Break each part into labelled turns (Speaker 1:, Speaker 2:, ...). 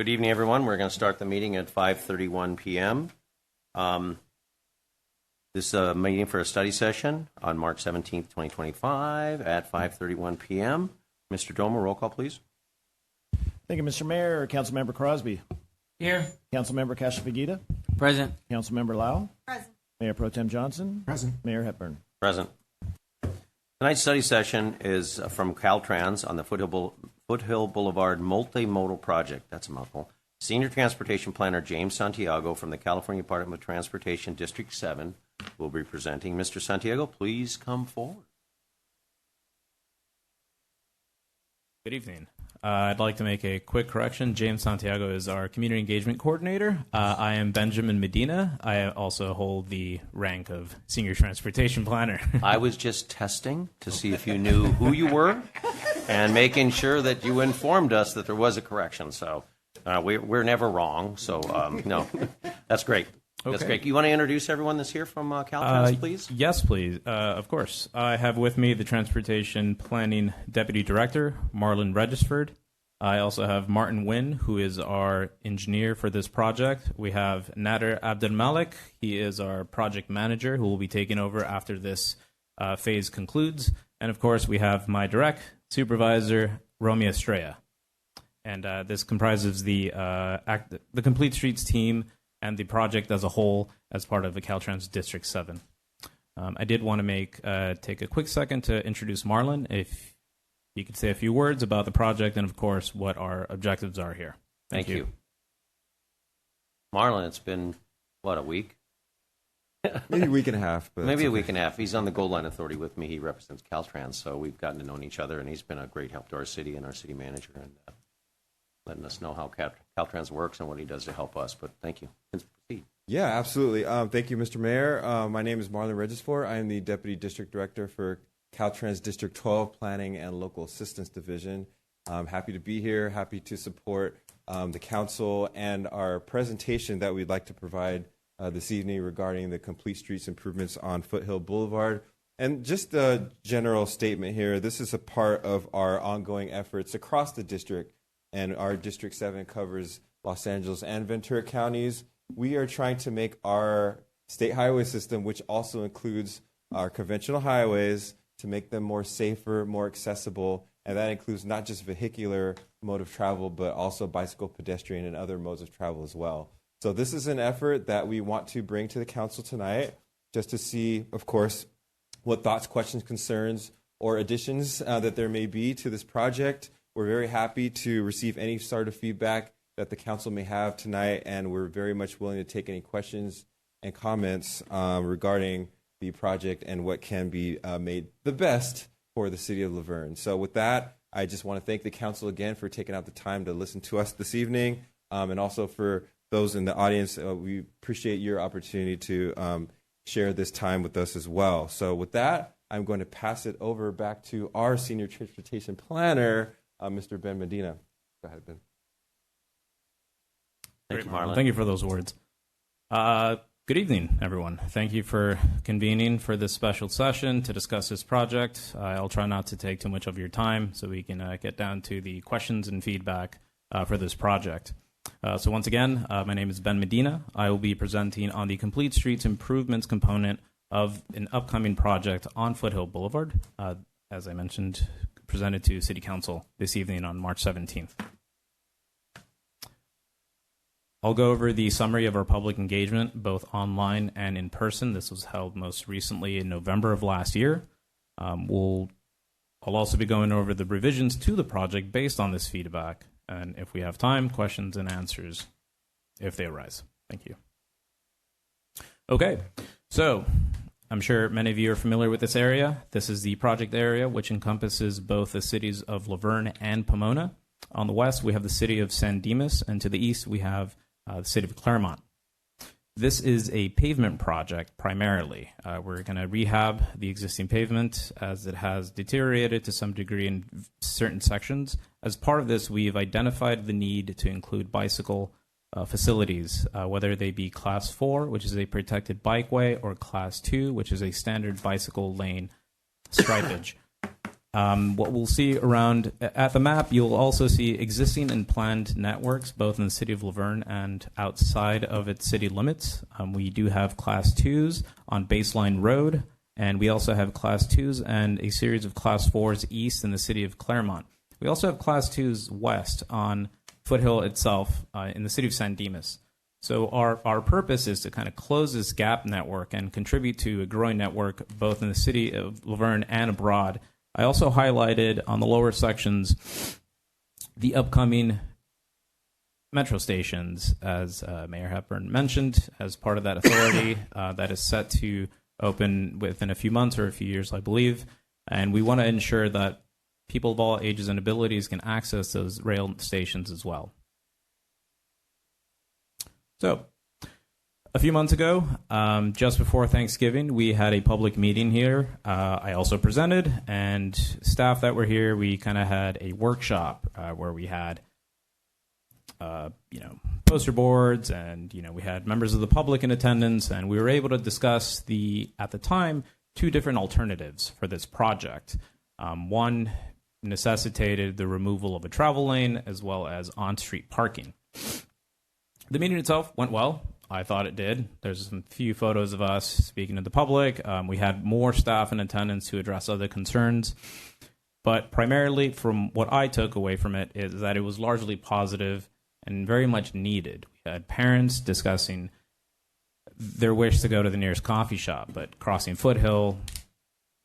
Speaker 1: Good evening, everyone. We're going to start the meeting at 5:31 p.m. This is a meeting for a study session on March 17th, 2025 at 5:31 p.m. Mr. Domer, roll call, please.
Speaker 2: Thank you, Mr. Mayor. Councilmember Crosby.
Speaker 3: Here.
Speaker 2: Councilmember Cashafagita.
Speaker 3: Present.
Speaker 2: Councilmember Lau.
Speaker 4: Present.
Speaker 2: Mayor Pro Tem Johnson.
Speaker 5: Present.
Speaker 2: Mayor Hepburn.
Speaker 1: Present. Tonight's study session is from Caltrans on the Foothill Boulevard Multimodal Project. That's a mouthful. Senior Transportation Planner James Santiago from the California Department of Transportation District 7 will be presenting. Mr. Santiago, please come forward.
Speaker 6: Good evening. I'd like to make a quick correction. James Santiago is our Community Engagement Coordinator. I am Benjamin Medina. I also hold the rank of Senior Transportation Planner.
Speaker 1: I was just testing to see if you knew who you were and making sure that you informed us that there was a correction. So we're never wrong. So, no, that's great. That's great. You want to introduce everyone that's here from Caltrans, please?
Speaker 6: Yes, please. Of course. I have with me the Transportation Planning Deputy Director, Marlon Regisford. I also have Martin Wynn, who is our engineer for this project. We have Nader Abdelmalik. He is our project manager, who will be taking over after this phase concludes. And, of course, we have my direct supervisor, Romy Estrella. And this comprises the Complete Streets team and the project as a whole as part of the Caltrans District 7. I did want to take a quick second to introduce Marlon, if you could say a few words about the project and, of course, what our objectives are here.
Speaker 1: Thank you. Marlon, it's been, what, a week?
Speaker 5: Maybe a week and a half. But
Speaker 1: maybe a week and a half. He's on the Gold Line Authority with me. He represents Caltrans, so we've gotten to know each other, and he's been a great help to our city and our city manager, and letting us know how Caltrans works and what he does to help us. But thank you. Let's proceed.
Speaker 5: Yeah, absolutely. Thank you, Mr. Mayor. My name is Marlon Regisford. I am the Deputy District Director for Caltrans District 12 Planning and Local Assistance Division. I'm happy to be here, happy to support the council and our presentation that we'd like to provide this evening regarding the Complete Streets improvements on Foothill Boulevard. And just a general statement here, this is a part of our ongoing efforts across the district, and our District 7 covers Los Angeles and Ventura counties. We are trying to make our state highway system, which also includes our conventional highways, to make them more safer, more accessible, and that includes not just vehicular mode of travel, but also bicycle, pedestrian, and other modes of travel as well. So this is an effort that we want to bring to the council tonight, just to see, of course, what thoughts, questions, concerns, or additions that there may be to this project. We're very happy to receive any sort of feedback that the council may have tonight, and we're very much willing to take any questions and comments regarding the project and what can be made the best for the city of La Verne. So with that, I just want to thank the council again for taking out the time to listen to us this evening, and also for those in the audience. We appreciate your opportunity to share this time with us as well. So with that, I'm going to pass it over back to our Senior Transportation Planner, Mr. Ben Medina. Go ahead, Ben.
Speaker 1: Thank you, Marlon.
Speaker 6: Thank you for those words. Good evening, everyone. Thank you for convening for this special session to discuss this project. I'll try not to take too much of your time so we can get down to the questions and feedback for this project. So once again, my name is Ben Medina. I will be presenting on the Complete Streets improvements component of an upcoming project on Foothill Boulevard, as I mentioned, presented to City Council this evening on March 17th. I'll go over the summary of our public engagement, both online and in person. This was held most recently in November of last year. I'll also be going over the revisions to the project based on this feedback, and if we have time, questions and answers if they arise. Thank you. Okay, so I'm sure many of you are familiar with this area. This is the project area, which encompasses both the cities of La Verne and Pomona. On the west, we have the city of San Dimas, and to the east, we have the city of Claremont. This is a pavement project primarily. We're going to rehab the existing pavement as it has deteriorated to some degree in certain sections. As part of this, we've identified the need to include bicycle facilities, whether they be Class 4, which is a protected bikeway, or Class 2, which is a standard bicycle lane stripage. What we'll see around at the map, you'll also see existing and planned networks, both in the city of Laverne and outside of its city limits. We do have Class 2s on Baseline Road, and we also have Class 2s and a series of Class 4s east in the city of Claremont. We also have Class 2s west on Foothill itself in the city of San Dimas. So our purpose is to kind of close this gap network and contribute to a growing network both in the city of Laverne and abroad. I also highlighted on the lower sections the upcoming metro stations, as Mayor Hepburn mentioned, as part of that authority that is set to open within a few months or a few years, I believe. And we want to ensure that people of all ages and abilities can access those rail stations as well. So, a few months ago, just before Thanksgiving, we had a public meeting here. I also presented, and staff that were here, we kind of had a workshop where we had, poster boards, and we had members of the public in attendance, and we were able to discuss at the time, two different alternatives for this project. One necessitated the removal of a travel lane as well as on-street parking. The meeting itself went well. I thought it did. There's some few photos of us speaking to the public. We had more staff in attendance to address other concerns. But primarily from what I took away from it is that it was largely positive and very much needed. We had parents discussing their wish to go to the nearest coffee shop, but crossing Foothill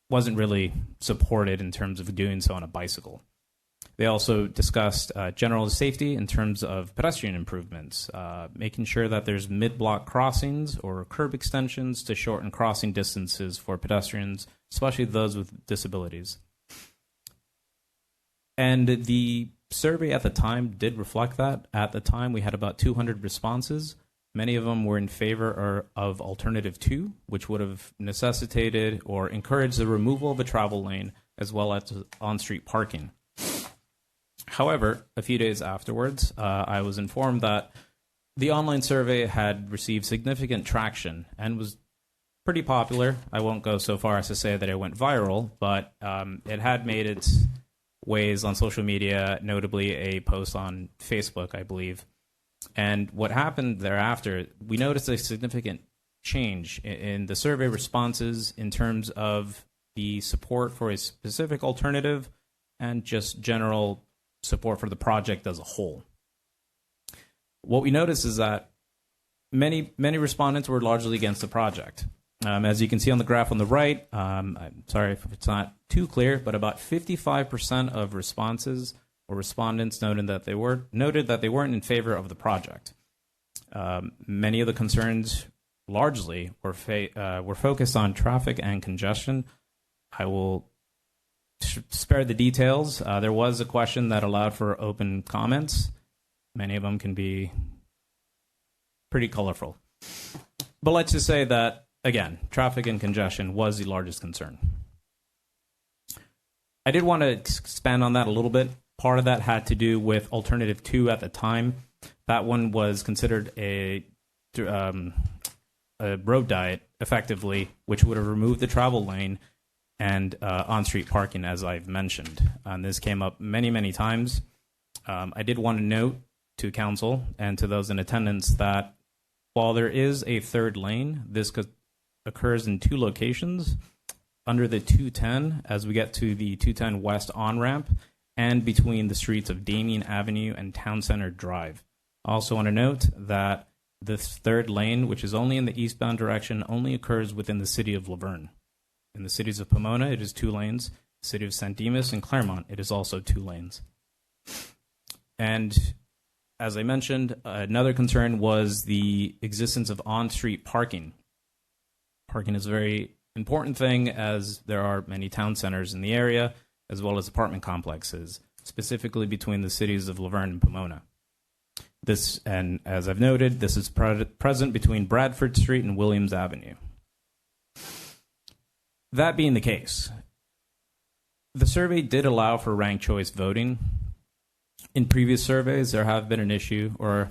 Speaker 6: wasn't really supported in terms of doing so on a bicycle. They also discussed general safety in terms of pedestrian improvements, making sure that there's mid-block crossings or curb extensions to shorten crossing distances for pedestrians, especially those with disabilities. And the survey at the time did reflect that. At the time, we had about 200 responses. Many of them were in favor of Alternative 2, which would have necessitated or encouraged the removal of a travel lane as well as on-street parking. However, a few days afterwards, I was informed that the online survey had received significant traction and was pretty popular. I won't go so far as to say that it went viral, but it had made its ways on social media, notably a post on Facebook, I believe. And what happened thereafter, we noticed a significant change in the survey responses in terms of the support for a specific alternative and just general support for the project as a whole. What we noticed is that many respondents were largely against the project. As you can see on the graph on the right, I'm sorry if it's not too clear, but about 55% of responses or respondents noted that they weren't in favor of the project. Many of the concerns largely were focused on traffic and congestion. I will spare the details. There was a question that allowed for open comments. Many of them can be pretty colorful. But let's just say that, again, traffic and congestion was the largest concern. I did want to expand on that a little bit. Part of that had to do with Alternative 2 at the time. That one was considered a road diet, effectively, which would have removed the travel lane and on-street parking, as I've mentioned. This came up many, many times. I did want to note to council and to those in attendance that while there is a third lane, this occurs in two locations, under the 210 as we get to the 210 West on-ramp, and between the streets of Damien Avenue and Town Center Drive. I also want to note that this third lane, which is only in the eastbound direction, only occurs within the city of Laverne. In the cities of Pomona, it is 2 lanes. The city of San Dimas and Claremont, it is also 2 lanes. And as I mentioned, another concern was the existence of on-street parking. Parking is a very important thing, as there are many town centers in the area, as well as apartment complexes, specifically between the cities of Laverne and Pomona. This, and as I've noted, this is present between Bradford Street and Williams Avenue. That being the case, the survey did allow for ranked choice voting. In previous surveys, there have been an issue, or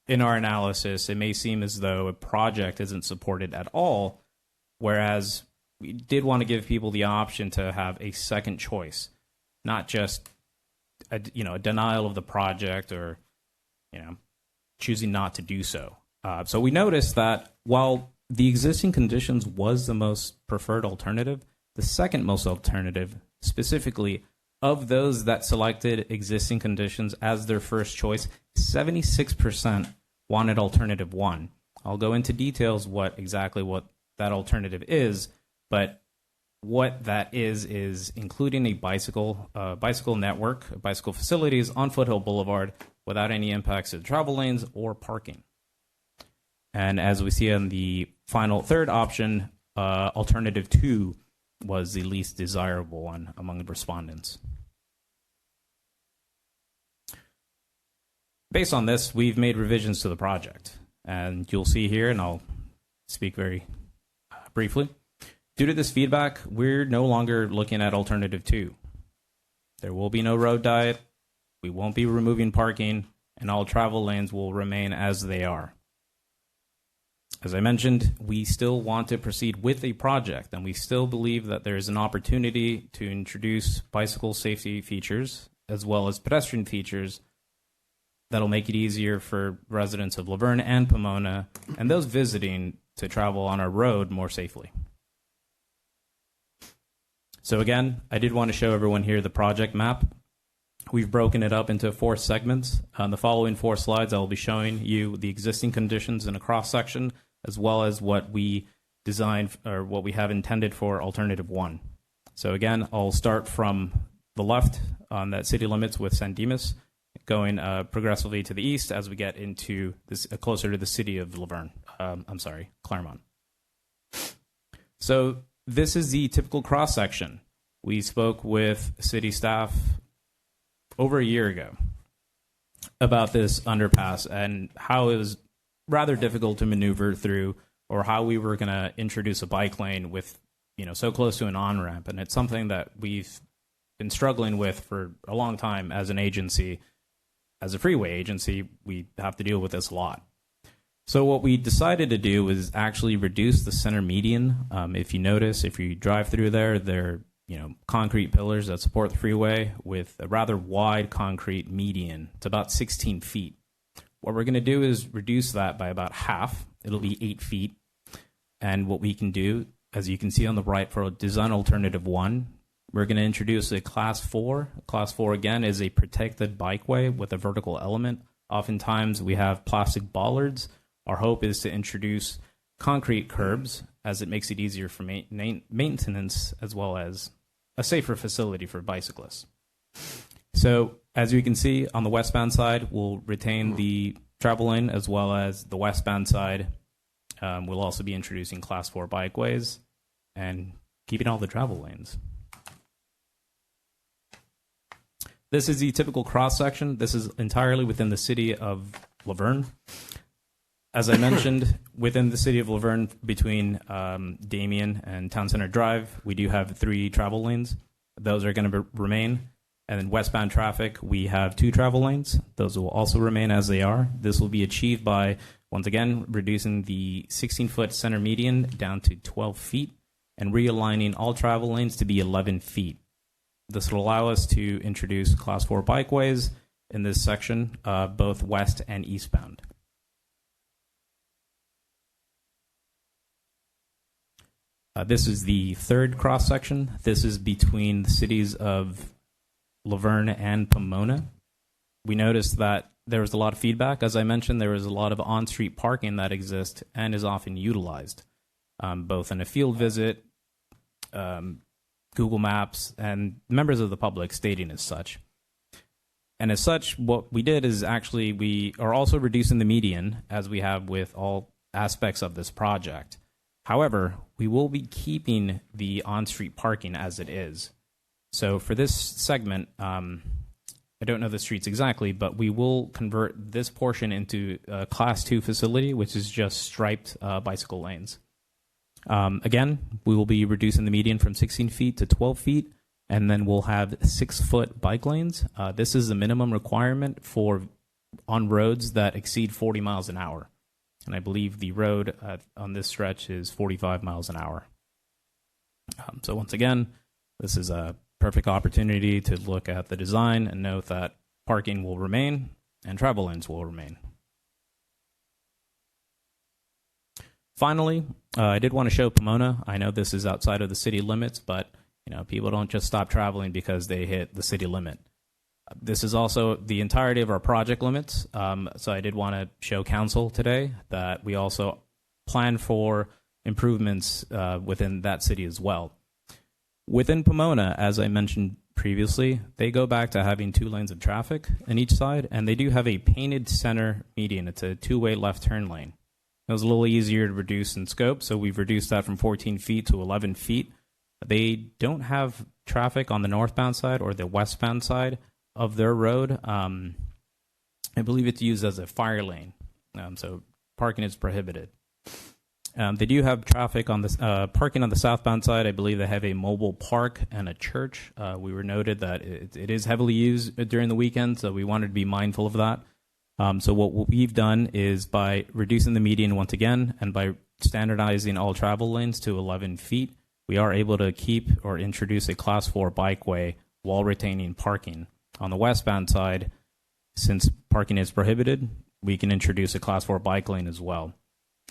Speaker 6: in our analysis, it may seem as though a project isn't supported at all, whereas we did want to give people the option to have a second choice, not just a denial of the project or choosing not to do so. So we noticed that while the existing conditions was the most preferred alternative, the second most alternative, specifically of those that selected existing conditions as their first choice, 76% wanted alternative 1. I'll go into details what that alternative is, but what that is including a bicycle network, bicycle facilities on Foothill Boulevard without any impacts to the travel lanes or parking. And as we see on the final third option, alternative 2 was the least desirable one among the respondents. Based on this, we've made revisions to the project. And you'll see here, and I'll speak very briefly. Due to this feedback, we're no longer looking at alternative 2. There will be no road diet, we won't be removing parking, and all travel lanes will remain as they are. As I mentioned, we still want to proceed with a project, and we still believe that there is an opportunity to introduce bicycle safety features as well as pedestrian features that'll make it easier for residents of Laverne and Pomona and those visiting to travel on our road more safely. So again, I did want to show everyone here the project map. We've broken it up into 4 segments. On the following 4 slides, I will be showing you the existing conditions in a cross-section, as well as what we designed or what we have intended for alternative 1. So again, I'll start from the left on that city limits with San Dimas, going progressively to the east as we get into this closer to the city of Claremont. So this is the typical cross-section. We spoke with city staff over a year ago about this underpass and how it was rather difficult to maneuver through, or how we were going to introduce a bike lane with, so close to an on-ramp. And it's something that we've been struggling with for a long time as an agency. As a freeway agency, we have to deal with this a lot. So what we decided to do was actually reduce the center median. If you notice, if you drive through there, they're concrete pillars that support the freeway with a rather wide concrete median. It's about 16 feet. What we're going to do is reduce that by about half. It'll be 8 feet. And what we can do, as you can see on the right for design alternative 1, we're going to introduce a Class 4. Class 4, again, is a protected bikeway with a vertical element. Oftentimes, we have plastic bollards. Our hope is to introduce concrete curbs, as it makes it easier for maintenance, as well as a safer facility for bicyclists. So, as you can see, on the westbound side, we'll retain the travel lane, as well as the westbound side. We'll also be introducing Class 4 bikeways and keeping all the travel lanes. This is the typical cross-section. This is entirely within the city of Laverne. As I mentioned, within the city of Laverne, between Damien and Town Center Drive, we do have 3 travel lanes. Those are going to remain. And then westbound traffic, we have 2 travel lanes. Those will also remain as they are. This will be achieved by, once again, reducing the 16-foot center median down to 12 feet and realigning all travel lanes to be 11 feet. This will allow us to introduce Class 4 bikeways in this section, both west and eastbound. This is the third cross-section. This is between the cities of Laverne and Pomona. We noticed that there was a lot of feedback. As I mentioned, there was a lot of on-street parking that exists and is often utilized, both in a field visit, Google Maps, and members of the public stating as such. And as such, what we did is actually we are also reducing the median, as we have with all aspects of this project. However, we will be keeping the on-street parking as it is. So for this segment, I don't know the streets exactly, but we will convert this portion into a Class 2 facility, which is just striped bicycle lanes. Again, we will be reducing the median from 16 feet to 12 feet, and then we'll have 6-foot bike lanes. This is the minimum requirement for on roads that exceed 40 miles an hour. And I believe the road on this stretch is 45 miles an hour. So once again, this is a perfect opportunity to look at the design and note that parking will remain and travel lanes will remain. Finally, I did want to show Pomona. I know this is outside of the city limits, but people don't just stop traveling because they hit the city limit. This is also the entirety of our project limits. So I did want to show council today that we also plan for improvements within that city as well. Within Pomona, as I mentioned previously, they go back to having 2 lanes of traffic on each side, and they do have a painted center median. It's a 2-way left turn lane. It was a little easier to reduce in scope, so we've reduced that from 14 feet to 11 feet. They don't have traffic on the northbound side or the westbound side of their road. I believe it's used as a fire lane, so parking is prohibited. They do have traffic on the parking on the southbound side. I believe they have a mobile park and a church. We were noted that it is heavily used during the weekend, so we wanted to be mindful of that. So what we've done is by reducing the median once again and by standardizing all travel lanes to 11 feet, we are able to keep or introduce a Class 4 bikeway while retaining parking. On the westbound side, since parking is prohibited, we can introduce a Class 4 bike lane as well.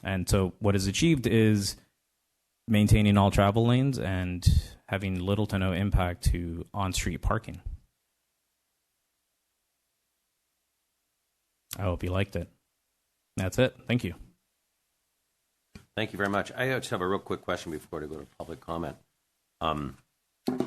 Speaker 6: And so what is achieved is maintaining all travel lanes and having little to no impact to on-street parking. I hope you liked it. That's it. Thank you.
Speaker 1: Thank you very much. I just have a real quick question before we go to public comment.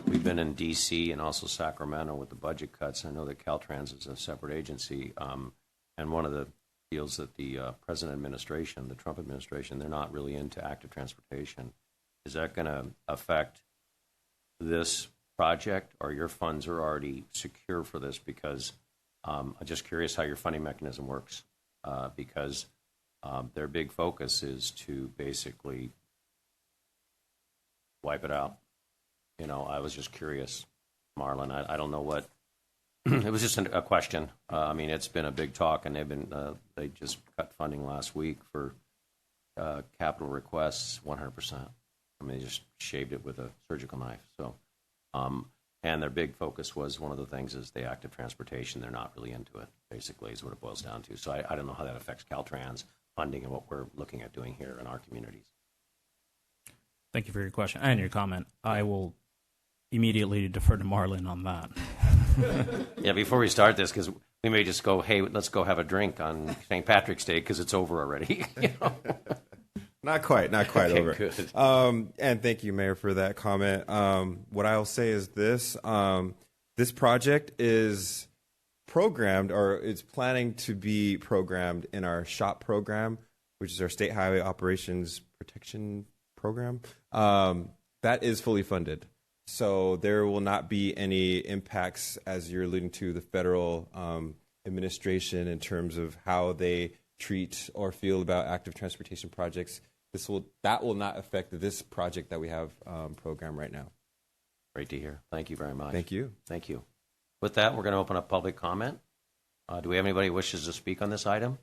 Speaker 1: We've been in D.C. and also Sacramento with the budget cuts. I know that Caltrans is a separate agency, and one of the deals that the present administration, the Trump administration, they're not really into active transportation. Is that going to affect this project, or your funds are already secure for this? Because I'm just curious how your funding mechanism works, because their big focus is to basically wipe it out. I was just curious, Marlon. I don't know what. It was just a question. I mean, it's been a big talk, and they just cut funding last week for capital requests 100%. I mean, they just shaved it with a surgical knife. So, and their big focus was one of the things is the active transportation. They're not really into it, basically, is what it boils down to. So I don't know how that affects Caltrans funding and what we're looking at doing here in our communities.
Speaker 6: Thank you for your question and your comment. I will immediately defer to Marlon on that.
Speaker 1: Yeah, before we start this, because we may just go, hey, let's go have a drink on St. Patrick's Day because it's over already.
Speaker 5: Not quite
Speaker 1: Okay,
Speaker 5: over.
Speaker 1: good.
Speaker 5: And thank you, Mayor, for that comment. What I'll say is this. This project is programmed, or it's planning to be programmed in our SHOP program, which is our State Highway Operations Protection Program. That is fully funded. So there will not be any impacts, as you're alluding to, the federal administration in terms of how they treat or feel about active transportation projects. That will not affect this project that we have programmed right now.
Speaker 1: Great to hear. Thank you very much.
Speaker 5: Thank you.
Speaker 1: Thank you. With that, we're going to open up public comment. Do we have anybody who wishes to speak on this item?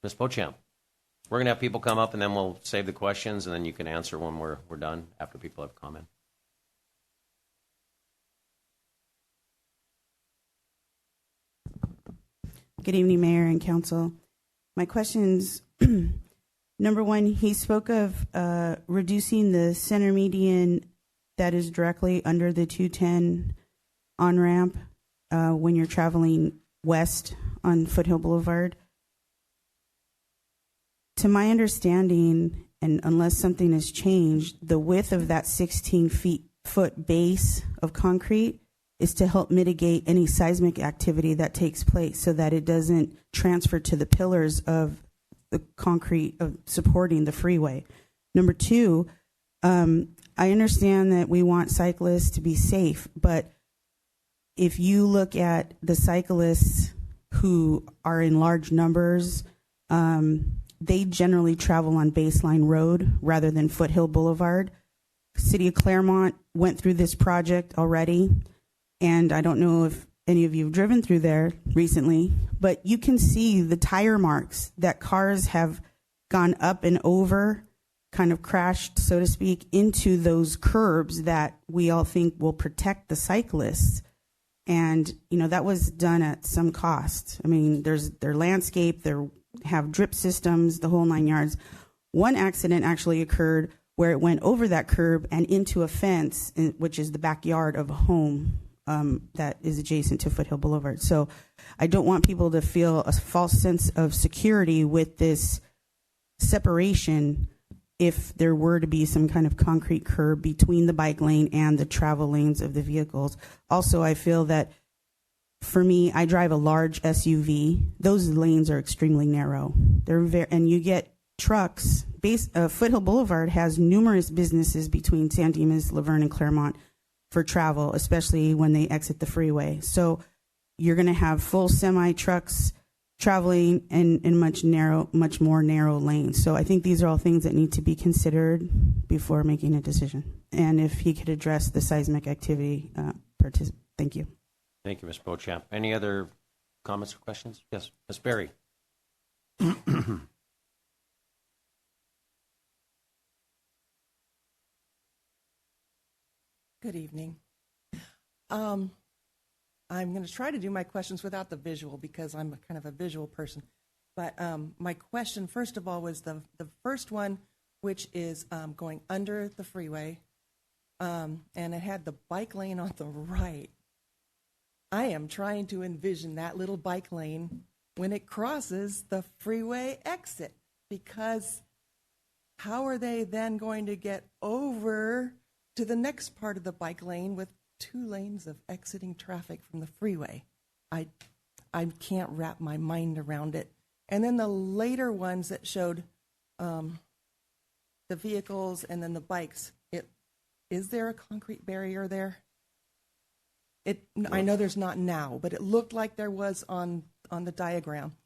Speaker 1: Ms. Beauchamp. We're going to have people come up, and then we'll save the questions, and then you can answer when we're done after people have comment.
Speaker 3: Good evening, Mayor and Council. My questions, number one, he spoke of reducing the center median that is directly under the 210 on-ramp when you're traveling west on Foothill Boulevard. To my understanding, and unless something has changed, the width of that 16-foot base of concrete is to help mitigate any seismic activity that takes place so that it doesn't transfer to the pillars of the concrete of supporting the freeway. Number two, I understand that we want cyclists to be safe, but if you look at the cyclists who are in large numbers, they generally travel on Baseline Road rather than Foothill Boulevard. City of Claremont went through this project already, and I don't know if any of you have driven through there recently, but you can see the tire marks that cars have gone up and over kind of crashed, so to speak, into those curbs that we all think will protect the cyclists. And, that was done at some cost. I mean, their landscape, they have drip systems, the whole 9 yards. One accident actually occurred where it went over that curb and into a fence, which is the backyard of a home that is adjacent to Foothill Boulevard. So I don't want people to feel a false sense of security with this separation if there were to be some kind of concrete curb between the bike lane and the travel lanes of the vehicles. Also, I feel that for me, I drive a large SUV. Those lanes are extremely narrow. And you get trucks. Foothill Boulevard has numerous businesses between San Dimas, Laverne, and Claremont for travel, especially when they exit the freeway. So you're going to have full semi trucks traveling in much more narrow lanes. So I think these are all things that need to be considered before making a decision. And if he could address the seismic activity, thank you.
Speaker 1: Thank you, Ms. Beauchamp. Any other comments or questions? Yes, Ms. Berry.
Speaker 4: Good evening. I'm going to try to do my questions without the visual because I'm kind of a visual person. But my question, first of all, was the first one, which is going under the freeway, and it had the bike lane on the right. I am trying to envision that little bike lane when it crosses the freeway exit, because how are they then going to get over to the next part of the bike lane with 2 lanes of exiting traffic from the freeway? I can't wrap my mind around it. And then the later ones that showed the vehicles and then the bikes, is there a concrete barrier there? I know there's not now, but it looked like there was on the diagram.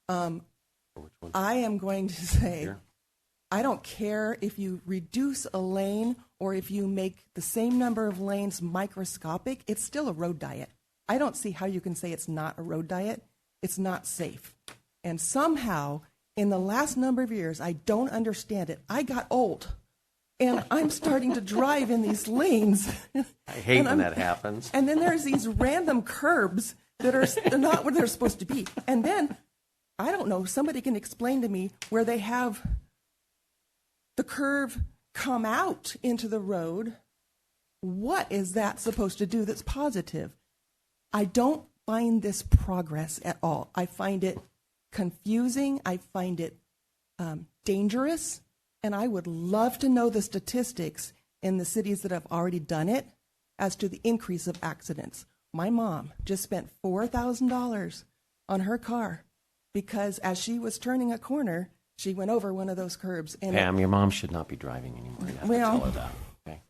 Speaker 4: I am going to say,
Speaker 1: Here?
Speaker 4: I don't care if you reduce a lane or if you make the same number of lanes microscopic, it's still a road diet. I don't see how you can say it's not a road diet. It's not safe. And somehow, in the last number of years, I don't understand it. I got old, and I'm starting to drive in these lanes.
Speaker 1: I hate when that happens.
Speaker 4: And then there's these random curbs that are not where they're supposed to be. And then, I don't know, somebody can explain to me where they have the curve come out into the road. What is that supposed to do that's positive? I don't find this progress at all. I find it confusing. I find it dangerous. And I would love to know the statistics in the cities that have already done it as to the increase of accidents. My mom just spent $4,000 on her car because as she was turning a corner, she went over one of those curbs. And
Speaker 1: Pam, your mom should not be driving anymore. You have to tell her that. Okay.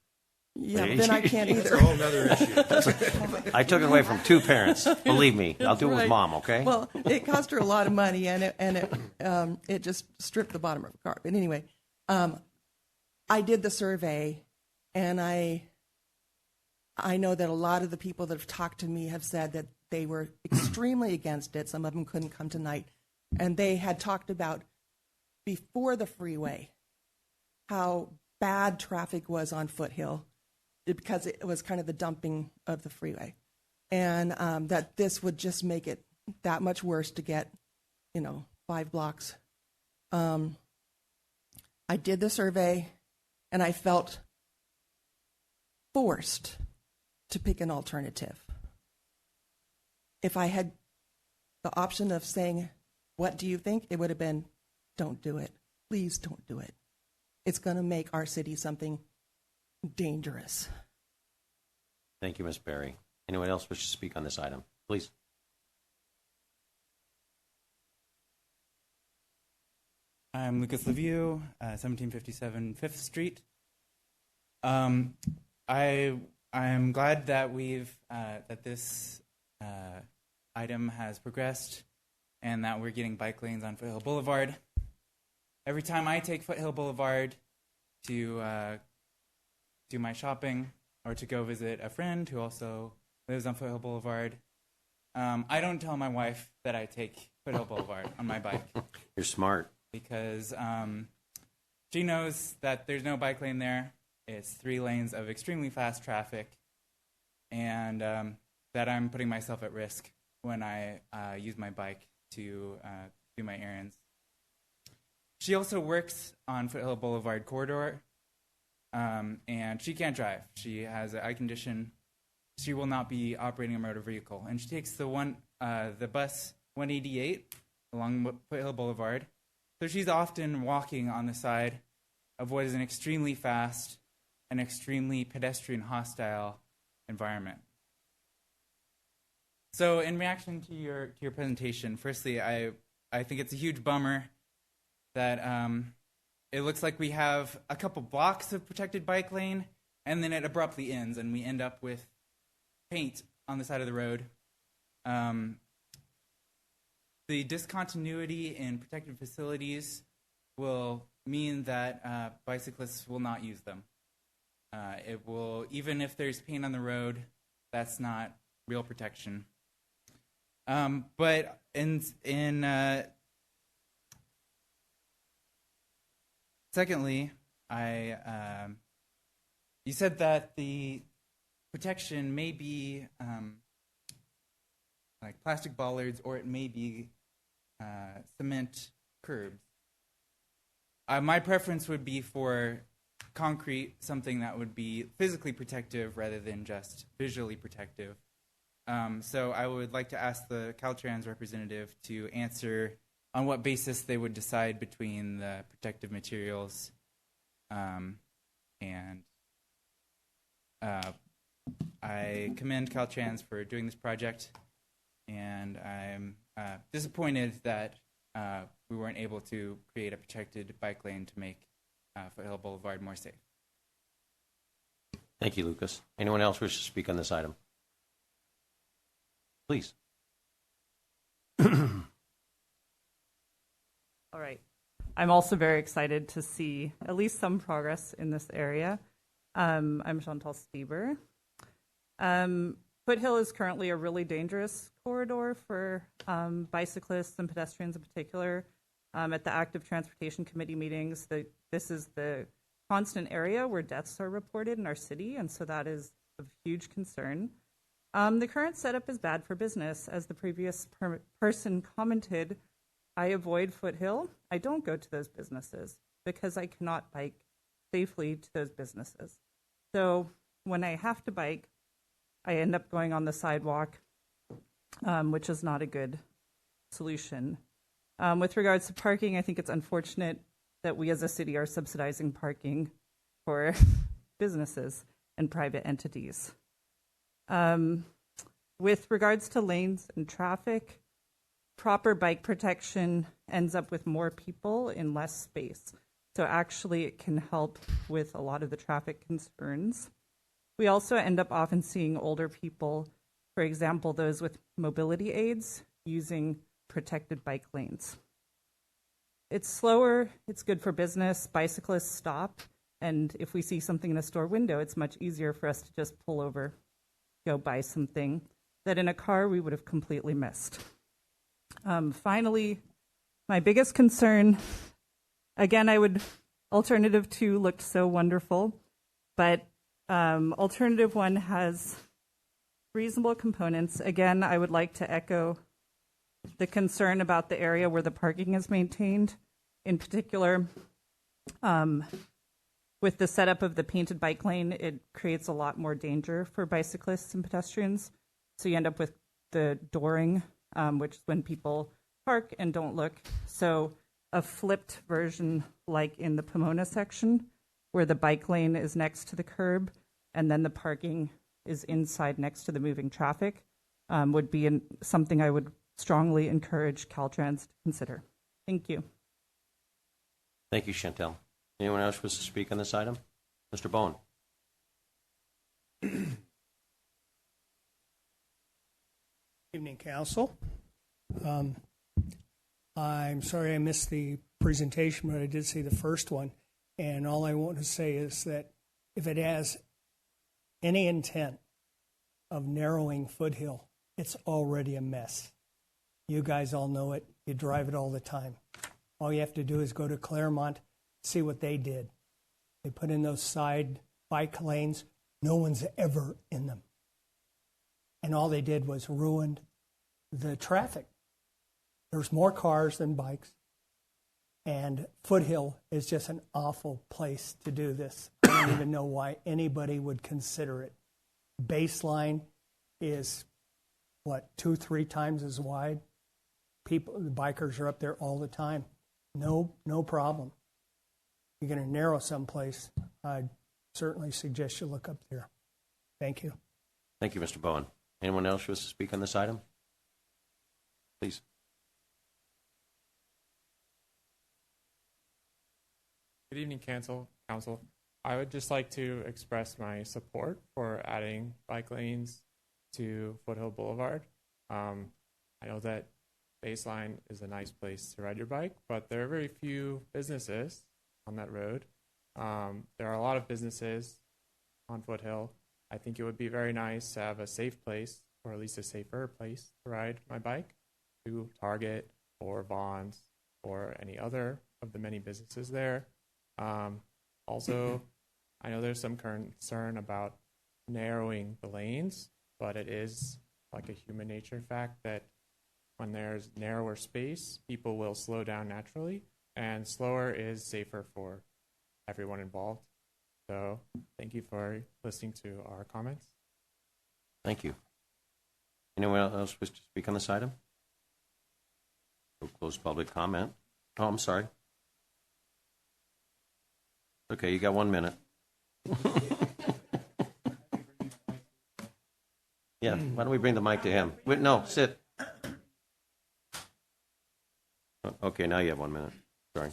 Speaker 4: yeah, then I can't either.
Speaker 7: That's a whole nother issue.
Speaker 1: I took it away from 2 parents. Believe me, I'll do it with
Speaker 4: Right.
Speaker 1: Mom. Okay.
Speaker 4: Well, it cost her a lot of money, and it just stripped the bottom of her car. But anyway, I did the survey, and I know that a lot of the people that have talked to me have said that they were extremely against it. Some of them couldn't come tonight, and they had talked about before the freeway how bad traffic was on Foothill because it was kind of the dumping of the freeway, and that this would just make it that much worse to get, 5 blocks. I did the survey, and I felt forced to pick an alternative. If I had the option of saying, what do you think? It would have been, don't do it. Please don't do it. It's going to make our city something dangerous.
Speaker 1: Thank you, Ms. Berry. Anyone else wish to speak on this item? Please.
Speaker 8: I'm Lucas Levieux, 1757 5th Street. I'm glad that that this item has progressed and that we're getting bike lanes on Foothill Boulevard. Every time I take Foothill Boulevard to do my shopping or to go visit a friend who also lives on Foothill Boulevard, I don't tell my wife that I take Foothill Boulevard on my bike.
Speaker 1: You're smart.
Speaker 8: Because She knows that there's no bike lane there. It's 3 lanes of extremely fast traffic, and that I'm putting myself at risk when I use my bike to do my errands. She also works on Foothill Boulevard corridor, and she can't drive. She has an eye condition. She will not be operating a motor vehicle, and she takes the bus 188 along Foothill Boulevard. So she's often walking on the side of what is an extremely fast and extremely pedestrian hostile environment. So in reaction to your presentation, firstly, I think it's a huge bummer that it looks like we have a couple blocks of protected bike lane, and then it abruptly ends, and we end up with paint on the side of the road. The discontinuity in protected facilities will mean that bicyclists will not use them. It will, even if there's paint on the road, that's not real protection. But secondly, you said that the protection may be like plastic bollards, or it may be cement curbs. My preference would be for concrete, something that would be physically protective rather than just visually protective. So I would like to ask the Caltrans representative to answer on what basis they would decide between the protective materials and I commend Caltrans for doing this project, and I'm disappointed that we weren't able to create a protected bike lane to make Foothill Boulevard more safe.
Speaker 1: Thank you, Lucas. Anyone else wish to speak on this item? Please.
Speaker 9: All right. I'm also very excited to see at least some progress in this area. I'm Chantal Stieber. Foothill is currently a really dangerous corridor for bicyclists and pedestrians in particular. At the Active Transportation Committee meetings, this is the constant area where deaths are reported in our city, and so that is of huge concern. The current setup is bad for business. As the previous person commented, I avoid Foothill. I don't go to those businesses because I cannot bike safely to those businesses. So when I have to bike, I end up going on the sidewalk, which is not a good solution. With regards to parking, I think it's unfortunate that we as a city are subsidizing parking for businesses and private entities. With regards to lanes and traffic, proper bike protection ends up with more people in less space. So actually it can help with a lot of the traffic concerns. We also end up often seeing older people, for example, those with mobility aids, using protected bike lanes. It's slower, it's good for business, bicyclists stop, and if we see something in a store window, it's much easier for us to just pull over, go buy something that in a car we would have completely missed. Finally, my biggest concern, again, Alternative 2 looked so wonderful, but Alternative 1 has reasonable components. Again, I would like to echo the concern about the area where the parking is maintained. In particular, with the setup of the painted bike lane, it creates a lot more danger for bicyclists and pedestrians. So you end up with the dooring, which is when people park and don't look. So a flipped version like in the Pomona section, where the bike lane is next to the curb and then the parking is inside next to the moving traffic, would be something I would strongly encourage Caltrans to consider. Thank you.
Speaker 1: Thank you, Chantel. Anyone else wish to speak on this item? Mr. Bowen.
Speaker 10: Evening, Council. I'm sorry I missed the presentation, but I did see the first one. And all I want to say is that if it has any intent of narrowing Foothill, it's already a mess. You guys all know it. You drive it all the time. All you have to do is go to Claremont See what they did. They put in those side bike lanes. No one's ever in them. And all they did was ruined the traffic. There's more cars than bikes. And Foothill is just an awful place to do this. I don't even know why anybody would consider it. Baseline is, 2-3 times as wide? The bikers are up there all the time. No problem. You're going to narrow someplace, I'd certainly suggest you look up there. Thank you.
Speaker 1: Thank you, Mr. Bowen. Anyone else wish to speak on this item? Please.
Speaker 11: Good evening, Council. I would just like to express my support for adding bike lanes to Foothill Boulevard. I know that Baseline is a nice place to ride your bike, but there are very few businesses on that road. There are a lot of businesses on Foothill. I think it would be very nice to have a safe place, or at least a safer place to ride my bike to Target or Vons or any other of the many businesses there. Also, I know there's some concern about narrowing the lanes, but it is like a human nature fact that when there's narrower space, people will slow down naturally, and slower is safer for everyone involved. So thank you for listening to our comments.
Speaker 1: Thank you. Anyone else wish to speak on this item? We'll close public comment. Oh, I'm sorry. Okay, you got 1 minute. Yeah, why don't we bring the mic to him? Wait, no, sit. Okay, now you have 1 minute. Sorry.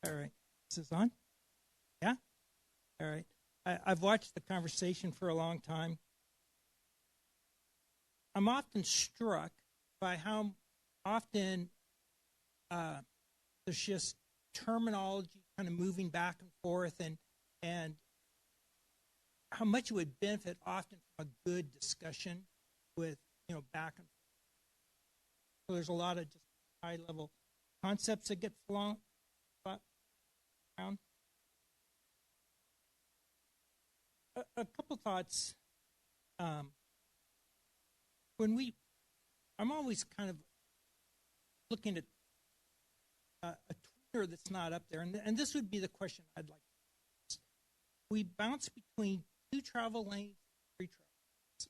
Speaker 12: All right. This is on? Yeah? All right. I've watched the conversation for a long time. I'm often struck by how often there's just terminology kind of moving back and forth, and how much it would benefit often from a good discussion with, back and forth. So there's a lot of just high-level concepts that get flown around. A couple thoughts. I'm always kind of looking at a tweeter that's not up there, and this would be the question I'd like to ask. We bounce between 2 travel lanes, 3 travel lanes.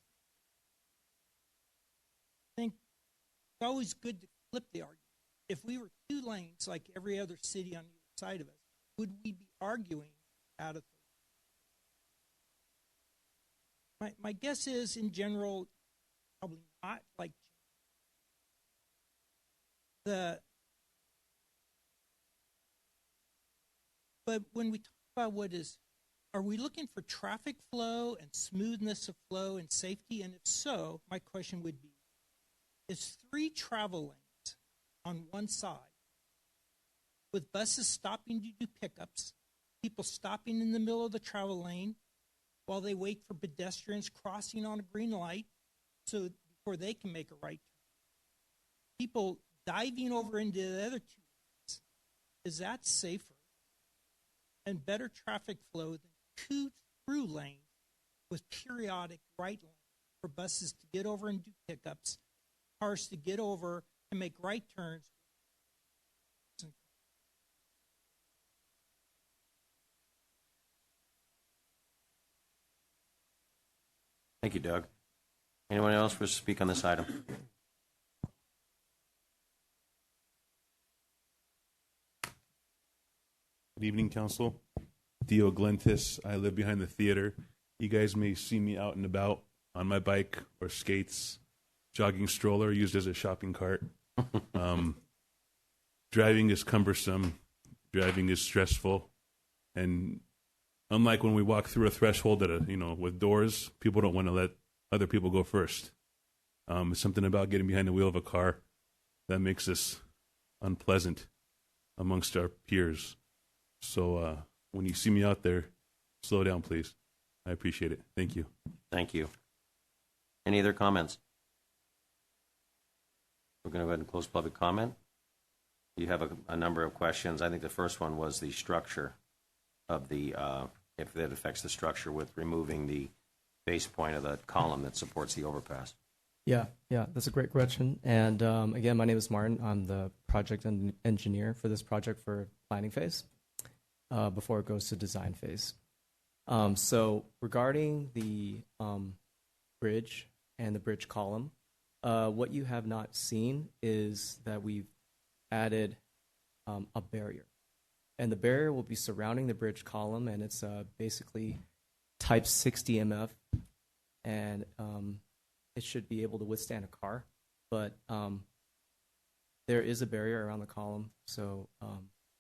Speaker 12: I think it's always good to flip the argument. If we were 2 lanes like every other city on either side of us, would we be arguing out of my guess is, in general, probably not. But when we talk about are we looking for traffic flow and smoothness of flow and safety? And if so, my question would be, is 3 travel lanes on one side with buses stopping to do pickups, people stopping in the middle of the travel lane while they wait for pedestrians crossing on a green light before they can make a right turn, people diving over into the other 2 lanes, is that safer and better traffic flow than 2 through lanes with periodic right lanes for buses to get over and do pickups, cars to get over and make right turns?
Speaker 1: Thank you, Doug. Anyone else wish to speak on this item?
Speaker 7: Good evening, Council. Theo Glentis. I live behind the theater. You guys may see me out and about on my bike or skates, jogging stroller used as a shopping cart. Driving is cumbersome. Driving is stressful. And unlike when we walk through a threshold with doors, people don't want to let other people go first. It's something about getting behind the wheel of a car that makes us unpleasant amongst our peers. So when you see me out there, slow down, please. I appreciate it. Thank you.
Speaker 1: Thank you. Any other comments? We're going to go ahead and close public comment. You have a number of questions. I think the first one was the structure of the, if that affects the structure with removing the base point of the column that supports the overpass.
Speaker 13: Yeah, that's a great question. And again, my name is Martin. I'm the project engineer for this project for planning phase before it goes to design phase. So regarding the bridge and the bridge column, what you have not seen is that we've added a barrier. And the barrier will be surrounding the bridge column, and it's basically type 60 MF, and it should be able to withstand a car. But there is a barrier around the column, so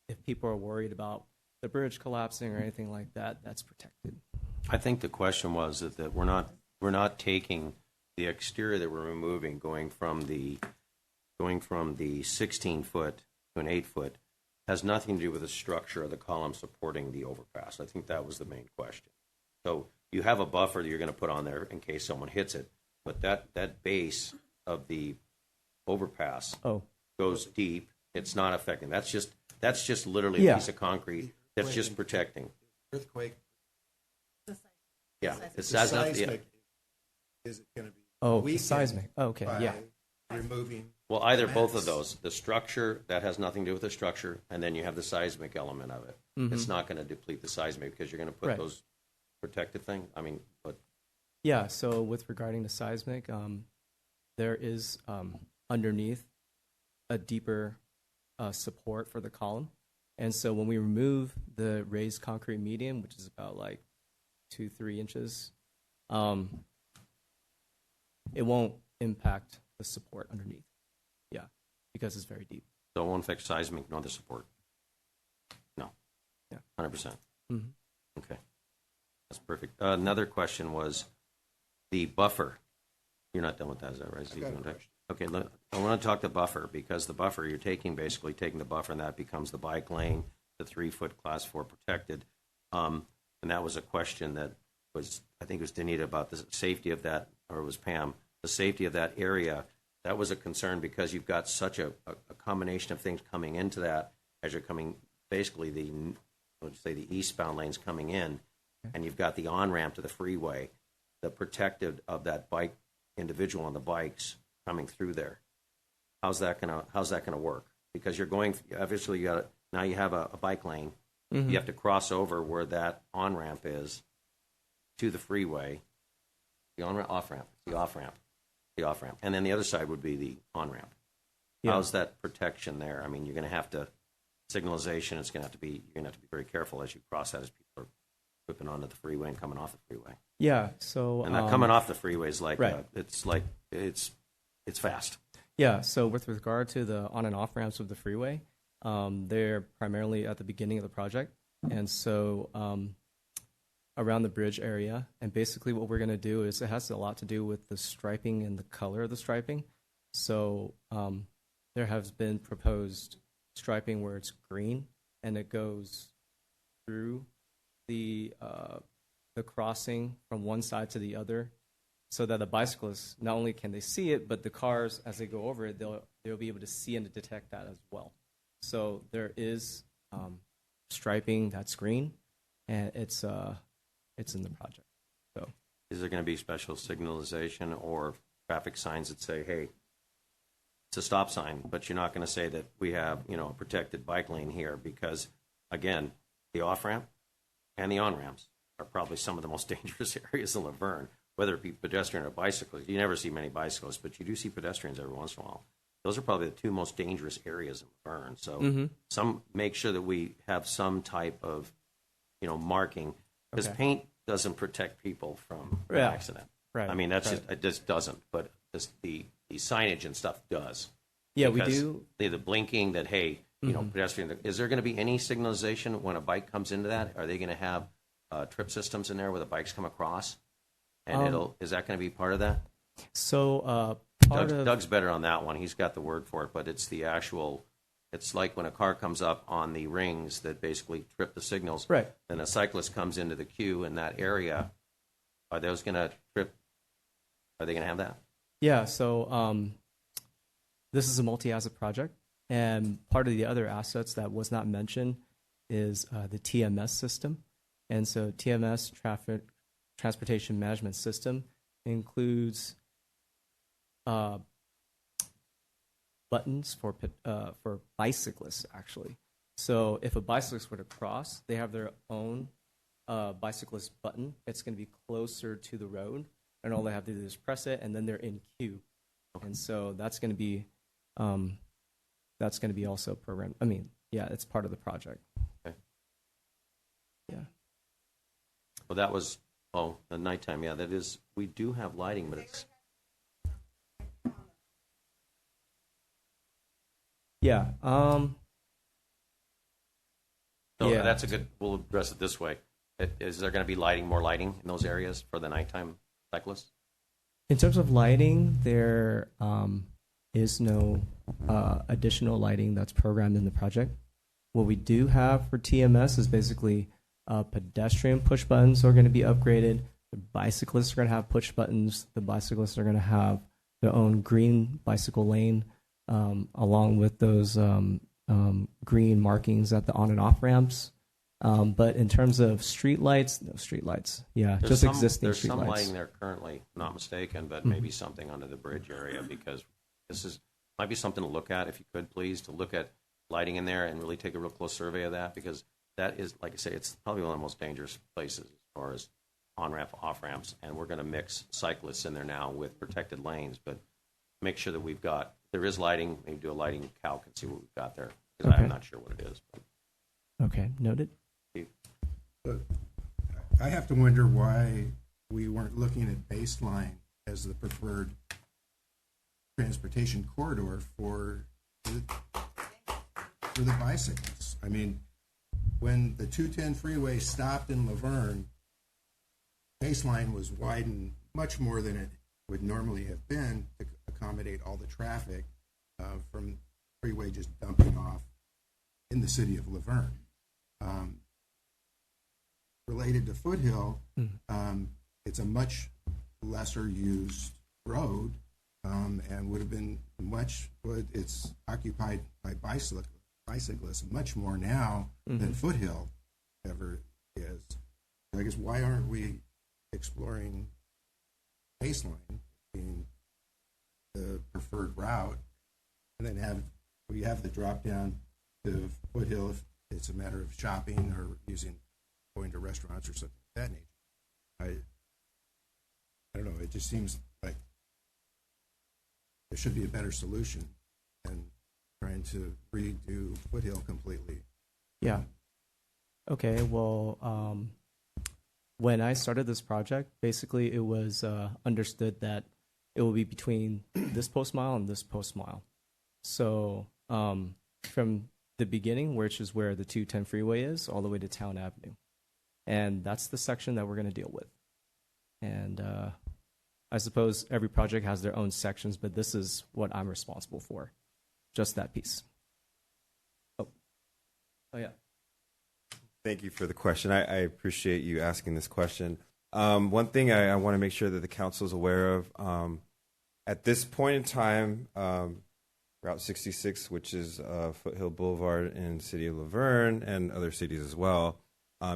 Speaker 13: if people are worried about the bridge collapsing or anything like that, that's protected.
Speaker 1: I think the question was that we're not taking the exterior that we're removing, going from the 16 foot to an 8 foot, has nothing to do with the structure of the column supporting the overpass. I think that was the main question. So you have a buffer that you're going to put on there in case someone hits it, but that base of the overpass goes deep. It's not affecting. That's just literally a piece of concrete that's just protecting.
Speaker 14: Earthquake.
Speaker 1: Yeah,
Speaker 14: the seismic. Is it going to be
Speaker 13: the seismic? Okay, yeah.
Speaker 14: Removing.
Speaker 1: Well, either both of those. The structure, that has nothing to do with the structure, and then you have the seismic element of it.
Speaker 13: Mm-hmm.
Speaker 1: It's not going to deplete the seismic because you're going to put those protected things. I mean, but
Speaker 13: yeah. So with regarding the seismic, there is underneath a deeper support for the column, and so when we remove the raised concrete median, which is about like 2-3 inches, it won't impact the support underneath. Yeah, because it's very deep.
Speaker 1: So it won't affect seismic nor the support. No.
Speaker 13: Yeah.
Speaker 1: 100%.
Speaker 13: Mm-hmm.
Speaker 1: Okay. That's perfect. Another question was the buffer. You're not done with that, is that right, Steve? Okay, I want to talk the buffer, because the buffer, you're basically taking the buffer, and that becomes the bike lane, the 3-foot class 4 protected. And that was a question that was, I think it was Danita, about the safety of that, or it was Pam, the safety of that area. That was a concern because you've got such a combination of things coming into that as you're coming, basically the eastbound lanes coming in, and you've got the on-ramp to the freeway, the protected of that bike individual on the bikes coming through there. How's that gonna work? Because you're going, obviously now you have a bike lane. Mm-hmm. You have to cross over where that on-ramp is to the freeway. The on-ramp, off-ramp, the off-ramp. The off-ramp. And then the other side would be the on-ramp. Yeah. How's that protection there? I mean, you're going to have to, signalization, you're going to have to be very careful as you cross that, as people are whipping onto the freeway and coming off the freeway.
Speaker 13: Yeah, so...
Speaker 1: And that coming off the freeway is like, it's fast.
Speaker 13: Yeah, so with regard to the on and off ramps of the freeway, they're primarily at the beginning of the project. And so... around the bridge area, and basically what we're going to do is, it has a lot to do with the striping and the color of the striping. So there has been proposed striping where it's green and it goes through the crossing from one side to the other, so that the bicyclists, not only can they see it, but the cars, as they go over it, they'll be able to see and to detect that as well. So there is striping that's green, and it's in the project. So,
Speaker 1: is there going to be special signalization or traffic signs that say, "Hey, it's a stop sign," but you're not going to say that we have, a protected bike lane here? Because again, the off ramp and the on ramps are probably some of the most dangerous areas in Laverne. Whether it be pedestrian or bicyclists, you never see many bicyclists, but you do see pedestrians every once in a while. Those are probably the two most dangerous areas in Laverne. So, some make sure that we have some type of, marking, because paint doesn't protect people from an accident.
Speaker 13: Right.
Speaker 1: I mean, it just doesn't. But the signage and stuff does.
Speaker 13: Yeah,
Speaker 1: because
Speaker 13: we do.
Speaker 1: The blinking that, hey, pedestrian. Is there going to be any signalization when a bike comes into that? Are they going to have trip systems in there where the bikes come across? And is that going to be part of that?
Speaker 13: So
Speaker 1: Doug's better on that one. He's got the word for it, but it's the actual. It's like when a car comes up on the rings that basically trip the signals.
Speaker 13: Right.
Speaker 1: Then a cyclist comes into the queue in that area. Are those going to trip? Are they going to have that?
Speaker 13: Yeah. So this is a multi-asset project, and part of the other assets that was not mentioned is the TMS system. And so TMS, Transportation Management System, includes buttons for bicyclists, actually. So if a bicyclist were to cross, they have their own bicyclist button. It's going to be closer to the road, and all they have to do is press it, and then they're in queue. And so that's going to be also programmed. I mean, yeah, it's part of the project.
Speaker 1: Okay.
Speaker 13: Yeah.
Speaker 1: Well, that was, the nighttime. Yeah, that is, we do have lighting, but it's,
Speaker 13: Yeah.
Speaker 1: so
Speaker 13: Yeah.
Speaker 1: that's a good, we'll address it this way. Is there going to be more lighting in those areas for the nighttime cyclists?
Speaker 13: In terms of lighting, there is no additional lighting that's programmed in the project. What we do have for TMS is basically pedestrian push buttons are going to be upgraded. The bicyclists are going to have push buttons. The bicyclists are going to have their own green bicycle lane, along with those green markings at the on and off ramps. But in terms of street lights, no street lights. Yeah, just existing street lights.
Speaker 1: There's some lighting there currently, not mistaken, but maybe something under the bridge area, because this might be something to look at, if you could, please, to look at lighting in there and really take a real close survey of that, because that is, like I say, it's probably one of the most dangerous places as far as on-ramp, off-ramps, and we're going to mix cyclists in there now with protected lanes, but make sure that if there is lighting, maybe do a lighting calc and see what we've got there, because
Speaker 13: Okay.
Speaker 1: I'm not sure what it is. But
Speaker 13: Okay, noted.
Speaker 14: But I have to wonder why we weren't looking at Baseline as the preferred transportation corridor for the bicyclists. I mean, when the 210 freeway stopped in Laverne, Baseline was widened much more than it would normally have been to accommodate all the traffic from freeway just dumping off in the city of Laverne. Related to Foothill, it's a much lesser used road and would have been it's occupied by bicyclists much more now than Foothill ever is. I guess, why aren't we exploring Baseline being the preferred route, and then we have the drop down to Foothill if it's a matter of shopping or going to restaurants or something of that nature. I don't know. It just seems like there should be a better solution than trying to redo Foothill completely.
Speaker 13: Yeah. Okay, well, when I started this project, basically it was understood that it will be between this post mile and this post mile. So from the beginning, which is where the 210 freeway is, all the way to Town Avenue. And that's the section that we're going to deal with. And I suppose every project has their own sections, but this is what I'm responsible for, just that piece. Oh yeah.
Speaker 5: Thank you for the question. I appreciate you asking this question. One thing I want to make sure that the council is aware of, at this point in time, Route 66, which is Foothill Boulevard in the city of Laverne and other cities as well,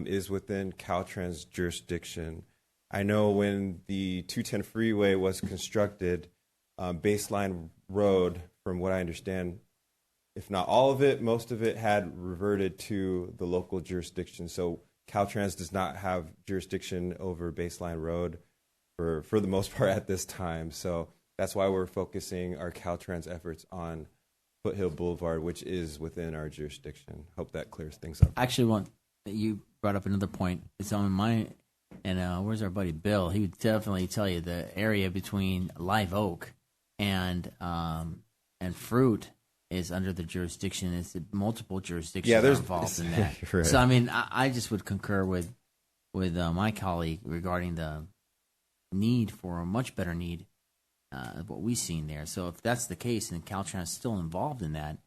Speaker 5: is within Caltrans jurisdiction. I know when the 210 freeway was constructed, Baseline Road, from what I understand, if not all of it, most of it had reverted to the local jurisdiction. So Caltrans does not have jurisdiction over Baseline Road for the most part at this time. So that's why we're focusing our Caltrans efforts on Foothill Boulevard, which is within our jurisdiction. Hope that clears things up.
Speaker 15: Actually, you brought up another point. It's on my, and where's our buddy Bill? He would definitely tell you the area between Live Oak and Fruit is under the jurisdiction. It's multiple jurisdictions are involved in that.
Speaker 5: Right.
Speaker 15: So I mean, I just would concur with my colleague regarding the need for a much better need of what we've seen there. So if that's the case and Caltrans is still involved in that,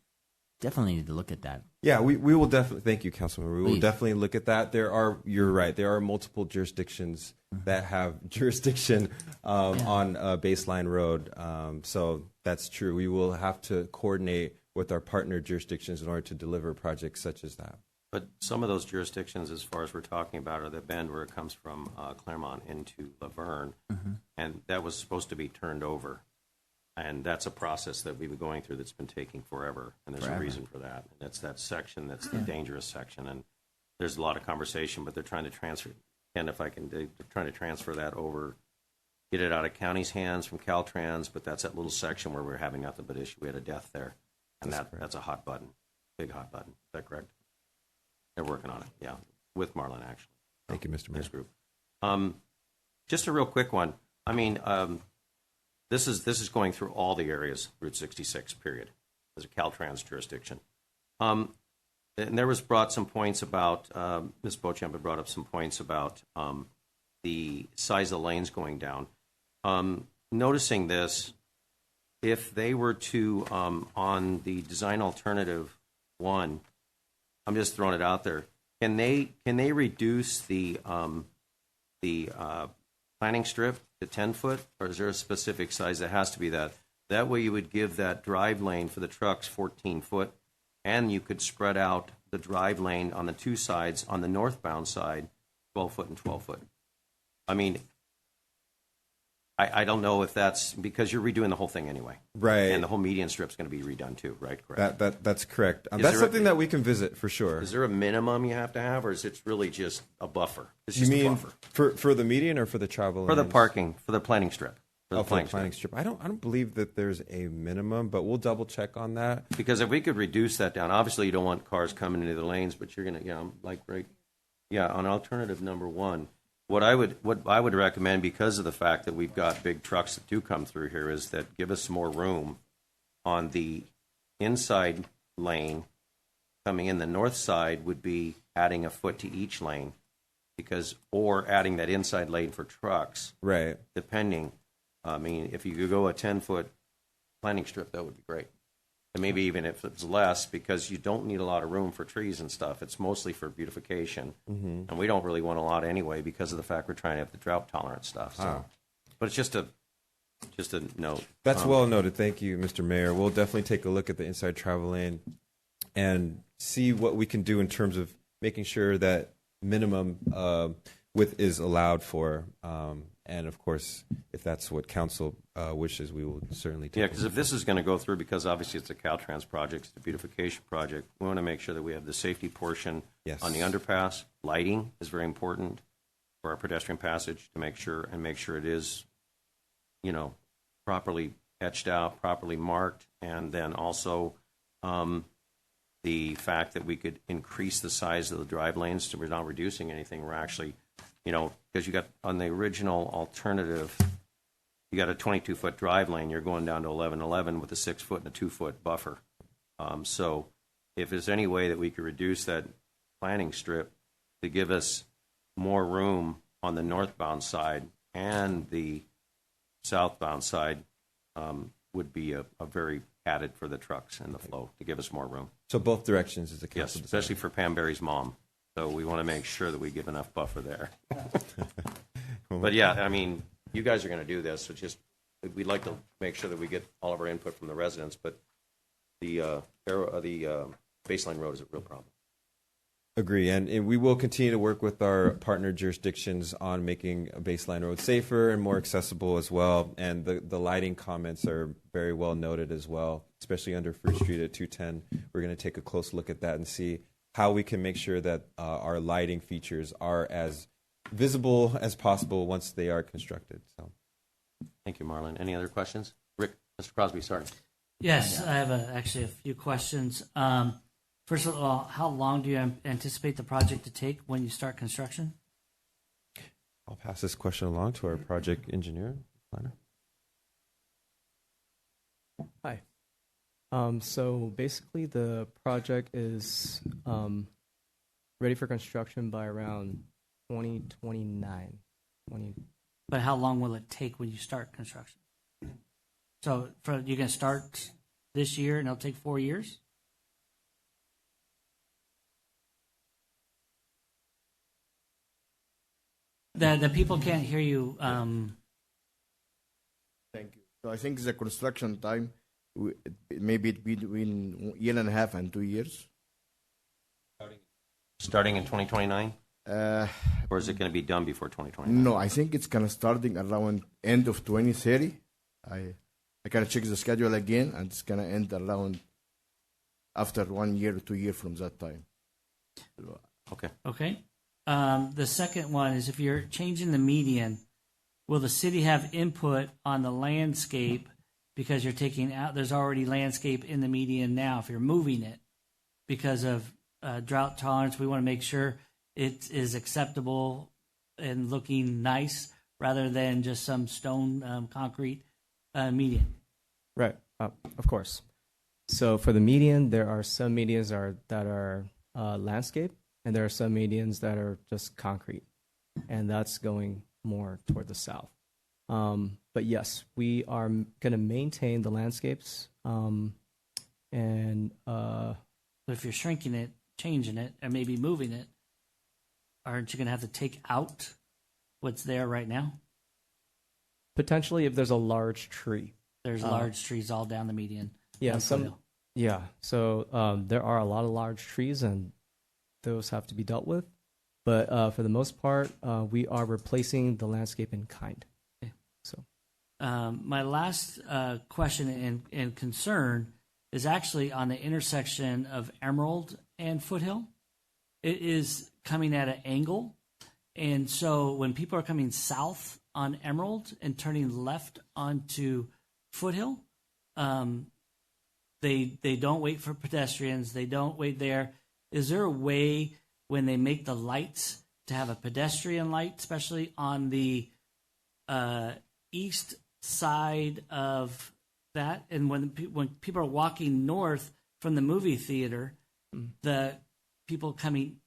Speaker 15: definitely need to look at that
Speaker 5: Yeah, we will definitely. Thank you, Councilman. We will
Speaker 15: Please.
Speaker 5: definitely look at that. You're right. There are multiple jurisdictions that have jurisdiction on a baseline road. So that's true. We will have to coordinate with our partner jurisdictions in order to deliver projects such as that.
Speaker 1: But some of those jurisdictions, as far as we're talking about, are the bend where it comes from Claremont into Laverne, and that was supposed to be turned over. And that's a process that we've been going through that's been taking forever, and there's a reason for that. And that's that section, that's the dangerous section, and there's a lot of conversation, but they're trying to transfer, and if I can, they're trying to transfer that over, get it out of county's hands from Caltrans, but that's that little section where we're having nothing but issue. We had a death there, and that's a hot button, big hot button. Is that correct? They're working on it, yeah, with Marlin, actually.
Speaker 5: Thank you, Mr. Mayor.
Speaker 1: This group. Just a real quick one. I mean, this is going through all the areas, Route 66, period, as a Caltrans jurisdiction. And there was brought some points about, Ms. Beauchamp had brought up some points about the size of the lanes going down. Noticing this, if they were to, on the design alternative 1, I'm just throwing it out there, can they reduce the planning strip to 10 foot, or is there a specific size that has to be that? That way you would give that drive lane for the trucks 14 foot, and you could spread out the drive lane on the two sides, on the northbound side, 12 foot and 12 foot. I mean, I don't know if that's, because you're redoing the whole thing anyway.
Speaker 5: Right.
Speaker 1: And the whole median strip's going to be redone too, right? Correct.
Speaker 5: That's correct.
Speaker 1: Is
Speaker 5: That's
Speaker 1: there
Speaker 5: something that we can visit for sure.
Speaker 1: Is there a minimum you have to have, or is it really just a buffer? It's
Speaker 5: You
Speaker 1: just
Speaker 5: mean
Speaker 1: a buffer.
Speaker 5: for the median or for the travel
Speaker 1: For the
Speaker 5: lanes?
Speaker 1: parking, for the planning strip. For the
Speaker 5: Oh, for the planning strip. I don't believe that there's a minimum, but we'll double check on that.
Speaker 1: Because if we could reduce that down, obviously you don't want cars coming into the lanes, but you're going to, on alternative number 1, what I would recommend, because of the fact that we've got big trucks that do come through here, is that give us more room on the inside lane. Coming in the north side would be adding a foot to each lane, or adding that inside lane for trucks.
Speaker 5: Right.
Speaker 1: Depending. I mean, if you could go a 10-foot planning strip, that would be great. And maybe even if it's less, because you don't need a lot of room for trees and stuff. It's mostly for beautification. And we don't really want a lot anyway, because of the fact we're trying to have the drought tolerant stuff. So. But it's just a note.
Speaker 5: That's well noted. Thank you, Mr. Mayor. We'll definitely take a look at the inside travel lane and see what we can do in terms of making sure that minimum width is allowed for. And of course, if that's what council wishes, we will certainly take.
Speaker 1: Yeah, because if this is going to go through, because obviously it's a Caltrans project, it's a beautification project, we want to make sure that we have the safety portion on the underpass. Lighting is very important for our pedestrian passage to make sure it is, properly etched out, properly marked, and then also the fact that we could increase the size of the drive lanes, so we're not reducing anything. We're actually, because you got on the original alternative, you got a 22-foot drive lane. You're going down to 11 with a 6-foot and a 2-foot buffer. So if there's any way that we could reduce that planning strip to give us more room on the northbound side and the southbound side, would be a very added for the trucks and the flow to give us more room.
Speaker 5: So both directions is the council.
Speaker 1: Yes, especially for Pam Berry's mom. So we want to make sure that we give enough buffer there. But yeah, I mean, you guys are going to do this. So just we'd like to make sure that we get all of our input from the residents. But the baseline road is a real problem.
Speaker 5: Agree, and we will continue to work with our partner jurisdictions on making a baseline road safer and more accessible as well. And the lighting comments are very well noted as well, especially under First Street at 210. We're going to take a close look at that and see how we can make sure that our lighting features are as visible as possible once they are constructed. So,
Speaker 1: thank you, Marlon. Any other questions? Rick, Mr. Crosby, sorry.
Speaker 16: Yes, I have actually a few questions. First of all, how long do you anticipate the project to take when you start construction?
Speaker 5: I'll pass this question along to our project engineer, planner.
Speaker 13: Hi. So basically, the project is ready for construction by around 2029.
Speaker 16: But how long will it take when you start construction? So you can start this year and it'll take 4 years? The people can't hear you.
Speaker 17: Thank you. So I think the construction time, maybe between 1.5 years and 2 years.
Speaker 1: Starting in 2029? Or is it going to be done before 2029?
Speaker 17: No, I think it's gonna starting around end of 2030. I gotta check the schedule again, and it's gonna end around after 1 year or 2 years from that time.
Speaker 1: Okay.
Speaker 16: Okay. The second one is if you're changing the median, will the city have input on the landscape because you're taking out, there's already landscape in the median now. If you're moving it because of drought tolerance, we want to make sure it is acceptable and looking nice rather than just some stone concrete median.
Speaker 13: Right, of course. So for the median, there are some medians that are landscape, and there are some medians that are just concrete, and that's going more toward the south. But yes, we are going to maintain the landscapes, and
Speaker 16: But if you're shrinking it, changing it, and maybe moving it, aren't you going to have to take out what's there right now?
Speaker 13: potentially if there's a large tree.
Speaker 16: There's large trees all down the median.
Speaker 13: Yeah,
Speaker 16: on
Speaker 13: some.
Speaker 16: Foothill.
Speaker 13: Yeah, so there are a lot of large trees, and those have to be dealt with. But for the most part, we are replacing the landscape in kind.
Speaker 16: Okay.
Speaker 13: So,
Speaker 16: my last question and concern is actually on the intersection of Emerald and Foothill. It is coming at an angle, and so when people are coming south on Emerald and turning left onto Foothill, they don't wait for pedestrians. They don't wait there. Is there a way when they make the lights to have a pedestrian light, especially on the east side of that? And when people are walking north from the movie theater, the people coming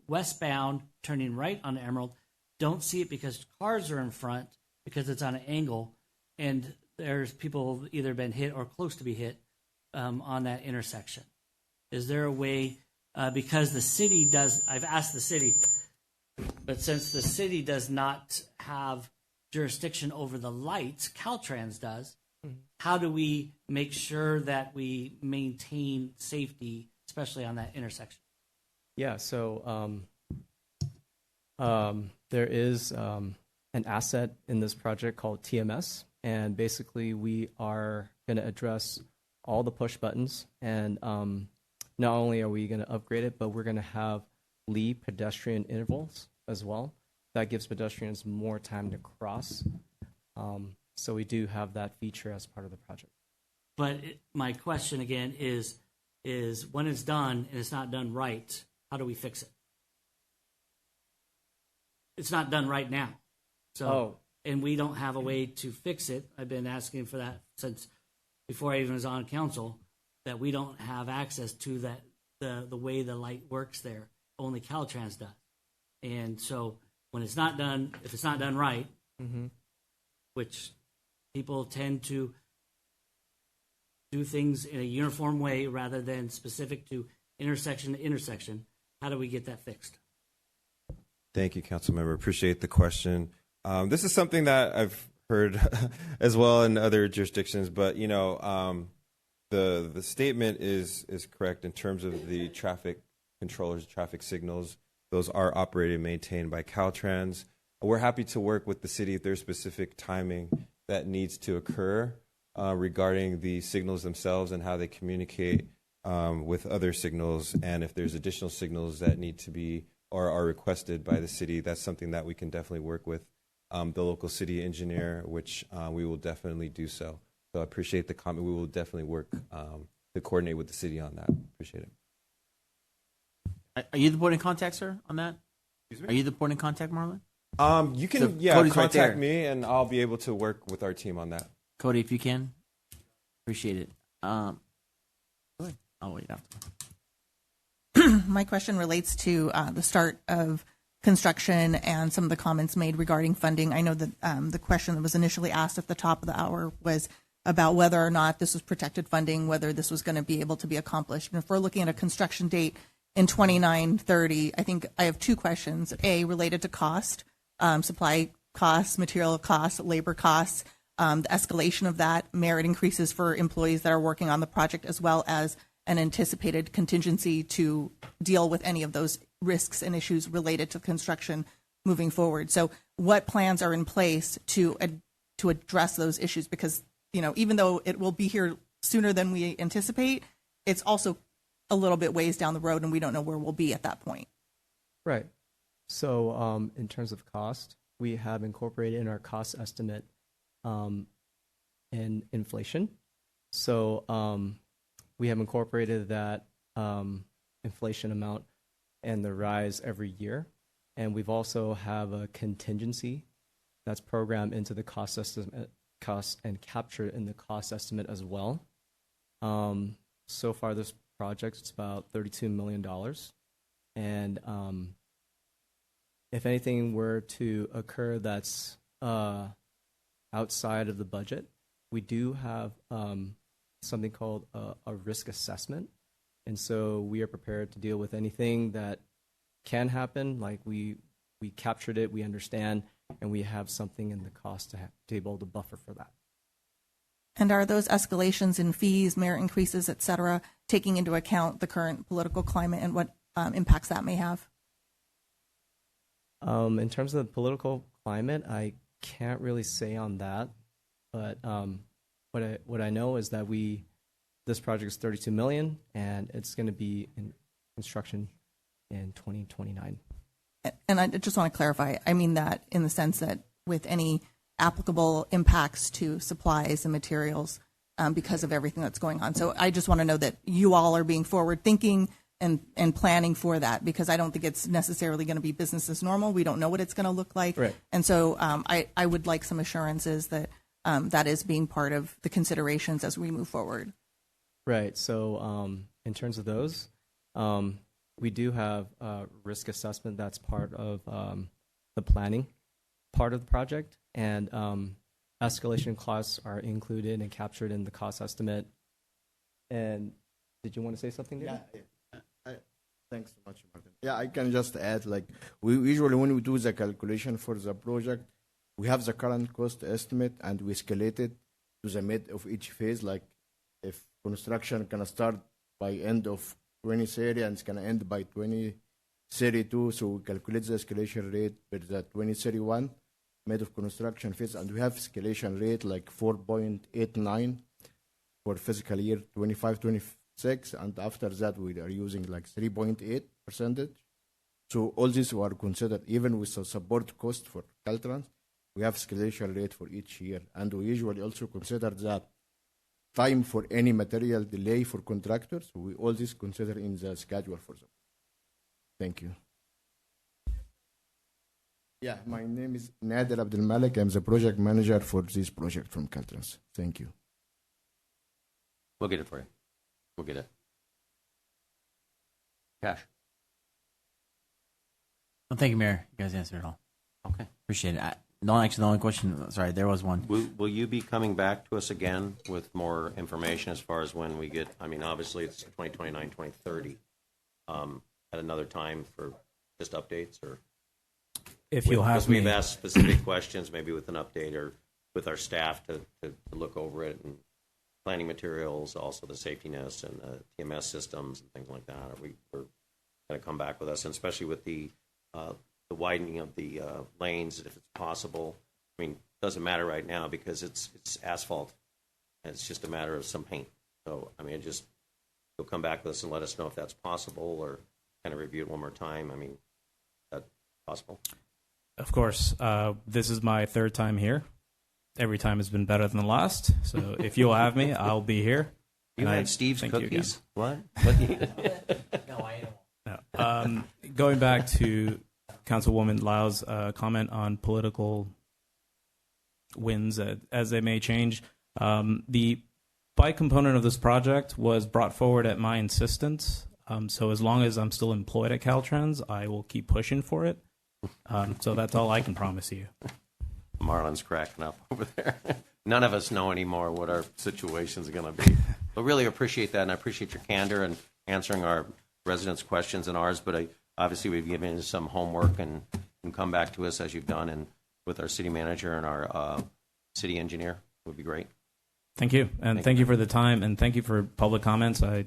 Speaker 16: westbound, turning right on Emerald, don't see it because cars are in front because it's on an angle, and there's people either been hit or close to be hit on that intersection. Is there a way, because the city does, I've asked the city, but since the city does not have jurisdiction over the lights, Caltrans does, how do we make sure that we maintain safety, especially on that intersection?
Speaker 13: yeah, so there is an asset in this project called TMS, and basically we are going to address all the push buttons, and not only are we going to upgrade it, but we're going to have lead pedestrian intervals as well. That gives pedestrians more time to cross. So we do have that feature as part of the project.
Speaker 16: But my question again is when it's done and it's not done right, how do we fix it? It's not done right now. So, and we don't have a way to fix it. I've been asking for that since before I even was on council, that we don't have access to that, the way the light works there. Only Caltrans does. And so when it's not done, if it's not done right, which people tend to do things in a uniform way rather than specific to intersection to intersection, how do we get that fixed?
Speaker 5: Thank you, Councilmember. Appreciate the question. This is something that I've heard as well in other jurisdictions, but you know, the statement is correct in terms of the traffic controllers, traffic signals. Those are operated and maintained by Caltrans. We're happy to work with the city if there's specific timing that needs to occur regarding the signals themselves and how they communicate with other signals, and if there's additional signals that need to be or are requested by the city. That's something that we can definitely work with the local city engineer, which we will definitely do so. So I appreciate the comment. We will definitely work to coordinate with the city on that. Appreciate it.
Speaker 15: Are you the point of contact, sir, on that? Are you the point of contact, Marlon?
Speaker 5: You can,
Speaker 15: So Cody's
Speaker 5: contact
Speaker 15: right there.
Speaker 5: me, and I'll be able to work with our team on that.
Speaker 15: Cody, if you can. Appreciate it. Go ahead. I'll wait after.
Speaker 18: My question relates to the start of construction and some of the comments made regarding funding. I know that the question that was initially asked at the top of the hour was about whether or not this was protected funding, whether this was going to be able to be accomplished. And if we're looking at a construction date in 29-30, I think I have two questions. A, related to cost. supply costs, material costs, labor costs, the escalation of that, merit increases for employees that are working on the project, as well as an anticipated contingency to deal with any of those risks and issues related to construction moving forward. So what plans are in place to address those issues? Because, even though it will be here sooner than we anticipate, it's also a little bit ways down the road, and we don't know where we'll be at that point.
Speaker 13: Right. So in terms of cost, we have incorporated in our cost estimate in inflation. So we have incorporated that inflation amount and the rise every year. And we've also have a contingency that's programmed into the cost estimate, cost and captured in the cost estimate as well. So far, this project is about $32 million. And if anything were to occur that's outside of the budget, we do have something called a risk assessment. And so we are prepared to deal with anything that can happen. Like we captured it, we understand, and we have something in the cost to be able to buffer for that.
Speaker 18: And are those escalations in fees, merit increases, et cetera, taking into account the current political climate and what impacts that may have?
Speaker 13: In terms of the political climate, I can't really say on that. But what I know is that this project is $32 million, and it's going to be in construction in 2029.
Speaker 18: And I just want to clarify, I mean that in the sense that with any applicable impacts to supplies and materials because of everything that's going on. So I just want to know that you all are being forward thinking and planning for that, because I don't think it's necessarily going to be business as normal. We don't know what it's going to look like.
Speaker 13: Right.
Speaker 18: And so I would like some assurances that that is being part of the considerations as we move forward.
Speaker 13: Right. So in terms of those, we do have a risk assessment that's part of the planning part of the project, and escalation costs are included and captured in the cost estimate. And did you want to say something there?
Speaker 17: Yeah. Thanks so much, Martin. Yeah, I can just add, like, we usually, when we do the calculation for the project, we have the current cost estimate and we escalate it to the mid of each phase. Like, if construction can start by end of 2030 and it's going to end by 2032, so we calculate the escalation rate for the 2031 mid of construction phase, and we have escalation rate like 4.89 for fiscal year 25-26, and after that we are using like 3.8%. So all these were considered, even with the support cost for Caltrans. We have escalation rate for each year, and we usually also consider that time for any material delay for contractors. We all this consider in the schedule for them. Thank you. Yeah, my name is Nader Abdel Malik. I'm the project manager for this project from Caltrans. Thank you.
Speaker 1: We'll get it for you. We'll get it. Cash.
Speaker 15: Well, thank you, Mayor. You guys answered it all.
Speaker 1: Okay.
Speaker 15: Appreciate it. The only question, sorry, there was one.
Speaker 1: Will you be coming back to us again with more information as far as when we get, I mean, obviously it's 2029, 2030, at another time for just updates? Or
Speaker 6: if you'll have me.
Speaker 1: We've asked specific questions, maybe with an update or with our staff to look over it, and planning materials, also the safety nets and the TMS systems and things like that. We're going to come back with us, and especially with the widening of the lanes, if it's possible. I mean, it doesn't matter right now because it's asphalt, and it's just a matter of some paint. So, I mean, you'll come back with us and let us know if that's possible, or kind of review it one more time. I mean, is that possible?
Speaker 6: Of course. This is my third time here. Every time has been better than the last. So if you'll have me, I'll be here.
Speaker 1: You had Steve's cookies? What?
Speaker 15: No, I don't.
Speaker 6: No. Going back to Councilwoman Lau's comment on political winds as they may change, the bike component of this project was brought forward at my insistence. So as long as I'm still employed at Caltrans, I will keep pushing for it. So that's all I can promise you.
Speaker 1: Marlon's cracking up over there. None of us know anymore what our situation's going to be. But really appreciate that, and I appreciate your candor and answering our residents' questions and ours. But obviously we've given you some homework and can come back to us as you've done, and with our city manager and our city engineer would be great.
Speaker 6: Thank you. And thank you for the time, and thank you for public comments. I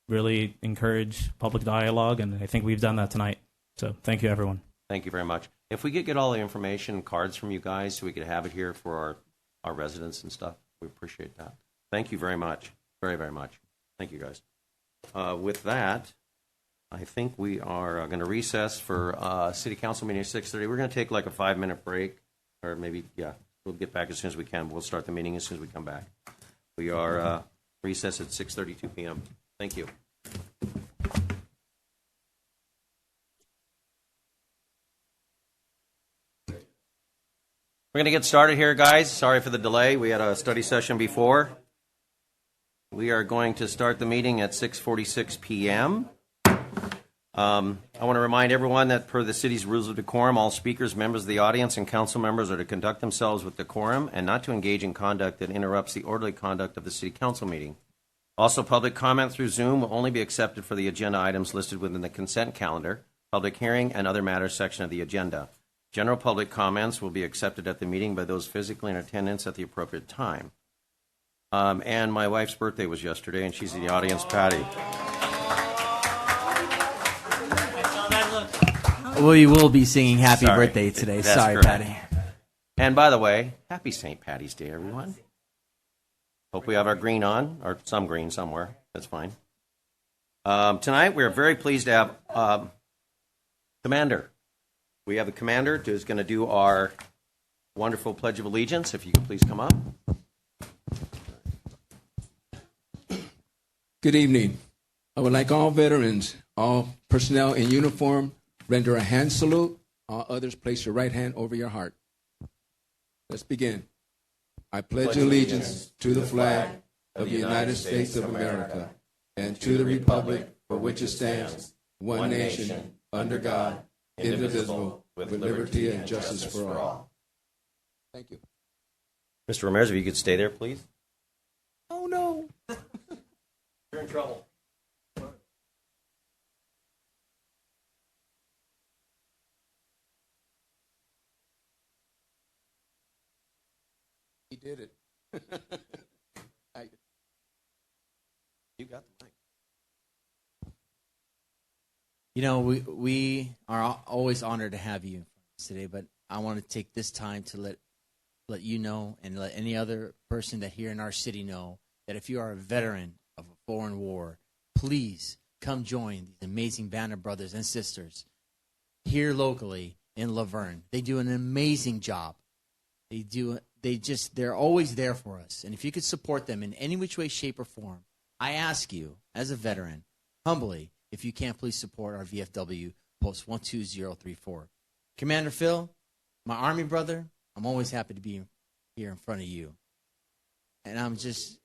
Speaker 6: really encourage public dialogue, and I think we've done that tonight. So thank you, everyone.
Speaker 1: Thank you very much. If we could get all the information, cards from you guys, so we could have it here for our residents and stuff, we appreciate that. Thank you very much. Very, very much. Thank you, guys. With that, I think we are going to recess for City Council meeting at 6:30. We're going to take like a 5-minute break, or maybe, yeah, we'll get back as soon as we can. We'll start the meeting as soon as we come back. We are recessed at 6:32 p.m. Thank you. We're going to get started here, guys. Sorry for the delay. We had a study session before. We are going to start the meeting at 6:46 p.m. I want to remind everyone that per the city's rules of decorum, all speakers, members of the audience, and council members are to conduct themselves with decorum and not to engage in conduct that interrupts the orderly conduct of the city council meeting. Also, public comment through Zoom will only be accepted for the agenda items listed within the consent calendar, public hearing, and other matters section of the agenda. General public comments will be accepted at the meeting by those physically in attendance at the appropriate time. And my wife's birthday was yesterday, and she's in the audience, Patty.
Speaker 15: We will be singing happy
Speaker 1: Sorry.
Speaker 15: birthday today.
Speaker 1: That's
Speaker 15: Sorry,
Speaker 1: correct.
Speaker 15: Patty.
Speaker 1: And by the way, happy St. Patty's Day, everyone. Hope we have our green on, or some green somewhere. That's fine. Tonight, we're very pleased to have Commander. We have a commander who's going to do our wonderful Pledge of Allegiance. If you could please come up.
Speaker 19: Good evening. I would like all veterans, all personnel in uniform, render a hand salute. All others, place your right hand over your heart. Let's begin. I pledge allegiance to the flag of the United States of America and to the republic for which it stands, one nation, under God, indivisible, with liberty and justice for all. Thank you.
Speaker 1: Mr. Ramirez, if you could stay there, please.
Speaker 19: Oh, no.
Speaker 1: You're in trouble.
Speaker 19: He did it.
Speaker 1: You got the mic.
Speaker 15: You know, we are always honored to have you today, but I want to take this time to let you know and let any other person that here in our city know that if you are a veteran of a foreign war, please come join these amazing Verne brothers and sisters here locally in Laverne. They do an amazing job. They're always there for us. And if you could support them in any which way, shape, or form, I ask you, as a veteran, humbly, if you can, please support our VFW Post 12034. Commander Phil, my Army brother, I'm always happy to be here in front of you. And I'm just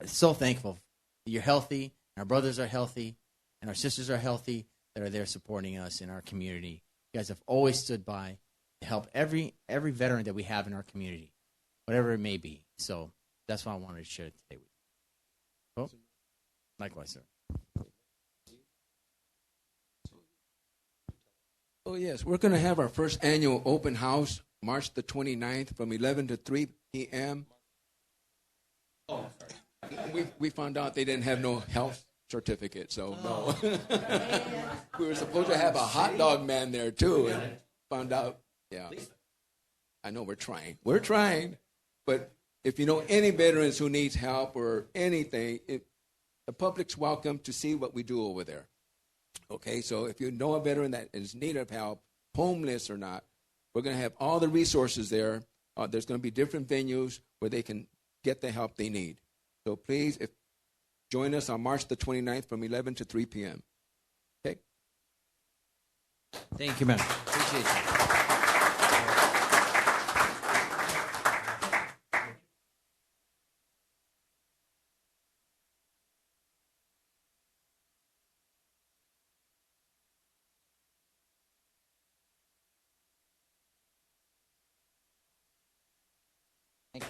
Speaker 15: so thankful that you're healthy, and our brothers are healthy, and our sisters are healthy that are there supporting us in our community. You guys have always stood by to help every veteran that we have in our community, whatever it may be. So that's why I wanted to share it today with you. Well, likewise, sir.
Speaker 19: Oh, yes. We're going to have our first annual open house March the 29th from 11 to 3 p.m. Oh, sorry. We found out they didn't have no health certificate, so no. We were supposed to have a hot dog man there, too, and found out, yeah. I know we're trying. We're trying. But if you know any veterans who needs help or anything, the public's welcome to see what we do over there. Okay, so if you know a veteran that is in need of help, homeless or not, we're going to have all the resources there. There's going to be different venues where they can get the help they need. So please, join us on March the 29th from 11 to 3 p.m. Okay?
Speaker 15: Thank you, man. Appreciate you.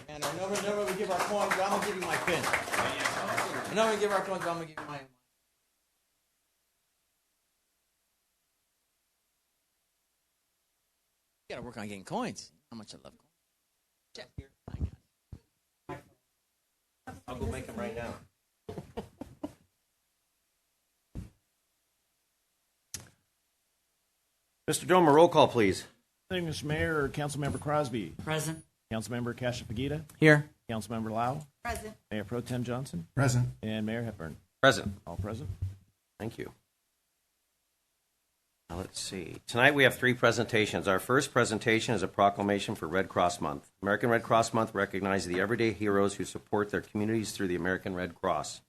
Speaker 15: And whenever we give our poems, I'm going to give you my pin. Whenever we give our poems, I'm going to give you my... You got to work on getting coins. How much I love coins. Check here.
Speaker 1: I'll go make them right now. Mr. Doma, roll call, please.
Speaker 2: Thank you, Mr. Mayor. Councilmember Crosby.
Speaker 16: Present.
Speaker 2: Councilmember Kasha-Pagita.
Speaker 15: Here.
Speaker 2: Councilmember Lau.
Speaker 18: Present.
Speaker 2: Mayor Pro Tem Johnson.
Speaker 14: Present.
Speaker 2: And Mayor Hepburn.
Speaker 1: Present.
Speaker 2: All present.
Speaker 1: Thank you. Now let's see. Tonight we have 3 presentations. Our first presentation is a proclamation for Red Cross Month. American Red Cross Month recognizes the everyday heroes who support their communities through the American Red Cross.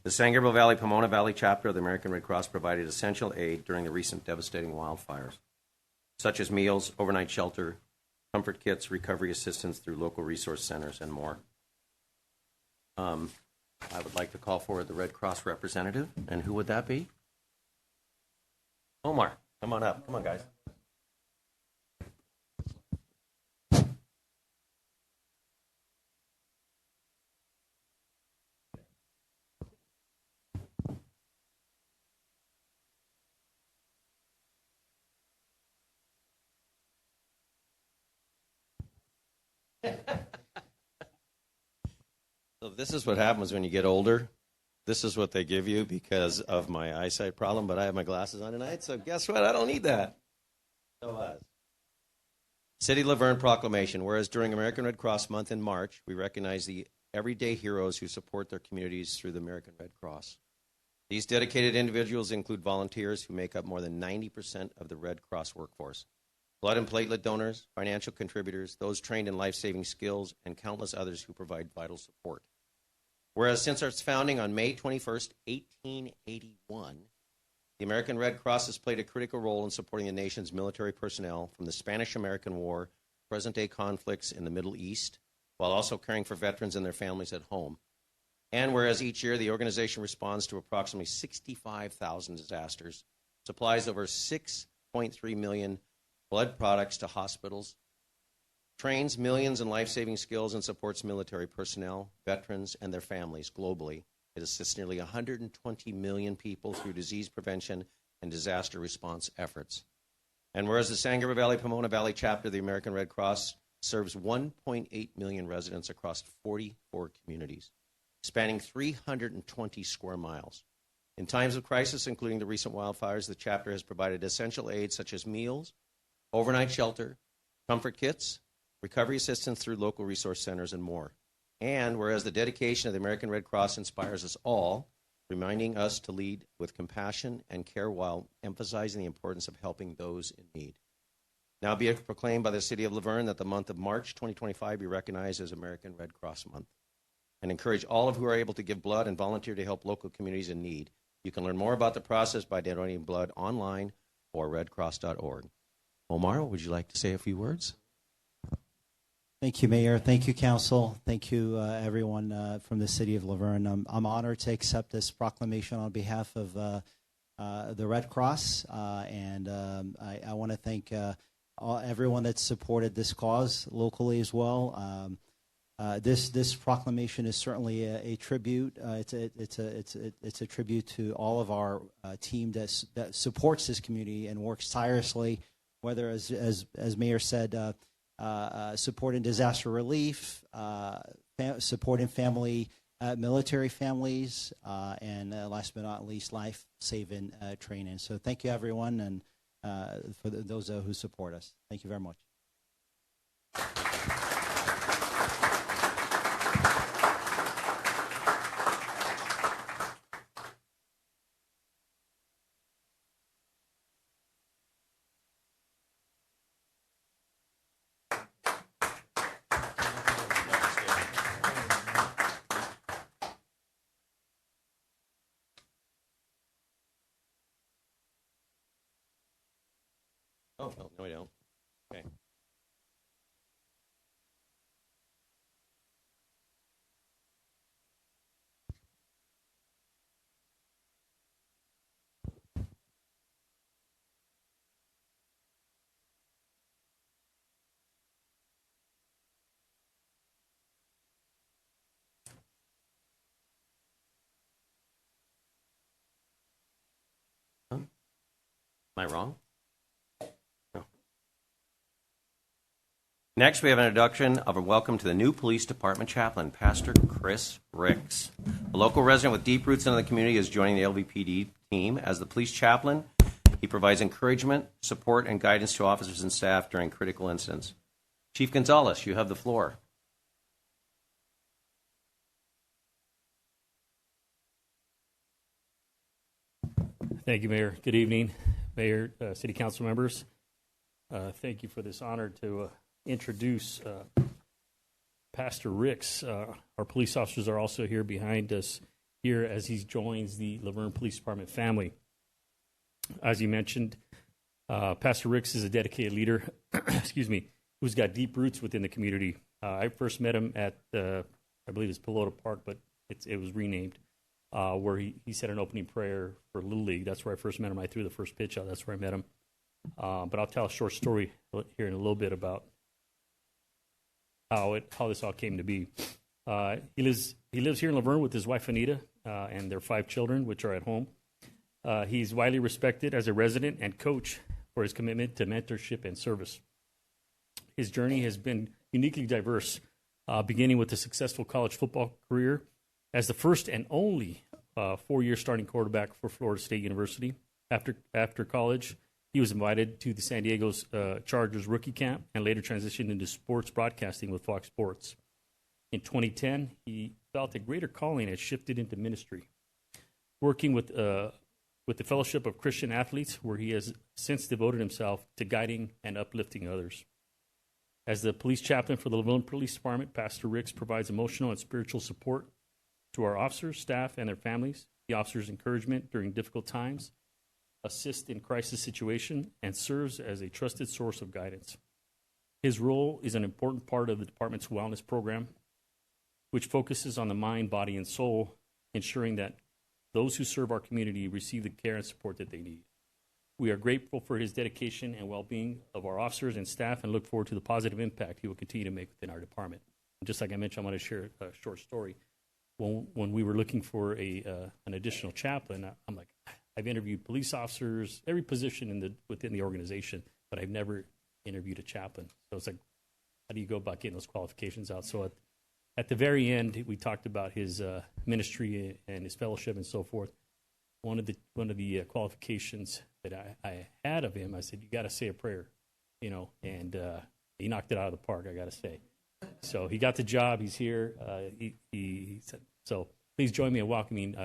Speaker 1: The San Gabriel Valley Pomona Valley chapter of the American Red Cross provided essential aid during the recent devastating wildfires, such as meals, overnight shelter, comfort kits, recovery assistance through local resource centers, and more. I would like to call forward the Red Cross representative, and who would that be? Omar, come on up. Come on, guys. So this is what happens when you get older. This is what they give you because of my eyesight problem, but I have my glasses on tonight, so guess what? I don't need that. So, City of Laverne proclamation. Whereas during American Red Cross Month in March, we recognize the everyday heroes who support their communities through the American Red Cross. These dedicated individuals include volunteers who make up more than 90% of the Red Cross workforce, blood and platelet donors, financial contributors, those trained in life-saving skills, and countless others who provide vital support. Whereas since its founding on May 21st, 1881, the American Red Cross has played a critical role in supporting the nation's military personnel from the Spanish-American War, present-day conflicts in the Middle East, while also caring for veterans and their families at home. And whereas each year the organization responds to approximately 65,000 disasters, supplies over 6.3 million blood products to hospitals, trains millions in life-saving skills, and supports military personnel, veterans, and their families globally. It assists nearly 120 million people through disease prevention and disaster response efforts. And whereas the San Gabriel Valley Pomona Valley chapter of the American Red Cross serves 1.8 million residents across 44 communities, spanning 320 square miles. In times of crisis, including the recent wildfires, the chapter has provided essential aid such as meals, overnight shelter, comfort kits, recovery assistance through local resource centers, and more. And whereas the dedication of the American Red Cross inspires us all, reminding us to lead with compassion and care while emphasizing the importance of helping those in need. Now be it proclaimed by the City of Laverne that the month of March 2025 be recognized as American Red Cross Month, and encourage all of who are able to give blood and volunteer to help local communities in need. You can learn more about the process by donating blood online or redcross.org. Omar, would you like to say a few words?
Speaker 20: Thank you, Mayor. Thank you, Council. Thank you, everyone from the City of Laverne. I'm honored to accept this proclamation on behalf of the Red Cross, and I want to thank everyone that supported this cause locally as well. This proclamation is certainly a tribute. It's a tribute to all of our team that supports this community and works tirelessly, whether as Mayor said. Supporting disaster relief, supporting military families, and last but not least, life-saving training. So thank you, everyone, and for those who support us. Thank you very much.
Speaker 1: Oh, no, we don't. Okay. Huh? Am I wrong? No. Next, we have an introduction of a welcome to the new police department chaplain, Pastor Chris Ricks. A local resident with deep roots in the community is joining the LVPD team as the police chaplain. He provides encouragement, support, and guidance to officers and staff during critical incidents. Chief Gonzalez, you have the floor.
Speaker 21: Thank you, Mayor. Good evening, Mayor, City Council members. Thank you for this honor to introduce Pastor Ricks. Our police officers are also here behind us here as he joins the Laverne Police Department family. As you mentioned, Pastor Ricks is a dedicated leader, excuse me, who's got deep roots within the community. I first met him at, I believe it's Pelota Park, but it was renamed, where he said an opening prayer for Little League. That's where I first met him. I threw the first pitch out. That's where I met him. But I'll tell a short story here in a little bit about how this all came to be. He lives here in Laverne with his wife Anita and their 5 children, which are at home. He's widely respected as a resident and coach for his commitment to mentorship and service. His journey has been uniquely diverse, beginning with a successful college football career as the first and only 4-year starting quarterback for Florida State University. After college, he was invited to the San Diego Chargers rookie camp and later transitioned into sports broadcasting with Fox Sports. In 2010, he felt a greater calling and shifted into ministry, working with the Fellowship of Christian Athletes, where he has since devoted himself to guiding and uplifting others. As the police chaplain for the Laverne Police Department, Pastor Ricks provides emotional and spiritual support to our officers, staff, and their families. He offers encouragement during difficult times, assists in crisis situations, and serves as a trusted source of guidance. His role is an important part of the department's wellness program, which focuses on the mind, body, and soul, ensuring that those who serve our community receive the care and support that they need. We are grateful for his dedication and well-being of our officers and staff and look forward to the positive impact he will continue to make within our department. Just like I mentioned, I'm going to share a short story. When we were looking for an additional chaplain, I'm like, I've interviewed police officers, every position within the organization, but I've never interviewed a chaplain. So it's like, how do you go about getting those qualifications out? So at the very end, we talked about his ministry and his fellowship and so forth. One of the qualifications that I had of him, I said, you got to say a prayer, and he knocked it out of the park, I got to say. So he got the job. He's here. He said, so please join me in welcoming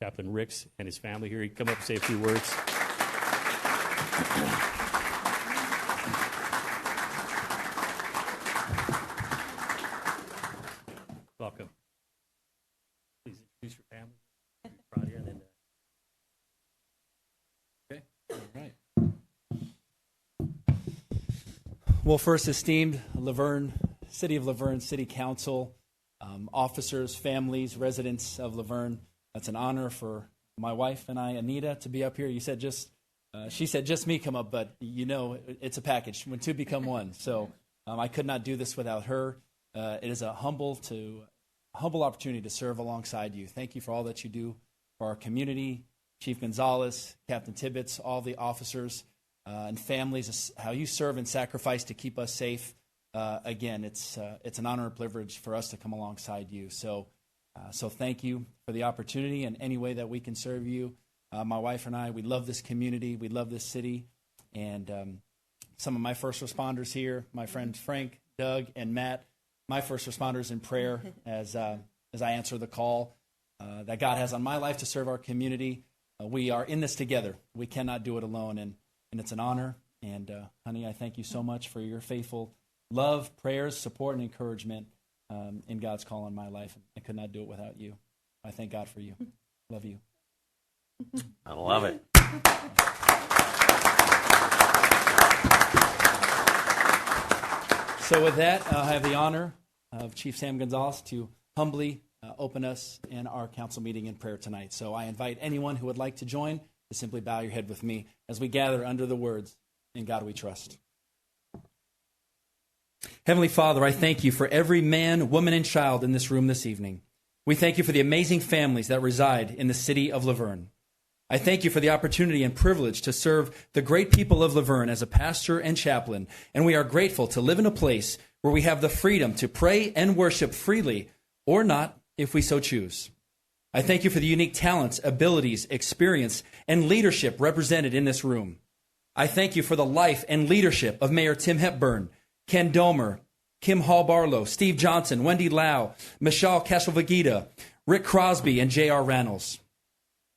Speaker 21: Chaplain Ricks and his family here. He'd come up and say a few words. Welcome. Please introduce your family. Right here, and then,
Speaker 22: okay. All right. Well, first, esteemed City of Laverne City Council, officers, families, residents of Laverne, it's an honor for my wife and I, Anita, to be up here. You said she said just me come up, but it's a package when 2 become 1. So I could not do this without her. It is a humble opportunity to serve alongside you. Thank you for all that you do for our community, Chief Gonzalez, Captain Tibbetts, all the officers and families, how you serve and sacrifice to keep us safe. Again, it's an honor and privilege for us to come alongside you. So thank you for the opportunity and any way that we can serve you. My wife and I, we love this community. We love this city. And some of my first responders here, my friends Frank, Doug, and Matt, my first responders in prayer as I answer the call that God has on my life to serve our community. We are in this together. We cannot do it alone. And it's an honor. And honey, I thank you so much for your faithful love, prayers, support, and encouragement in God's call on my life. I could not do it without you. I thank God for you. Love you.
Speaker 1: I love it.
Speaker 22: So with that, I have the honor of Chief Sam Gonzalez to humbly open us in our council meeting in prayer tonight. So I invite anyone who would like to join to simply bow your head with me as we gather under the words, "In God we trust." Heavenly Father, I thank you for every man, woman, and child in this room this evening. We thank you for the amazing families that reside in the city of Laverne. I thank you for the opportunity and privilege to serve the great people of Laverne as a pastor and chaplain, and we are grateful to live in a place where we have the freedom to pray and worship freely or not if we so choose. I thank you for the unique talents, abilities, experience, and leadership represented in this room. I thank you for the life and leadership of Mayor Tim Hepburn, Ken Domer, Kim Hall Barlow, Steve Johnson, Wendy Lau, Michelle Castelvagita, Rick Crosby, and J.R. Reynolds.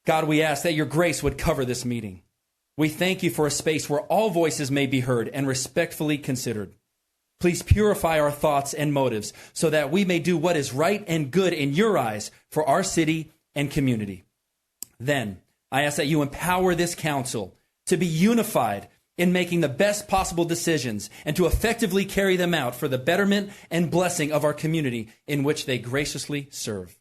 Speaker 22: God, we ask that your grace would cover this meeting. We thank you for a space where all voices may be heard and respectfully considered. Please purify our thoughts and motives so that we may do what is right and good in your eyes for our city and community. Then, I ask that you empower this council to be unified in making the best possible decisions and to effectively carry them out for the betterment and blessing of our community in which they graciously serve.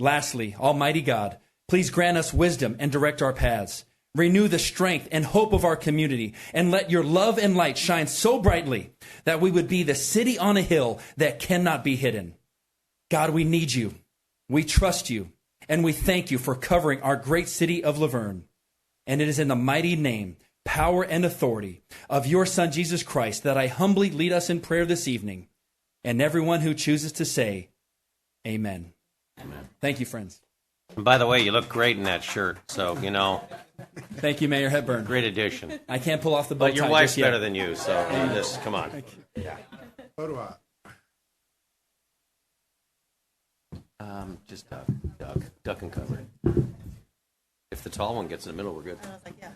Speaker 22: Lastly, Almighty God, please grant us wisdom and direct our paths. Renew the strength and hope of our community, and let your love and light shine so brightly that we would be the city on a hill that cannot be hidden. God, we need you, we trust you, and we thank you for covering our great city of Laverne. And it is in the mighty name, power, and authority of your Son, Jesus Christ, that I humbly lead us in prayer this evening, and everyone who chooses to say, Amen.
Speaker 1: Amen.
Speaker 22: Thank you, friends.
Speaker 1: And by the way, you look great in that shirt, so, you know.
Speaker 22: Thank you, Mayor Hepburn.
Speaker 1: Great addition.
Speaker 22: I can't pull off the bow tie
Speaker 1: But your wife's
Speaker 22: just yet.
Speaker 1: better than you, so just come on.
Speaker 22: Yeah.
Speaker 14: Photo op.
Speaker 1: Just duck and cover. If the tall one gets in the middle, we're good.
Speaker 18: I was like, yeah.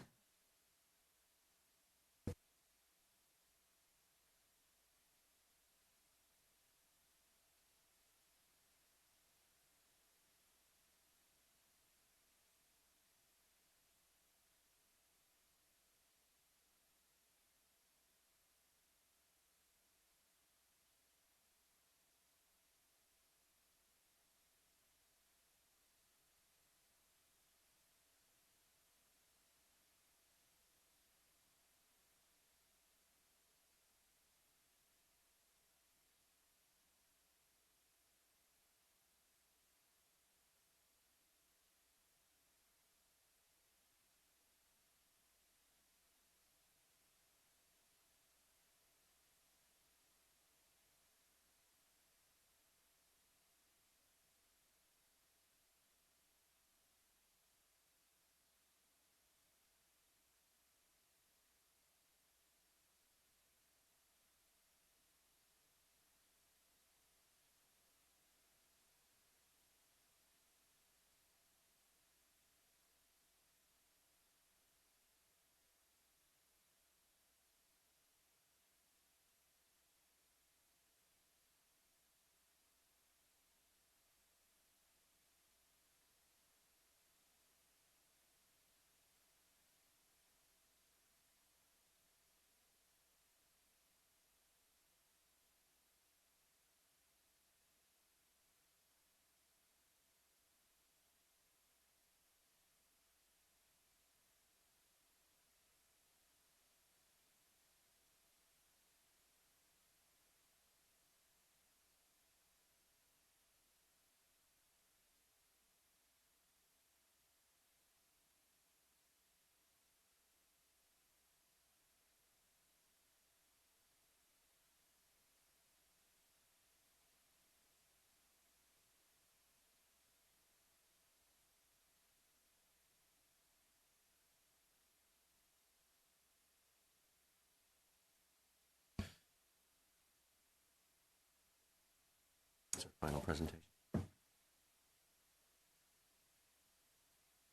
Speaker 1: Final presentation.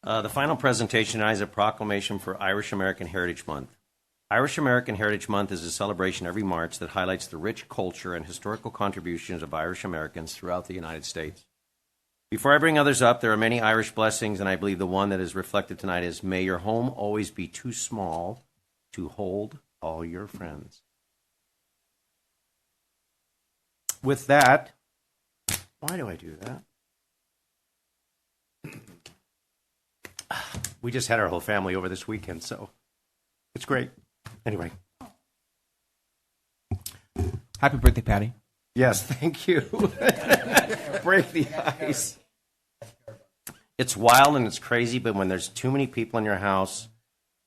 Speaker 1: The final presentation tonight is a proclamation for Irish American Heritage Month. Irish American Heritage Month is a celebration every March that highlights the rich culture and historical contributions of Irish Americans throughout the United States. Before I bring others up, there are many Irish blessings, and I believe the one that is reflected tonight is, may your home always be too small to hold all your friends. With that, why do I do that? We just had our whole family over this weekend, so it's great. Anyway.
Speaker 3: Happy birthday, Patty.
Speaker 1: Yes, thank you. Break the ice. It's wild and it's crazy, but when there's too many people in your house,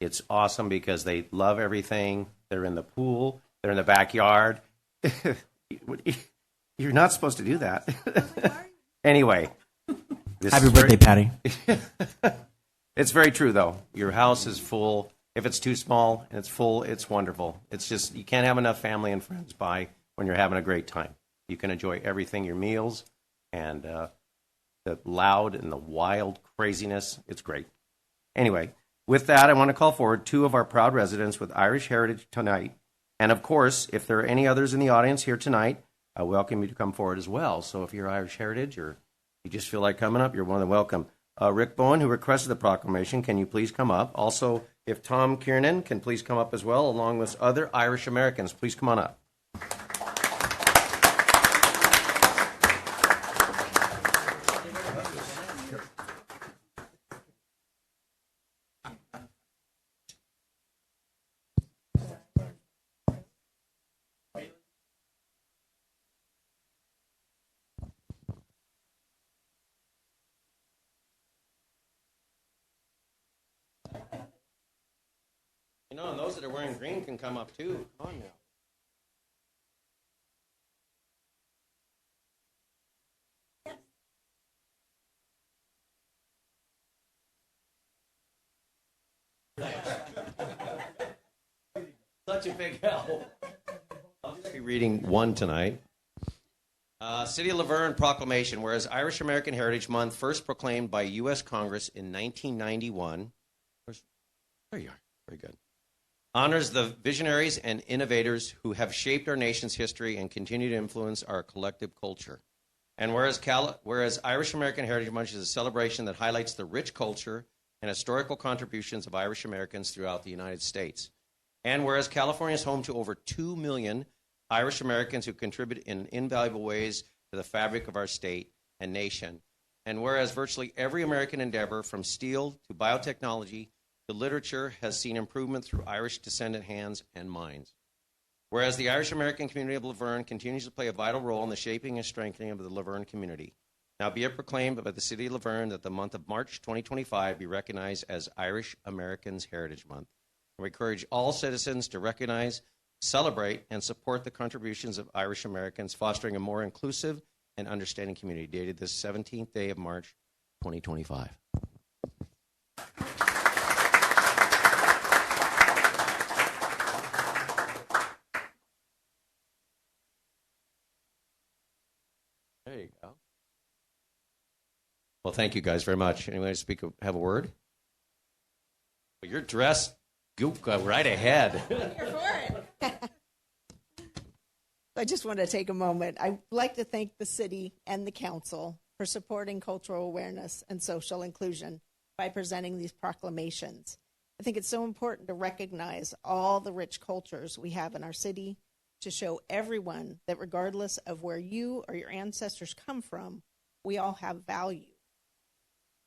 Speaker 1: it's awesome because they love everything. They're in the pool. They're in the backyard. You're not supposed to do that. Anyway.
Speaker 15: Happy birthday, Patty.
Speaker 1: It's very true, though. Your house is full. If it's too small and it's full, it's wonderful. It's just, you can't have enough family and friends by when you're having a great time. You can enjoy everything, your meals, and the loud and the wild craziness. It's great. Anyway, with that, I want to call forward two of our proud residents with Irish heritage tonight. And of course, if there are any others in the audience here tonight, I welcome you to come forward as well. So if you're Irish heritage or you just feel like coming up, you're more than welcome. Rick Bowen, who requested the proclamation, can you please come up? Also, if Tom Kiernan can please come up as well, along with other Irish Americans, please come on up. You know, and those that are wearing green can come up too. Come on now. Such a big help. I'll just be reading one tonight. City of Laverne proclamation. Whereas Irish American Heritage Month, first proclaimed by U.S. Congress in 1991. There you are. Very good. Honors the visionaries and innovators who have shaped our nation's history and continue to influence our collective culture. And whereas Irish American Heritage Month is a celebration that highlights the rich culture and historical contributions of Irish Americans throughout the United States. And whereas California is home to over 2 million Irish Americans who contribute in invaluable ways to the fabric of our state and nation. And whereas virtually every American endeavor, from steel to biotechnology to literature, has seen improvement through Irish descendant hands and minds. Whereas the Irish American community of Laverne continues to play a vital role in the shaping and strengthening of the Laverne community. Now be it proclaimed by the City of Laverne that the month of March 2025 be recognized as Irish Americans Heritage Month. We encourage all citizens to recognize, celebrate, and support the contributions of Irish Americans, fostering a more inclusive and understanding community, dated this 17th day of March 2025. There you go. Well, thank you guys very much. Anyone speak? Have a word? Well, you're dressed. Go right ahead.
Speaker 4: Here for it. I just want to take a moment. I'd like to thank the city and the council for supporting cultural awareness and social inclusion by presenting these proclamations. I think it's so important to recognize all the rich cultures we have in our city, to show everyone that regardless of where you or your ancestors come from, we all have value.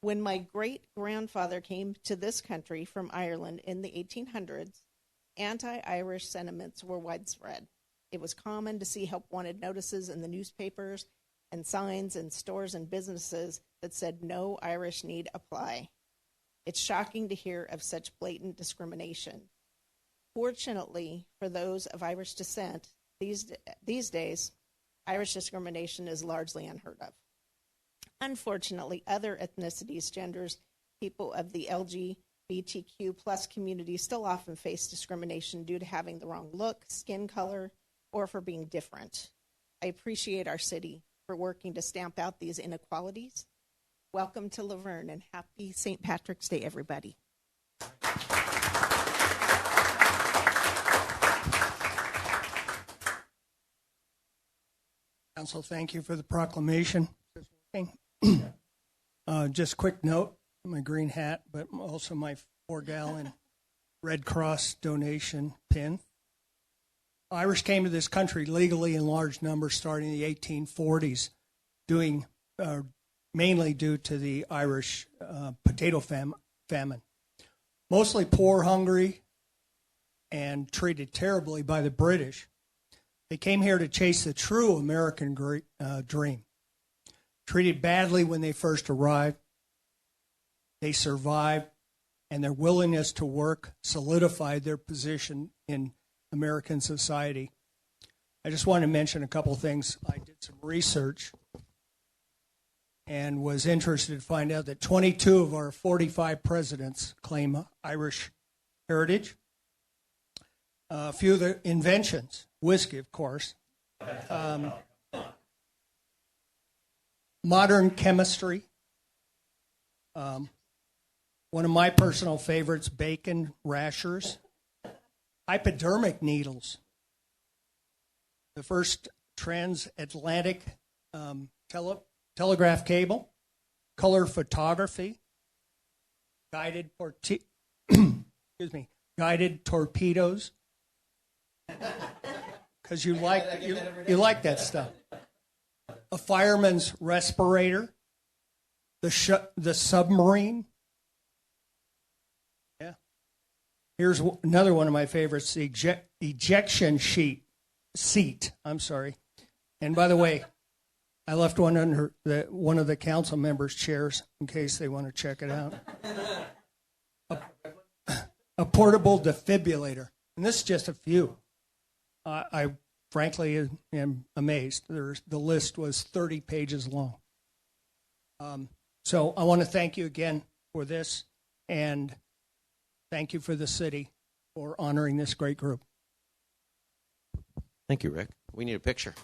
Speaker 4: When my great-grandfather came to this country from Ireland in the 1800s, anti-Irish sentiments were widespread. It was common to see help-wanted notices in the newspapers and signs in stores and businesses that said no Irish need apply. It's shocking to hear of such blatant discrimination. Fortunately, for those of Irish descent, these days, Irish discrimination is largely unheard of. Unfortunately, other ethnicities, genders, people of the LGBTQ plus community still often face discrimination due to having the wrong look, skin color, or for being different. I appreciate our city for working to stamp out these inequalities. Welcome to Laverne, and happy St. Patrick's Day, everybody.
Speaker 10: Council, thank you for the proclamation. Just quick note, my green hat, but also my 4-gallon Red Cross donation pin. Irish came to this country legally in large numbers starting in the 1840s, mainly due to the Irish potato famine. Mostly poor, hungry, and treated terribly by the British. They came here to chase the true American dream. Treated badly when they first arrived, they survived, and their willingness to work solidified their position in American society. I just want to mention a couple things. I did some research and was interested to find out that 22 of our 45 presidents claim Irish heritage. A few of the inventions, whiskey, of course, modern chemistry, one of my personal favorites, bacon rashers, hypodermic needles, the first transatlantic telegraph cable, color photography, guided guided torpedoes, because you like that stuff. A fireman's respirator, the submarine. Yeah. Here's another one of my favorites: the ejection seat. I'm sorry. And by the way, I left one under one of the council members' chairs in case they want to check it out. A portable defibrillator, and this is just a few. I frankly am amazed. The list was 30 pages long. So I want to thank you again for this, and thank you for the city for honoring this great group.
Speaker 1: Thank you, Rick. We need a picture.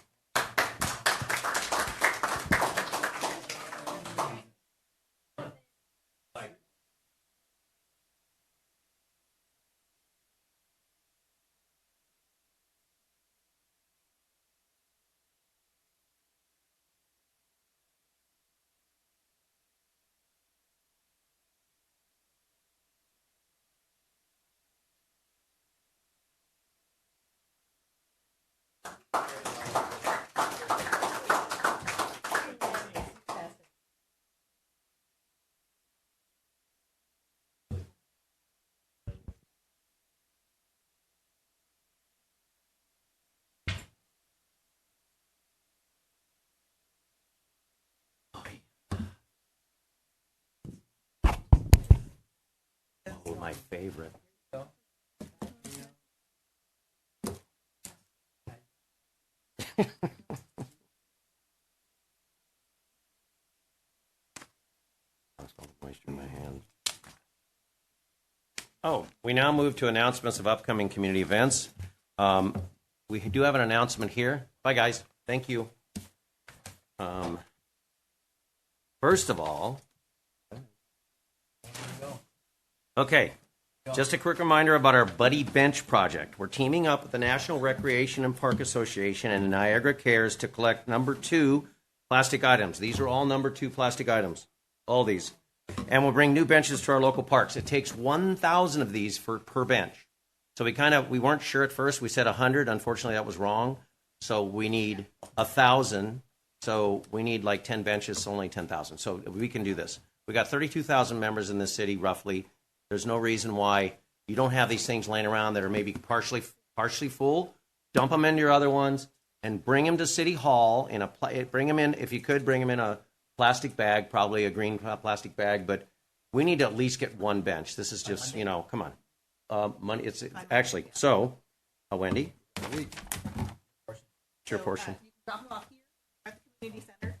Speaker 1: Oh, my favorite. Moisture in my hands. Oh, we now move to announcements of upcoming community events. We do have an announcement here. Bye, guys. Thank you. First of all, okay, just a quick reminder about our Buddy Bench project. We're teaming up with the National Recreation and Park Association and Niagara Cares to collect number 2 plastic items. These are all number 2 plastic items, all these. And we'll bring new benches to our local parks. It takes 1,000 of these per bench. So we weren't sure at first. We said 100. Unfortunately, that was wrong. So we need 1,000. So we need like 10 benches, so only 10,000. So we can do this. We got 32,000 members in this city, roughly. There's no reason why you don't have these things laying around that are maybe partially full. Dump them into your other ones and bring them to City Hall bring them in, if you could, bring them in a plastic bag, probably a green plastic bag, but we need to at least get one bench. This is just, come on. Money. It's actually, so, Wendy, it's your portion.
Speaker 18: You can drop them off here at the community center,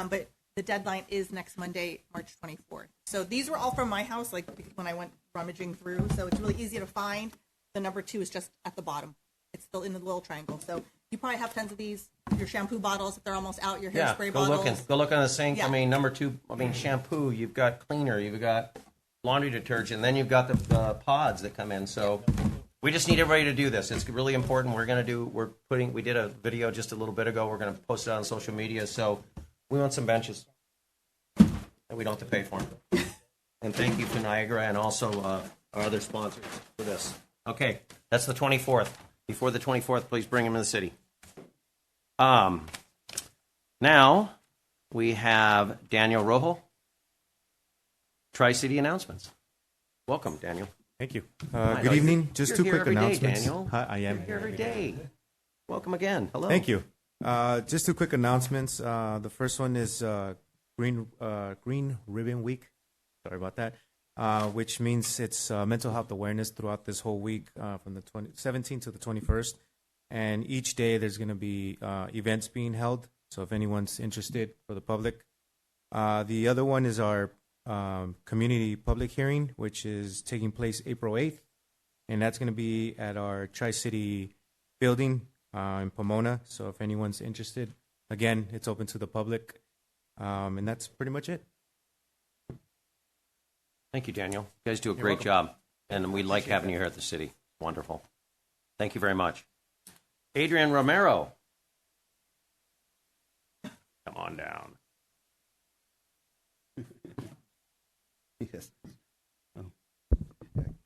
Speaker 18: but the deadline is next Monday, March 24th. So these were all from my house, like when I went rummaging through, so it's really easy to find. The number 2 is just at the bottom. It's still in the little triangle. So you probably have tons of these. Your shampoo bottles, if they're almost out, your hairspray bottles.
Speaker 1: Go look on the sink.
Speaker 18: Yeah.
Speaker 1: Number 2, shampoo, you've got cleaner, you've got laundry detergent, then you've got the pods that come in. So we just need everybody to do this. It's really important. We did a video just a little bit ago. We're going to post it on social media. So we want some benches that we don't have to pay for them. And thank you to Niagara and also our other sponsors for this. Okay, that's the 24th. Before the 24th, please bring them in the city. Now we have Daniel Rojo, Tri-City announcements. Welcome, Daniel.
Speaker 8: Thank you. Good evening. Just 2 quick announcements.
Speaker 1: Daniel.
Speaker 8: Hi, I am
Speaker 1: You're here every day. Welcome again. Hello.
Speaker 8: Thank you. Just 2 quick announcements. The first one is Green Ribbon Week. Sorry about that. Which means it's mental health awareness throughout this whole week from the 17th to the 21st. And each day there's going to be events being held. So if anyone's interested for the public. The other one is our community public hearing, which is taking place April 8th. And that's going to be at our Tri-City building in Pomona. So if anyone's interested, again, it's open to the public. And that's pretty much it.
Speaker 1: Thank you, Daniel. You guys do a
Speaker 8: You're
Speaker 1: great
Speaker 8: welcome.
Speaker 1: job, and we like having you here at the city. Wonderful. Thank you very much. Adrian Romero. Come on down.
Speaker 9: Yes.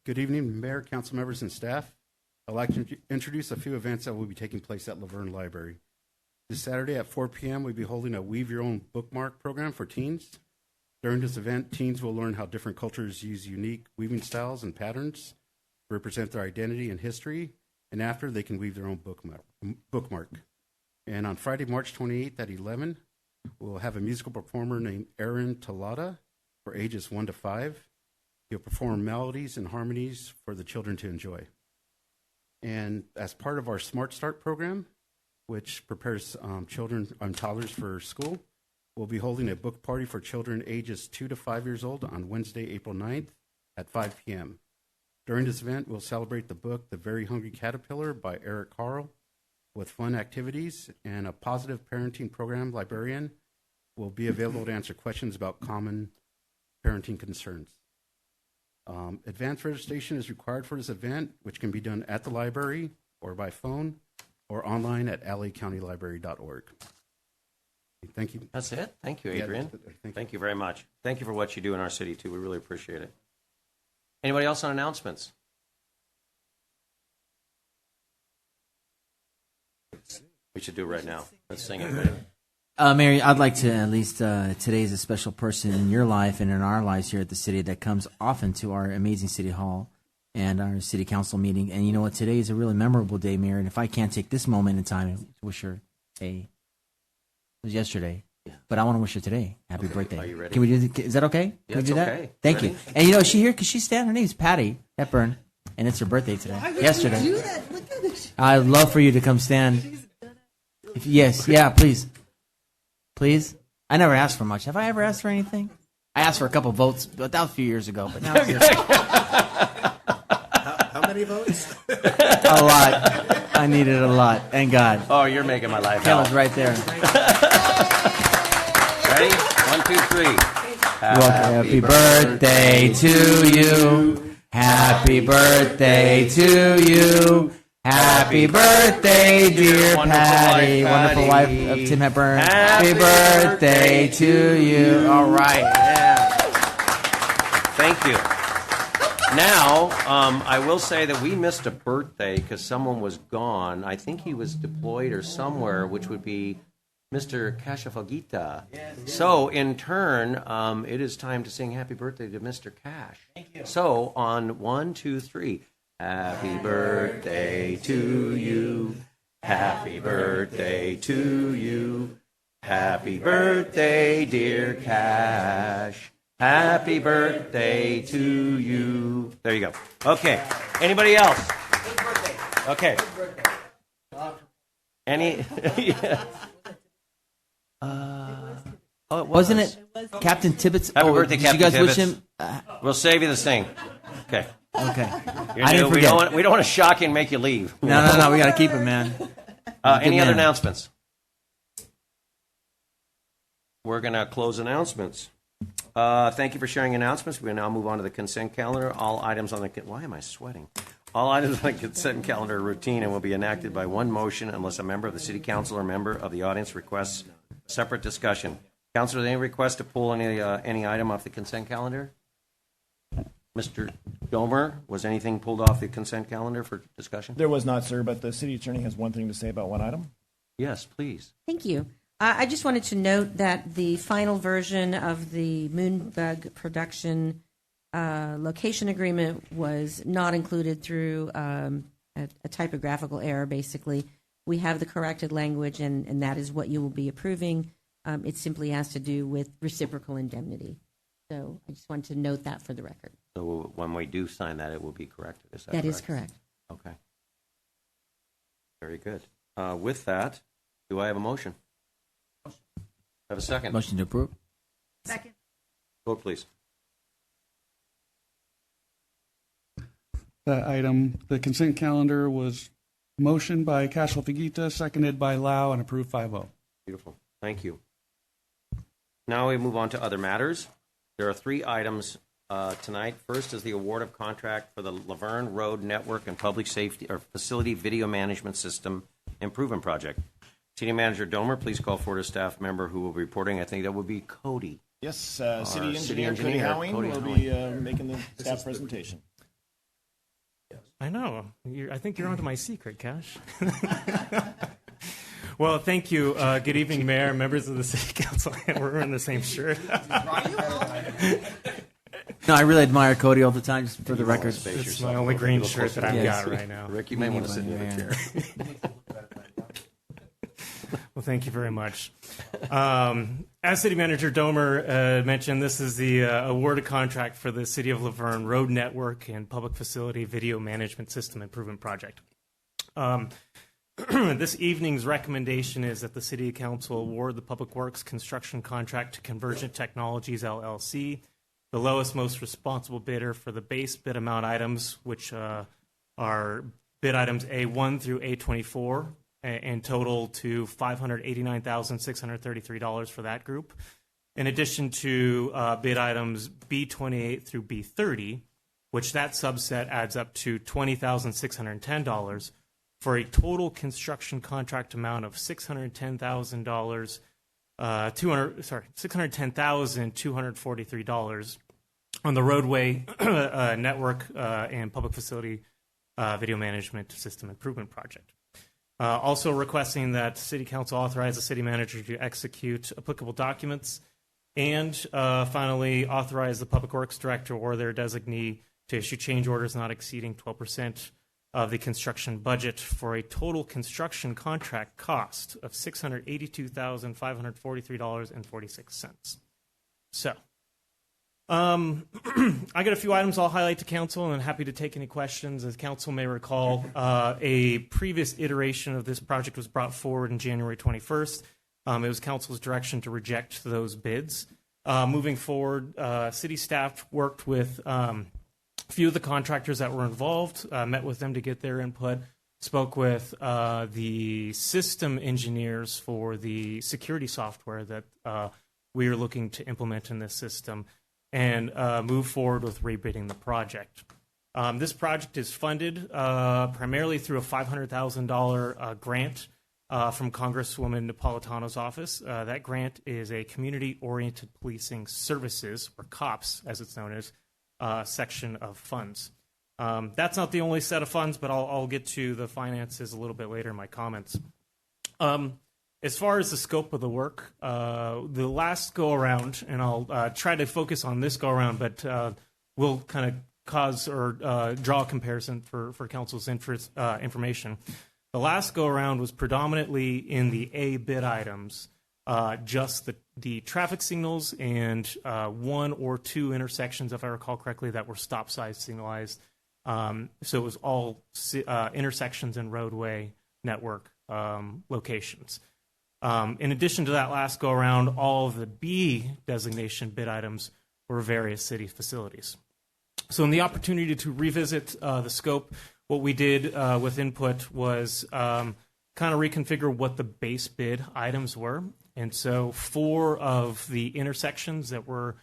Speaker 9: Good evening, Mayor, council members, and staff. I'd like to introduce a few events that will be taking place at Laverne Library. This Saturday at 4 p.m., we'll be holding a Weave Your Own Bookmark program for teens. During this event, teens will learn how different cultures use unique weaving styles and patterns to represent their identity and history, and after, they can weave their own bookmark. And on Friday, March 28th at 11, we'll have a musical performer named Aaron Talada for ages 1 to 5. He'll perform melodies and harmonies for the children to enjoy. And as part of our Smart Start program, which prepares children and toddlers for school, we'll be holding a book party for children ages 2 to 5 years old on Wednesday, April 9th at 5 p.m. During this event, we'll celebrate the book The Very Hungry Caterpillar by Eric Carle with fun activities, and a positive parenting program librarian will be available to answer questions about common parenting concerns. Advanced registration is required for this event, which can be done at the library or by phone or online at lacountylibrary.org. Thank you.
Speaker 1: That's it. Thank you, Adrian. Thank you very much. Thank you for what you do in our city, too. We really appreciate it. Anybody else on announcements? We should do it right now. Let's sing it.
Speaker 15: Mary, I'd like to at least today is a special person in your life and in our lives here at the city that comes often to our amazing city hall and our city council meeting. And you know what? Today is a really memorable day, Mary. And if I can't take this moment in time to wish her it was yesterday, but I want to wish her today. Happy birthday.
Speaker 1: Are you ready?
Speaker 15: Can we do? Is that okay?
Speaker 1: Yeah,
Speaker 15: Can we
Speaker 1: it's
Speaker 15: do that?
Speaker 1: okay.
Speaker 15: Thank
Speaker 1: Ready?
Speaker 15: you. And you know, is she here? Because she's standing. Her name's Patty Hepburn, and it's her birthday today. Yesterday.
Speaker 11: Do that. Look at it.
Speaker 15: I'd love for you to come stand. Yes, yeah, please. Please? I never asked for much. Have I ever asked for anything? I asked for a couple votes, but that was a few years ago. But now
Speaker 11: How many votes?
Speaker 15: a lot. I needed a lot. Thank God.
Speaker 1: Oh, you're making my life hell.
Speaker 15: Kellen's right there.
Speaker 1: Ready? 1, 2, 3.
Speaker 15: Happy birthday to you. Happy birthday to you. Happy birthday, dear Patty. Wonderful wife of Tim Hepburn. Happy birthday to you. All right. Yeah.
Speaker 1: Thank you. Now, I will say that we missed a birthday because someone was gone. I think he was deployed or somewhere, which would be Mr. Cashafagita. So, in turn, it is time to sing happy birthday to Mr. Cash. Thank you. So, on 1, 2, 3. Happy birthday to you. Happy birthday to you. Happy birthday, dear Cash. Happy birthday to you. There you go. Okay. Anybody else? Okay. Any? Yeah.
Speaker 15: Wasn't it Captain Tibbetts?
Speaker 1: Happy birthday,
Speaker 15: did
Speaker 1: Captain
Speaker 15: you guys
Speaker 1: Tibbetts.
Speaker 15: wish him?
Speaker 1: We'll save you the sing. Okay.
Speaker 15: Okay.
Speaker 1: I didn't forget. We don't want to shock you and make you leave.
Speaker 15: No. We got to keep him, man.
Speaker 1: Any other
Speaker 15: man.
Speaker 1: announcements? We're going to close announcements. Thank you for sharing announcements. We'll now move on to the consent calendar. All items on the why am I sweating? All items on the consent calendar are routine and will be enacted by one motion unless a member of the city council or member of the audience requests separate discussion. Councilor, any request to pull any item off the consent calendar? Mr. Domer, was anything pulled off the consent calendar for discussion?
Speaker 2: There was not, sir, but the city attorney has one thing to say about one item.
Speaker 1: Yes, please.
Speaker 23: Thank you. I just wanted to note that the final version of the Moonbug production location agreement was not included through a typographical error, basically. We have the corrected language, and that is what you will be approving. It simply has to do with reciprocal indemnity. So I just wanted to note that for the record.
Speaker 1: So when we do sign that, it will be corrected. Is that
Speaker 23: That
Speaker 1: correct?
Speaker 23: is correct.
Speaker 1: Okay. Very good. With that, do I have a motion? Have a second?
Speaker 15: Motion to approve.
Speaker 23: Second.
Speaker 1: Vote, please.
Speaker 5: That item, the consent calendar was motioned by Cashel Figuita, seconded by Lau, and approved 5-0.
Speaker 1: Beautiful. Thank you. Now we move on to other matters. There are 3 items tonight. First is the award of contract for the Laverne Road Network and Public Safety or Facility Video Management System Improvement Project. City Manager Domer, please call forward a staff member who will be reporting. I think that would be Cody.
Speaker 2: Yes, City
Speaker 1: City
Speaker 2: Engineer Cody Howing will be making the staff presentation.
Speaker 7: I know. I think you're onto my secret, Cash. Well, thank you. Good evening, Mayor, members of the City Council. We're in the same shirt.
Speaker 15: No, I really admire Cody all the time, just for the record.
Speaker 7: It's my only green shirt that I've got right now.
Speaker 1: Rick, you may want to sit in the chair.
Speaker 7: Well, thank you very much. As City Manager Domer mentioned, this is the awarded contract for the City of Laverne Road Network and Public Facility Video Management System Improvement Project. This evening's recommendation is that the City Council award the Public Works construction contract to Convergent Technologies, LLC, the lowest, most responsible bidder for the base bid amount items, which are bid items A1 through A24, and total to $589,633 for that group. In addition to bid items B28 through B30, which that subset adds up to $20,610 for a total construction contract amount of $610,243 on the roadway network and public facility video management system improvement project. Also requesting that City Council authorize the City Manager to execute applicable documents, and finally authorize the Public Works Director or their designee to issue change orders not exceeding 12% of the construction budget for a total construction contract cost of $682,543.46. So, I got a few items I'll highlight to council, and I'm happy to take any questions. As council may recall, a previous iteration of this project was brought forward in January 21st. It was council's direction to reject those bids. Moving forward, city staff worked with a few of the contractors that were involved, met with them to get their input, spoke with the system engineers for the security software that we are looking to implement in this system, and move forward with rebidding the project. This project is funded primarily through a $500,000 grant from Congresswoman Napolitano's office. That grant is a Community-Oriented Policing Services, or COPS as it's known as, section of funds. That's not the only set of funds, but I'll get to the finances a little bit later in my comments. As far as the scope of the work, the last go-around, and I'll try to focus on this go-around, but we'll kind of cause or draw a comparison for council's information. The last go-around was predominantly in the A bid items, just the traffic signals and 1 or 2 intersections, if I recall correctly, that were stop size signalized. So it was all intersections and roadway network locations. In addition to that last go-around, all of the B designation bid items were various city facilities. So in the opportunity to revisit the scope, what we did with input was kind of reconfigure what the base bid items were. And so 4 of the intersections that were,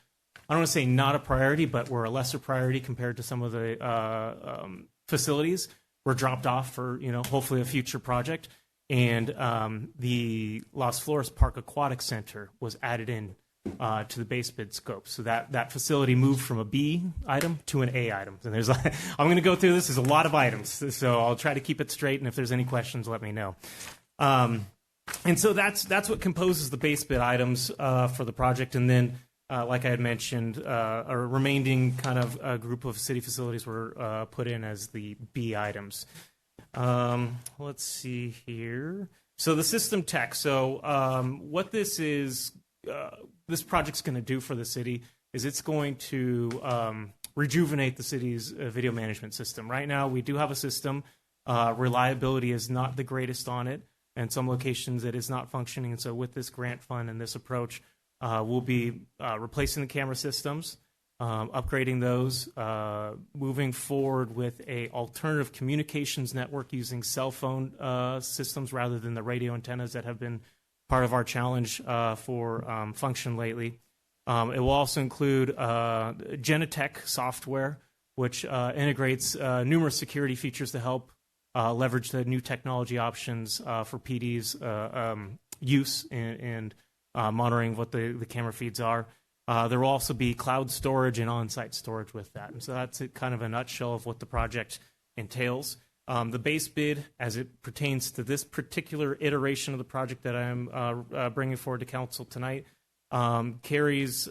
Speaker 7: I don't want to say not a priority, but were a lesser priority compared to some of the facilities, were dropped off for, hopefully a future project. And the Las Flores Park Aquatic Center was added in to the base bid scope. So that facility moved from a B item to an A item. And there's, I'm going to go through this. There's a lot of items, so I'll try to keep it straight. And if there's any questions, let me know. And so that's what composes the base bid items for the project. And then, like I had mentioned, a remaining kind of group of city facilities were put in as the B items. Let's see here. So the system tech. So what this is, this project's going to do for the city is it's going to rejuvenate the city's video management system. Right now, we do have a system reliability is not the greatest on it, and some locations it is not functioning. And so with this grant fund and this approach, we'll be replacing the camera systems, upgrading those, moving forward with a alternative communications network using cell phone systems rather than the radio antennas that have been part of our challenge for function lately. It will also include Genetech software, which integrates numerous security features to help leverage the new technology options for PD's use and monitoring what the camera feeds are. There will also be cloud storage and on-site storage with that. And so that's kind of a nutshell of what the project entails. The base bid, as it pertains to this particular iteration of the project that I'm bringing forward to council tonight, carries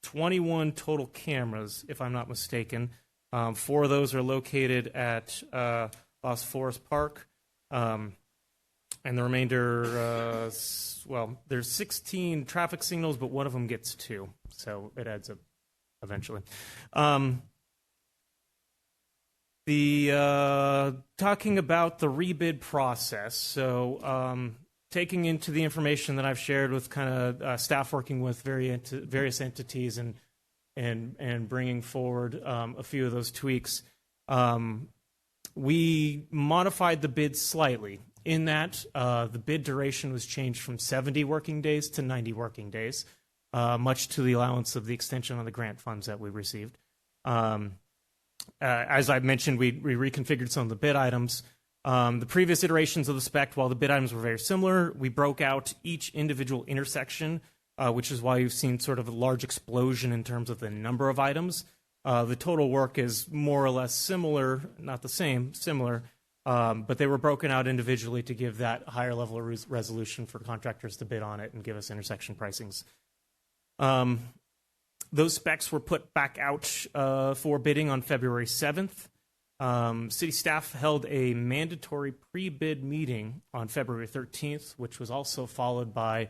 Speaker 7: 21 total cameras, if I'm not mistaken. 4 of those are located at Las Forest Park. And the remainder, there's 16 traffic signals, but one of them gets 2. So it adds up eventually. Talking about the rebid process. So taking into the information that I've shared with kind of staff working with various entities and bringing forward a few of those tweaks, we modified the bid slightly. In that, the bid duration was changed from 70 working days to 90 working days, much to the allowance of the extension on the grant funds that we received. As I mentioned, we reconfigured some of the bid items. The previous iterations of the spec, while the bid items were very similar, we broke out each individual intersection, which is why you've seen sort of a large explosion in terms of the number of items. The total work is more or less similar, not the same, similar. But they were broken out individually to give that higher level of resolution for contractors to bid on it and give us intersection pricings. Those specs were put back out for bidding on February 7th. City staff held a mandatory pre-bid meeting on February 13th, which was also followed by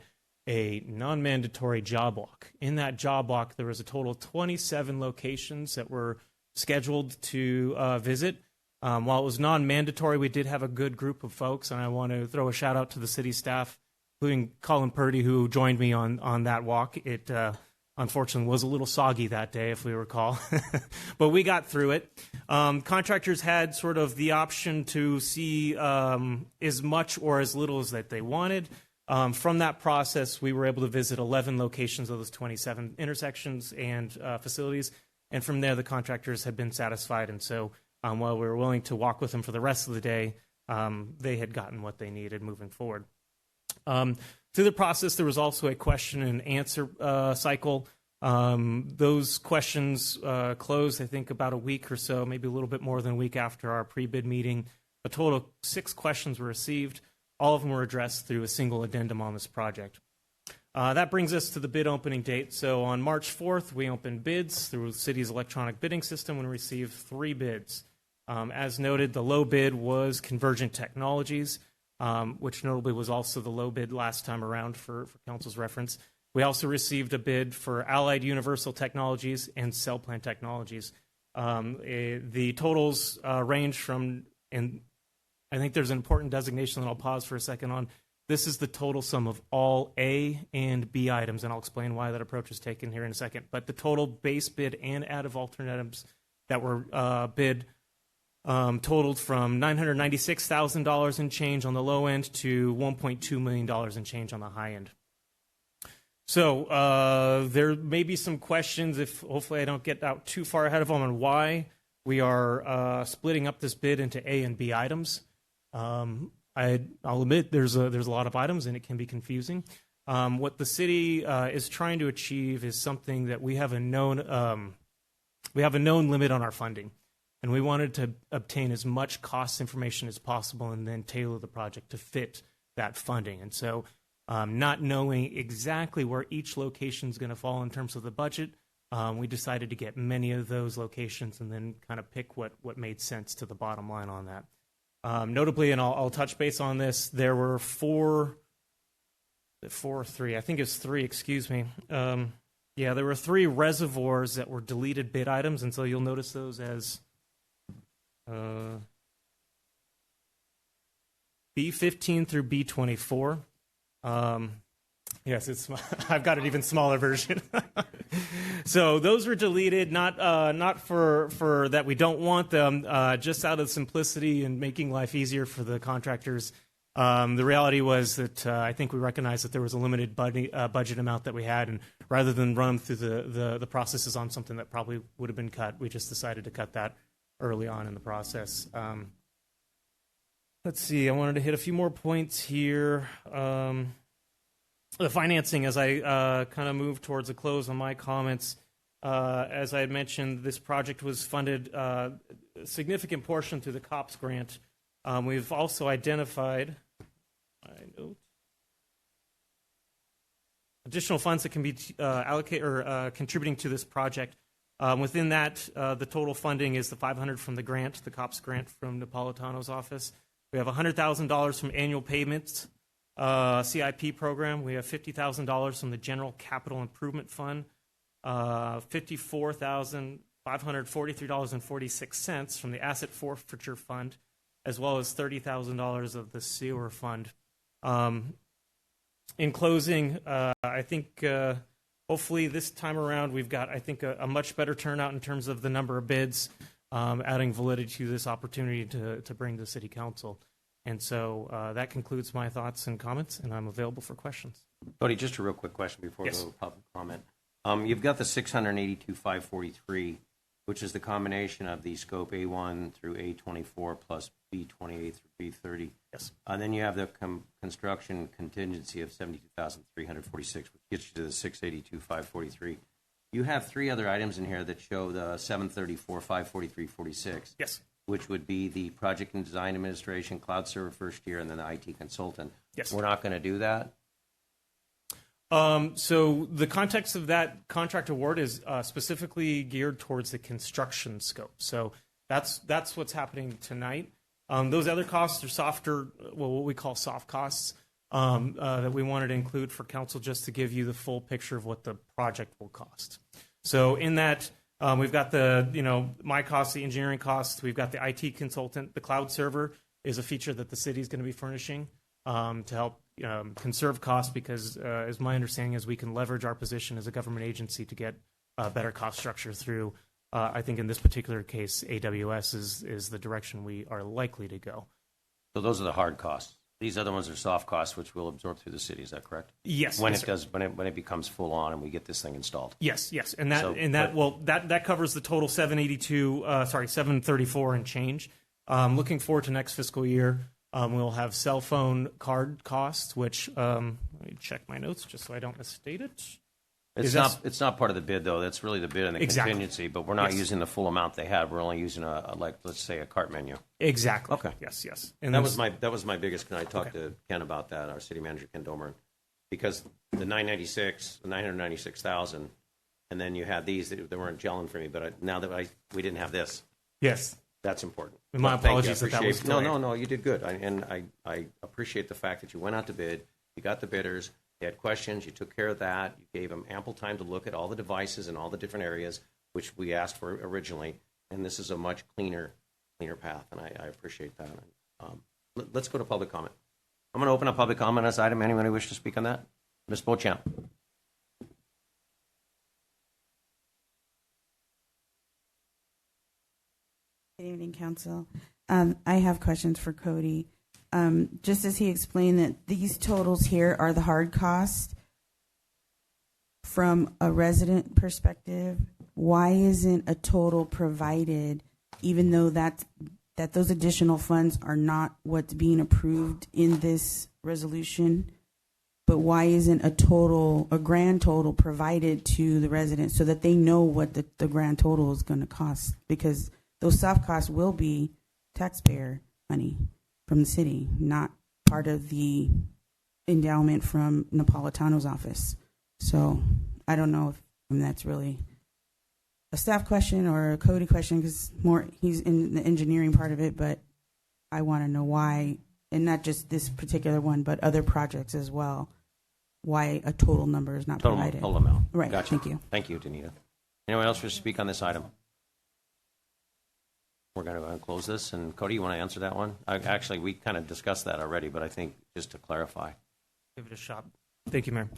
Speaker 7: a non-mandatory job walk. In that job walk, there was a total of 27 locations that were scheduled to visit. While it was non-mandatory, we did have a good group of folks, and I want to throw a shout-out to the city staff, including Colin Purdy, who joined me on that walk. It unfortunately was a little soggy that day, if we recall, but we got through it. Contractors had sort of the option to see as much or as little as that they wanted. From that process, we were able to visit 11 locations of those 27 intersections and facilities, and from there, the contractors had been satisfied, and so while we were willing to walk with them for the rest of the day, they had gotten what they needed moving forward. Through the process, there was also a question and answer cycle. Those questions closed, I think, about a week or so, maybe a little bit more than a week after our pre-bid meeting. A total of 6 questions were received. All of them were addressed through a single addendum on this project. That brings us to the bid opening date. So on March 4th, we opened bids through the city's electronic bidding system and received 3 bids. As noted, the low bid was Convergent Technologies, which notably was also the low bid last time around for council's reference. We also received a bid for Allied Universal Technologies and Cellplan Technologies. The totals range from, and I think there's an important designation that I'll pause for a second on. This is the total sum of all A and B items, and I'll explain why that approach is taken here in a second. But the total base bid and additive alternatives that were bid totaled from $996,000 in change on the low end to $1.2 million in change on the high end. So there may be some questions, if hopefully I don't get out too far ahead of them, on why we are splitting up this bid into A and B items. I'll admit there's a lot of items and it can be confusing. What the city is trying to achieve is something that we have a known limit on our funding, and we wanted to obtain as much cost information as possible and then tailor the project to fit that funding. And so, not knowing exactly where each location is going to fall in terms of the budget, we decided to get many of those locations and then kind of pick what made sense to the bottom line on that. Notably, and I'll touch base on this, there were 3, I think it's 3, excuse me. There were 3 reservoirs that were deleted bid items, and so you'll notice those as B15 through B24. Yes, it's. I've got an even smaller version. So those were deleted, not for that we don't want them, just out of simplicity and making life easier for the contractors. The reality was that I think we recognized that there was a limited budget amount that we had, and rather than run through the processes on something that probably would have been cut, we just decided to cut that early on in the process. Let's see. I wanted to hit a few more points here. The financing, as I kind of move towards a close on my comments, as I had mentioned, this project was funded a significant portion through the COPS grant. We've also identified additional funds that can be allocated or contributing to this project. Within that, the total funding is the $500 from the grant, the COPS grant from Napolitano's office. We have $100,000 from annual payments. CIP program, we have $50,000 from the General Capital Improvement Fund, $54,543.46 from the Asset Forfeiture Fund, as well as $30,000 of the Sewer Fund. In closing, I think hopefully this time around we've got, I think, a much better turnout in terms of the number of bids, adding validity to this opportunity to bring to City Council. And so that concludes my thoughts and comments, and I'm available for questions.
Speaker 1: Cody, just a real quick question before
Speaker 7: Yes.
Speaker 1: the public comment. You've got the 682,543, which is the combination of the scope A1 through A24 plus B28 through B30.
Speaker 7: Yes.
Speaker 1: And then you have the construction contingency of 72,346, which gets you to the 682,543. You have three other items in here that show the 734,543.46.
Speaker 7: Yes.
Speaker 1: Which would be the project and design administration, cloud server first year, and then the IT consultant.
Speaker 7: Yes.
Speaker 1: We're not going to do that.
Speaker 7: So the context of that contract award is specifically geared towards the construction scope. So that's what's happening tonight. Those other costs are softer, well, what we call soft costs, that we wanted to include for council just to give you the full picture of what the project will cost. So in that, we've got my costs, the engineering costs. We've got the IT consultant. The cloud server is a feature that the city is going to be furnishing to help conserve costs because, as my understanding is, we can leverage our position as a government agency to get better cost structure through. I think in this particular case, AWS is the direction we are likely to go.
Speaker 1: So those are the hard costs. These other ones are soft costs, which we'll absorb through the city. Is that correct?
Speaker 7: Yes.
Speaker 1: When
Speaker 7: yes,
Speaker 1: it does, when it becomes full on, and we get this thing installed.
Speaker 7: Yes, and that covers the total 734 and change. Looking forward to next fiscal year, we'll have cell phone card costs, which let me check my notes just so I don't misstate it.
Speaker 1: It's not part of the bid though. That's really the bid and the contingency. But we're not using the full amount they had. We're only using let's say a cart menu.
Speaker 7: Exactly.
Speaker 1: Okay.
Speaker 7: Yes.
Speaker 1: And that was my biggest. I talked to Ken about that, our city manager Ken Domer, because the 996,000, and then you had these that weren't gelling for me. But now that we didn't have this.
Speaker 7: Yes.
Speaker 1: That's important.
Speaker 7: And my apologies that was delayed.
Speaker 1: No, you did good. I appreciate the fact that you went out to bid, you got the bidders, they had questions, you took care of that, you gave them ample time to look at all the devices and all the different areas, which we asked for originally, and this is a much cleaner path, and I appreciate that. Let's go to public comment. I'm going to open up public comment on this item. Anyone who wishes to speak on that? Ms. Beauchamp.
Speaker 12: Good evening, Council. I have questions for Cody. Just as he explained that these totals here are the hard costs, from a resident perspective, why isn't a total provided, even though that those additional funds are not what's being approved in this resolution? But why isn't a grand total provided to the residents so that they know what the grand total is going to cost? Because those soft costs will be taxpayer money from the city, not part of the endowment from Napolitano's office. So I don't know if that's really a staff question or a Cody question, because he's in the engineering part of it, but I want to know why, and not just this particular one, but other projects as well, why a total number is not provided.
Speaker 1: Total amount.
Speaker 12: Right,
Speaker 1: Gotcha.
Speaker 12: thank you.
Speaker 1: Thank you, Danita. Anyone else wish to speak on this item? we're going to close this. And Cody, you want to answer that one? Actually, we kind of discussed that already, but I think just to clarify.
Speaker 7: Give it a shot. Thank you, Mayor.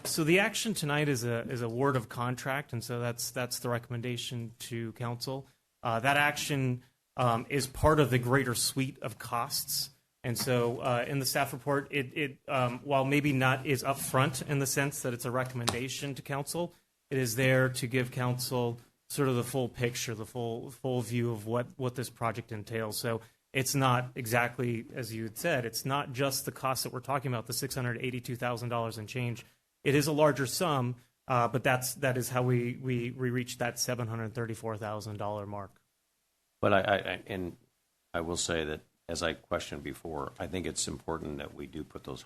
Speaker 7: So the action tonight is a word of contract, and so that's the recommendation to council. That action is part of the greater suite of costs. And so in the staff report, it while maybe not is upfront in the sense that it's a recommendation to council, it is there to give council sort of the full picture, the full view of what this project entails. So it's not exactly, as you had said, it's not just the cost that we're talking about, the $682,000 and change. It is a larger sum, but that is how we reached that $734,000 mark.
Speaker 1: But I will say that, as I questioned before, I think it's important that we do put those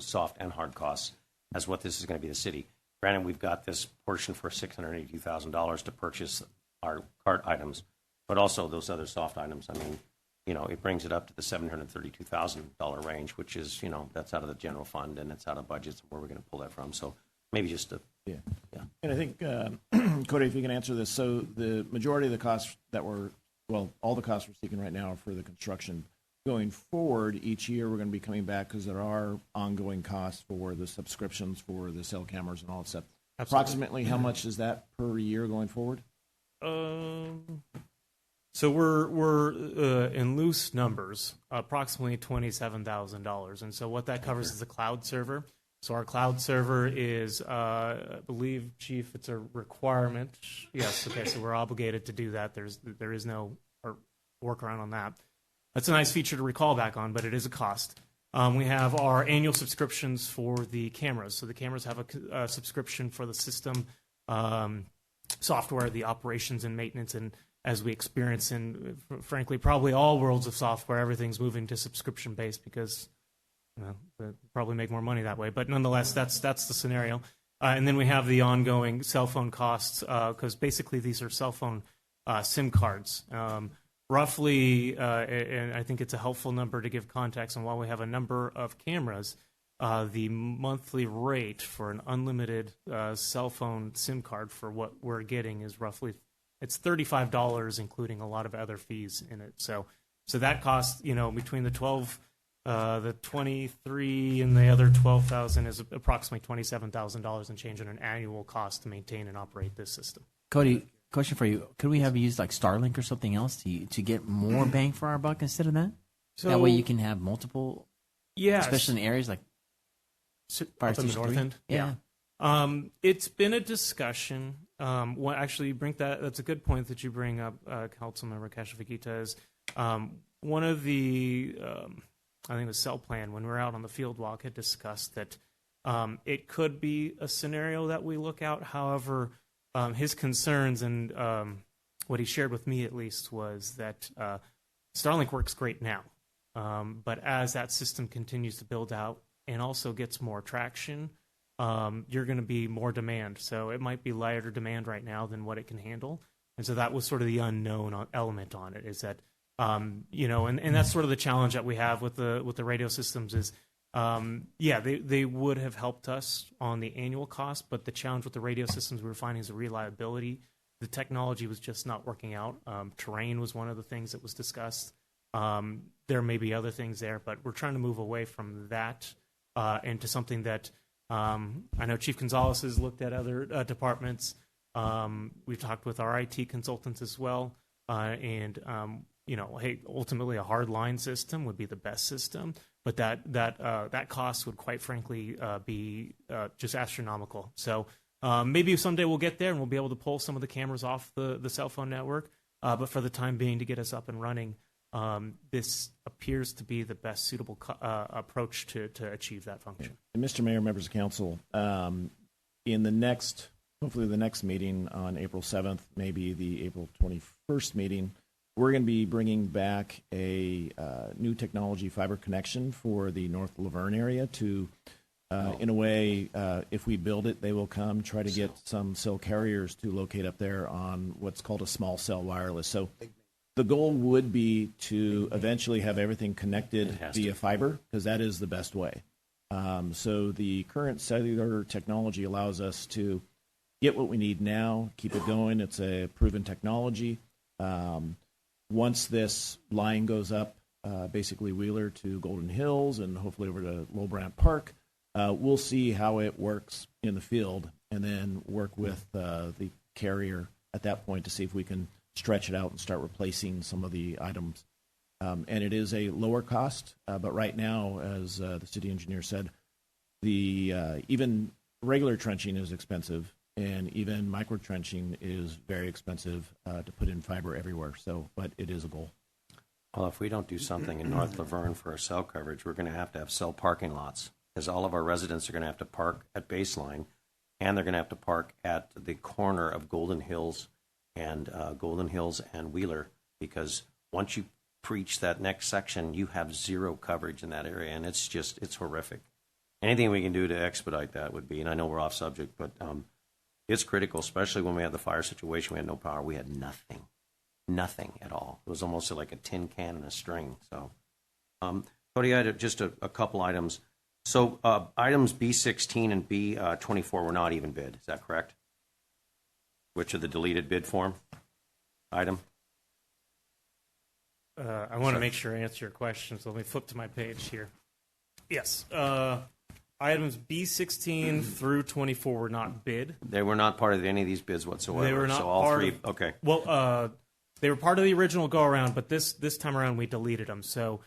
Speaker 1: soft and hard costs as what this is going to be the city. Granted, we've got this portion for $682,000 to purchase our cart items, but also those other soft items. I mean, it brings it up to the $732,000 range, which is, that's out of the general fund and it's out of budgets. Where we're going to pull that from? So maybe just
Speaker 2: yeah. And I think Cody, if you can answer this, so the majority of the costs all the costs we're seeking right now are for the construction. Going forward, each year we're going to be coming back because there are ongoing costs for the subscriptions for the cell cameras and all that stuff.
Speaker 7: Absolutely.
Speaker 2: Approximately how much is that per year going forward?
Speaker 7: So we're in loose numbers, approximately $27,000, and so what that covers is a cloud server. So our cloud server is, I believe, Chief, it's a requirement. Yes. Okay. So we're obligated to do that. There is no workaround on that. That's a nice feature to recall back on, but it is a cost. We have our annual subscriptions for the cameras. So the cameras have a subscription for the system software, the operations and maintenance, and as we experience in, frankly, probably all worlds of software, everything's moving to subscription-based because they probably make more money that way. But nonetheless, that's the scenario. And then we have the ongoing cell phone costs because basically these are cell phone SIM cards. Roughly, and I think it's a helpful number to give context, and while we have a number of cameras, the monthly rate for an unlimited cell phone SIM card for what we're getting is roughly, it's $35, including a lot of other fees in it. So that cost, between the 23 and the other 12,000 is approximately $27,000 and change on an annual cost to maintain and operate this system.
Speaker 15: Cody, question for you. Could we have used like Starlink or something else to get more bang for our buck instead of that?
Speaker 7: So,
Speaker 15: that way you can have multiple, especially in areas like Fire
Speaker 7: up in the
Speaker 15: Station
Speaker 7: north
Speaker 15: 3?
Speaker 7: end.
Speaker 15: Yeah.
Speaker 7: It's been a discussion. Actually, that's a good point that you bring up, Councilmember Castroveguita, is one of the, I think the cell plan, when we were out on the field walk, had discussed that it could be a scenario that we look out. However, his concerns and what he shared with me at least was that Starlink works great now. But as that system continues to build out and also gets more traction, you're going to be more demand. So it might be lighter demand right now than what it can handle. And so that was sort of the unknown element on it, is that, and that's sort of the challenge that we have with the radio systems is, they would have helped us on the annual cost, but the challenge with the radio systems we were finding is the reliability. The technology was just not working out. Terrain was one of the things that was discussed. There may be other things there, but we're trying to move away from that into something that I know Chief Gonzalez has looked at other departments. We've talked with our IT consultants as well, and ultimately a hard line system would be the best system, but that cost would quite frankly be just astronomical. So maybe someday we'll get there and we'll be able to pull some of the cameras off the cell phone network. But for the time being, to get us up and running, this appears to be the best suitable approach to achieve that function.
Speaker 2: And Mr. Mayor, members of council, hopefully the next meeting on April 7th, maybe the April 21st meeting, we're going to be bringing back a new technology fiber connection for the North Laverne area to, in a way, if we build it, they will come try to get some cell carriers to locate up there on what's called a small cell wireless. So the goal would be to eventually have everything connected via fiber, because that is the best way. So the current cellular technology allows us to get what we need now, keep it going. It's a proven technology. once this line goes up, basically Wheeler to Golden Hills and hopefully over to Low Brant Park, we'll see how it works in the field and then work with the carrier at that point to see if we can stretch it out and start replacing some of the items. And it is a lower cost, but right now, as the city engineer said, the even regular trenching is expensive, and even micro trenching is very expensive to put in fiber everywhere. So, but it is a goal.
Speaker 1: Well, if we don't do something in North Laverne for our cell coverage, we're going to have cell parking lots, because all of our residents are going to have to park at Baseline, and they're going to have to park at the corner of Golden Hills and Wheeler, because once you preach that next section, you have zero coverage in that area, and it's horrific. Anything we can do to expedite that would be, and I know we're off subject, but it's critical, especially when we had the fire situation. We had no power. We had nothing at all. It was almost like a tin can and a string. So, Cody, I had just a couple items. So items B16 and B24 were not even bid. Is that correct? Which are the deleted bid form item?
Speaker 7: I want to make sure I answer your question, so let me flip to my page here. Yes. Items B16 through 24 were not bid.
Speaker 1: They were not part of any of these bids whatsoever.
Speaker 7: They were not
Speaker 1: so all
Speaker 7: part
Speaker 1: three.
Speaker 7: of,
Speaker 1: okay.
Speaker 7: Well, they were part of the original go-around, but this time around we deleted them. So,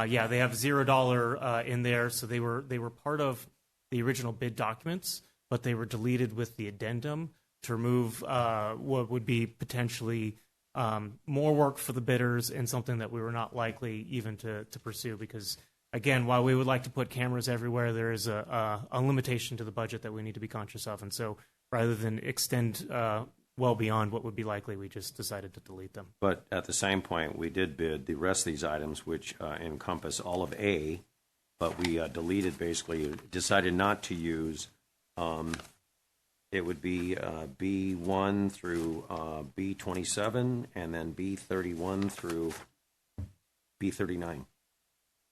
Speaker 7: yeah, they have $0 in there. So they were part of the original bid documents, but they were deleted with the addendum to remove what would be potentially more work for the bidders and something that we were not likely even to pursue because, again, while we would like to put cameras everywhere, there is a limitation to the budget that we need to be conscious of. And so rather than extend well beyond what would be likely, we just decided to delete them.
Speaker 1: But at the same point, we did bid the rest of these items, which encompass all of A, but we deleted, basically, decided not to use. It would be B1 through B27, and then B31 through B39.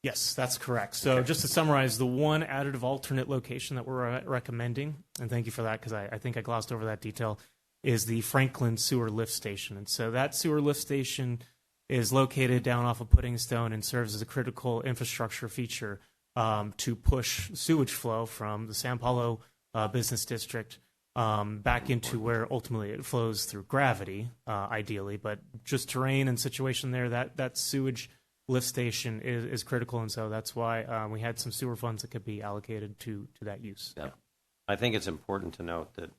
Speaker 7: Yes, that's correct. So just to summarize, the one additive alternate location that we're recommending, and thank you for that because I think I glossed over that detail, is the Franklin Sewer Lift Station. And so that sewer lift station is located down off of Puddingstone and serves as a critical infrastructure feature to push sewage flow from the San Paulo Business District back into where ultimately it flows through gravity, ideally. But just terrain and situation there, that sewage lift station is critical, and so that's why we had some sewer funds that could be allocated to that use.
Speaker 1: Yeah. I think it's important to note that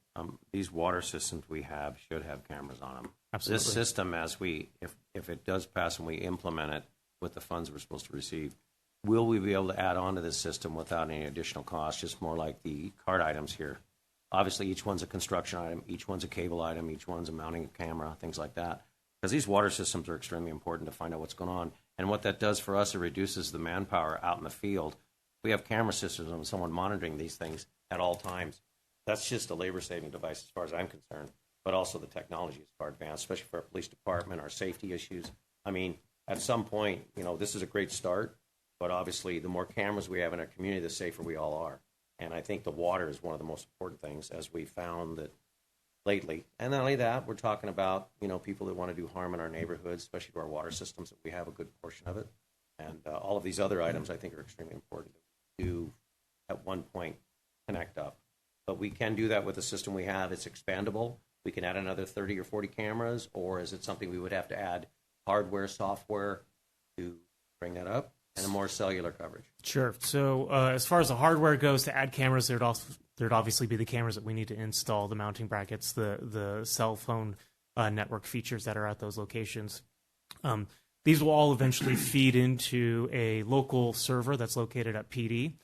Speaker 1: these water systems we have should have cameras on them.
Speaker 7: Absolutely.
Speaker 1: This system, if it does pass and we implement it with the funds we're supposed to receive, will we be able to add on to this system without any additional cost, just more like the card items here? Obviously, each one's a construction item, each one's a cable item, each one's a mounting camera, things like that. Because these water systems are extremely important to find out what's going on. And what that does for us, it reduces the manpower out in the field. We have camera systems and someone monitoring these things at all times. That's just a labor-saving device as far as I'm concerned, but also the technology is far advanced, especially for our police department, our safety issues. I mean, at some point, this is a great start, but obviously the more cameras we have in our community, the safer we all are. And I think the water is one of the most important things, as we found that lately. And not only that, we're talking about, people that want to do harm in our neighborhoods, especially to our water systems, that we have a good portion of it. And all of these other items, I think, are extremely important to do at one point connect up. But we can do that with the system we have. It's expandable. We can add another 30 or 40 cameras, or is it something we would have to add hardware, software to bring that up, and a more cellular coverage?
Speaker 7: Sure. So as far as the hardware goes, to add cameras, there'd obviously be the cameras that we need to install, the mounting brackets, the cell phone network features that are at those locations. These will all eventually feed into a local server that's located at PD.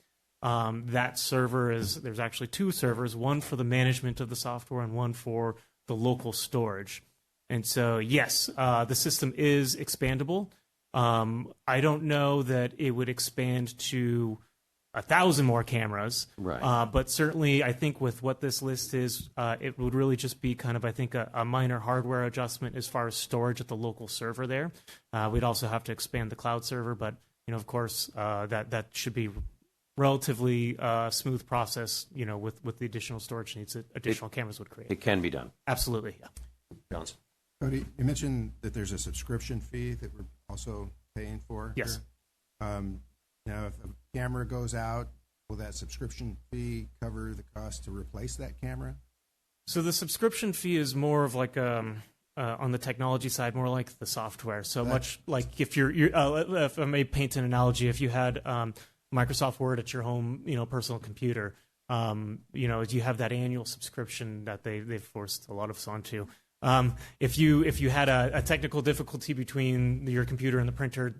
Speaker 7: That server there's actually two servers, one for the management of the software and one for the local storage. And so, yes, the system is expandable. I don't know that it would expand to 1,000 more cameras,
Speaker 1: right?
Speaker 7: But certainly, I think with what this list is, it would really just be kind of, I think, a minor hardware adjustment as far as storage at the local server there. We'd also have to expand the cloud server, but of course, that should be relatively smooth process. With the additional storage needs that additional cameras would create.
Speaker 1: It can be done.
Speaker 7: Absolutely, yeah.
Speaker 1: Johnson.
Speaker 14: Cody, you mentioned that there's a subscription fee that we're also paying for.
Speaker 7: Yes.
Speaker 14: Here. Now, if a camera goes out, will that subscription fee cover the cost to replace that camera?
Speaker 7: So the subscription fee is more of like on the technology side, more like the software. So much like if if I may paint an analogy, if you had Microsoft Word at your home, personal computer, you have that annual subscription that they've forced a lot of us onto. If you had a technical difficulty between your computer and the printer,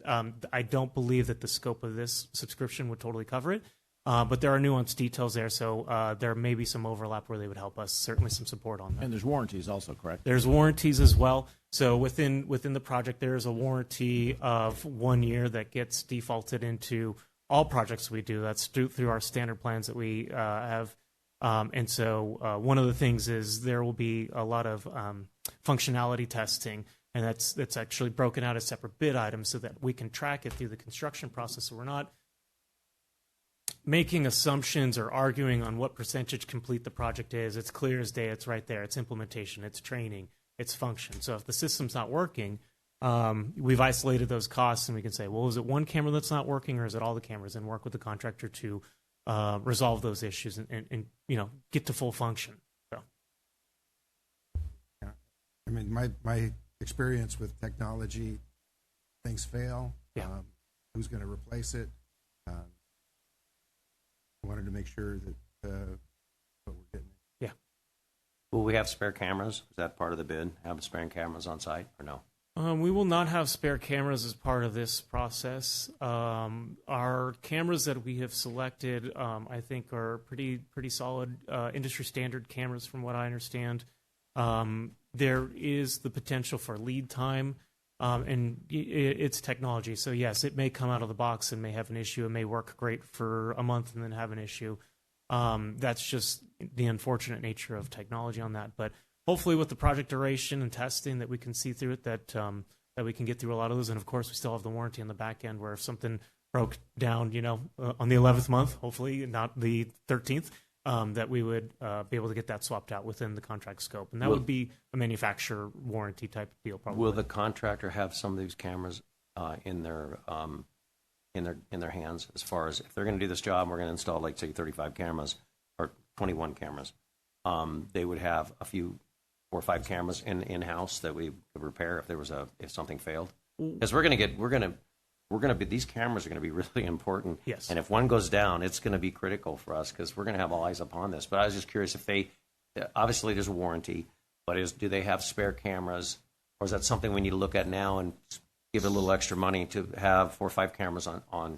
Speaker 7: I don't believe that the scope of this subscription would totally cover it. But there are nuanced details there, so there may be some overlap where they would help us. Certainly some support on that.
Speaker 2: And there's warranties also, correct?
Speaker 7: There's warranties as well. So within the project, there is a warranty of 1 year that gets defaulted into all projects we do. That's through our standard plans that we have. And so one of the things is there will be a lot of functionality testing, and that's actually broken out as separate bid items so that we can track it through the construction process. So we're not making assumptions or arguing on what percentage complete the project is. It's clear as day. It's right there. It's implementation. It's training. It's function. So if the system's not working, we've isolated those costs, and we can say, well, is it one camera that's not working, or is it all the cameras? And work with the contractor to resolve those issues and get to full function. So.
Speaker 14: Yeah. I mean, my experience with technology, things fail.
Speaker 7: Yeah.
Speaker 14: Who's going to replace it? I wanted to make sure that what we're getting.
Speaker 7: Yeah.
Speaker 1: Will we have spare cameras? Is that part of the bid? Have spare cameras on site or no?
Speaker 7: We will not have spare cameras as part of this process. Our cameras that we have selected, I think, are pretty solid industry standard cameras, from what I understand. There is the potential for lead time, and it's technology. So yes, it may come out of the box and may have an issue. It may work great for a month and then have an issue. That's just the unfortunate nature of technology on that. But hopefully with the project duration and testing that we can see through it, that we can get through a lot of those. And of course, we still have the warranty on the back end where if something broke down, on the 11th month, hopefully not the 13th, that we would be able to get that swapped out within the contract scope. And that would be a manufacturer warranty type of deal, probably.
Speaker 1: Will the contractor have some of these cameras in their hands, as far as if they're going to do this job, we're going to install, like, say, 35 cameras or 21 cameras. They would have a few 4 or 5 cameras in-house that we could repair if something failed. Because these cameras are going to be really important.
Speaker 7: Yes.
Speaker 1: And if one goes down, it's going to be critical for us because we're going to have all eyes upon this. But I was just curious if obviously there's a warranty, but do they have spare cameras, or is that something we need to look at now and give it a little extra money to have 4 or 5 cameras on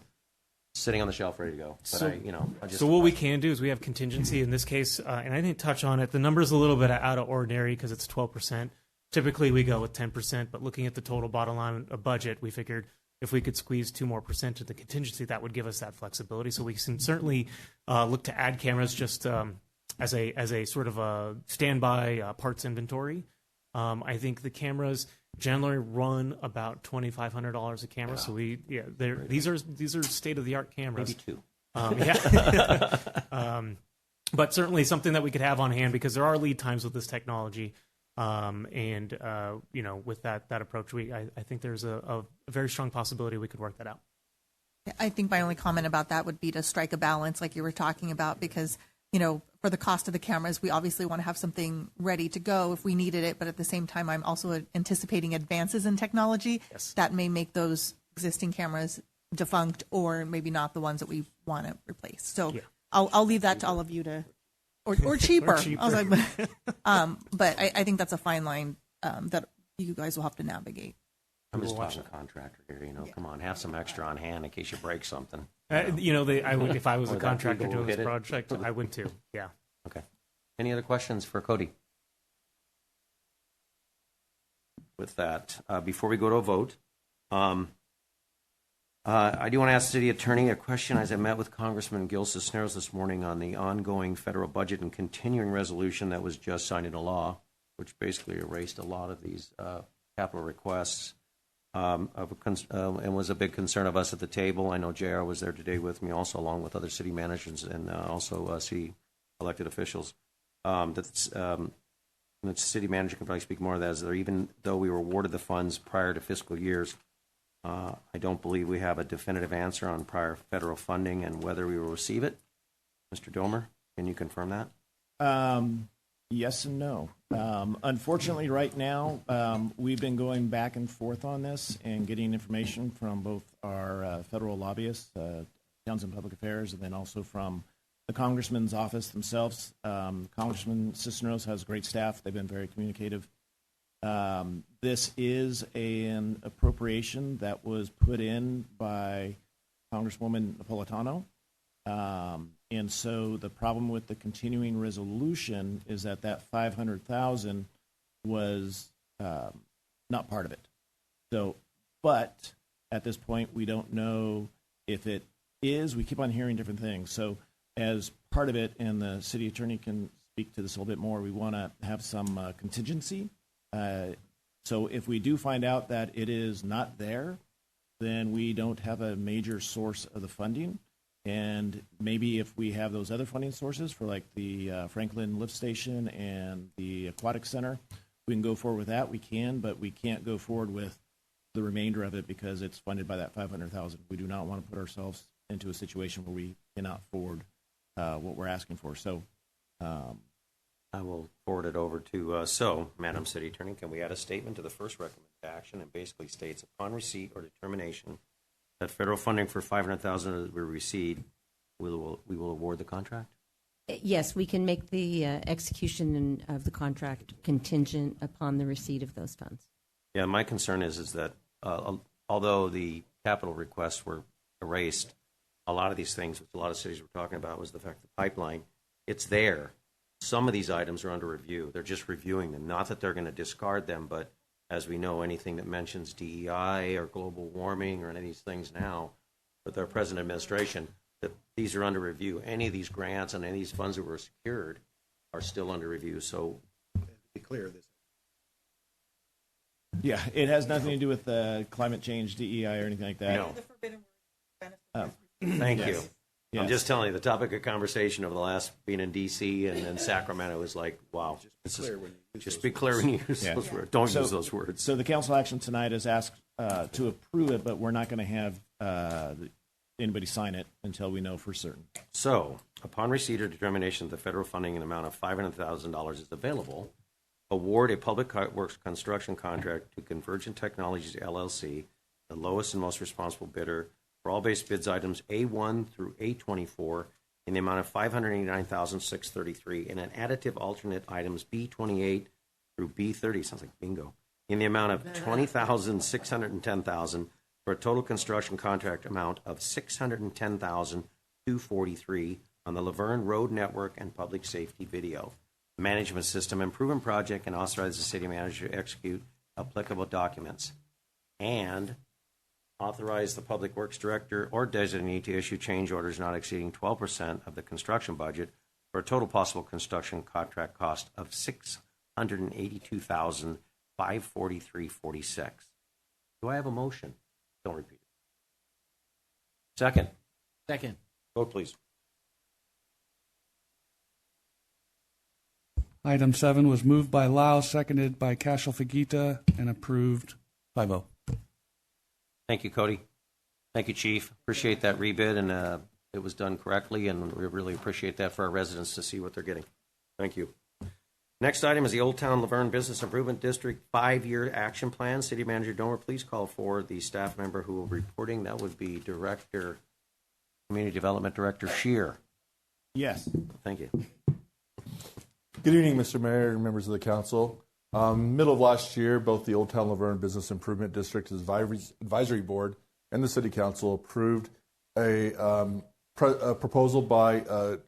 Speaker 1: sitting on the shelf ready to go? But
Speaker 7: so what we can do is we have contingency in this case, and I didn't touch on it. The number's a little bit out of ordinary because it's 12%. Typically we go with 10%, but looking at the total bottom line of budget, we figured if we could squeeze 2% more to the contingency, that would give us that flexibility. So we can certainly look to add cameras just as a sort of a standby parts inventory. I think the cameras generally run about $2,500 a camera. So these are state of the art cameras.
Speaker 1: Maybe 2.
Speaker 7: Yeah. But certainly something that we could have on hand because there are lead times with this technology. With that approach, I think there's a very strong possibility we could work that out.
Speaker 18: I think my only comment about that would be to strike a balance like you were talking about, because, for the cost of the cameras, we obviously want to have something ready to go if we needed it. But at the same time, I'm also anticipating advances in technology that may make those existing cameras defunct or maybe not the ones that we want to replace. So I'll leave that to all of you to, or cheaper. I was like, but I think that's a fine line that you guys will have to navigate.
Speaker 1: I'm just talking contractor here. Come on, have some extra on hand in case you break something.
Speaker 7: I would, if I was a contractor doing this project, I would too. Yeah.
Speaker 1: Okay. Any other questions for Cody? With that, before we go to a vote, I do want to ask the city attorney a question. As I met with Congressman Gil Cisneros this morning on the ongoing federal budget and continuing resolution that was just signed into law, which basically erased a lot of these capital requests, and was a big concern of us at the table. I know JR was there today with me, also along with other city managers and also city elected officials. and the city manager can probably speak more of that, is that even though we were awarded the funds prior to fiscal years, I don't believe we have a definitive answer on prior federal funding and whether we will receive it. Mr. Domer, can you confirm that?
Speaker 2: Yes and no. Unfortunately, right now, we've been going back and forth on this and getting information from both our federal lobbyists, Townsend Public Affairs, and then also from the Congressman's office themselves. Congressman Cisneros has great staff. They've been very communicative. This is an appropriation that was put in by Congresswoman Napolitano. And so the problem with the continuing resolution is that that 500,000 was not part of it. So, but at this point, we don't know if it is. We keep on hearing different things. So as part of it, and the city attorney can speak to this a little bit more, we want to have some contingency. So if we do find out that it is not there, then we don't have a major source of the funding. And maybe if we have those other funding sources for like the Franklin Lift Station and the Aquatic Center, we can go forward with that. We can, but we can't go forward with the remainder of it because it's funded by that 500,000. We do not want to put ourselves into a situation where we cannot forward what we're asking for. So
Speaker 1: I will forward it over to, Madam City Attorney, can we add a statement to the first recommended action? It basically states, upon receipt or determination that federal funding for 500,000 we receive, we will award the contract?
Speaker 23: Yes, we can make the execution of the contract contingent upon the receipt of those funds.
Speaker 1: Yeah, my concern is that although the capital requests were erased, a lot of these things, which a lot of cities were talking about, was the fact the pipeline, it's there. Some of these items are under review. They're just reviewing them. Not that they're going to discard them, but as we know, anything that mentions DEI or global warming or any of these things now, with our present administration, that these are under review. Any of these grants and any of these funds that were secured are still under review. So,
Speaker 14: to be clear, this.
Speaker 2: yeah, it has nothing to do with climate change, DEI, or anything like that.
Speaker 1: No. Thank you.
Speaker 2: Yes.
Speaker 1: I'm just telling you, the topic of conversation over the last being in D.C. and then Sacramento was like, wow. Just be clear when you use those words. Don't use those words.
Speaker 2: So the council action tonight is asked to approve it, but we're not going to have anybody sign it until we know for certain.
Speaker 1: So, upon receipt or determination that the federal funding in the amount of $500,000 is available, award a public works construction contract to Convergent Technologies, LLC, the lowest and most responsible bidder, for all base bids items A1 through A24 in the amount of $589,633 and an additive alternate items B28 through B30, sounds like bingo, in the amount of $20,610,000 for a total construction contract amount of $610,243 on the Laverne Road Network and Public Safety Video Management System Improvement Project, and authorize the city manager to execute applicable documents. And authorize the Public Works Director or designee to issue change orders not exceeding 12% of the construction budget for a total possible construction contract cost of $682,543.46. Do I have a motion? Don't repeat it. Second.
Speaker 15: Second.
Speaker 1: Vote, please.
Speaker 5: Item 7 was moved by Lau, seconded by Cashel-Figuita, and approved 5-0.
Speaker 1: Thank you, Cody. Thank you, Chief. Appreciate that rebid, and it was done correctly, and we really appreciate that for our residents to see what they're getting. Thank you. Next item is the Old Town Laverne Business Improvement District 5-year action plan. City Manager Domer, please call for the staff member who will be reporting. That would be Community Development Director Shear.
Speaker 2: Yes.
Speaker 1: Thank you.
Speaker 6: Good evening, Mr. Mayor and members of the council. Middle of last year, both the Old Town Laverne Business Improvement District Advisory Board and the City Council approved a proposal by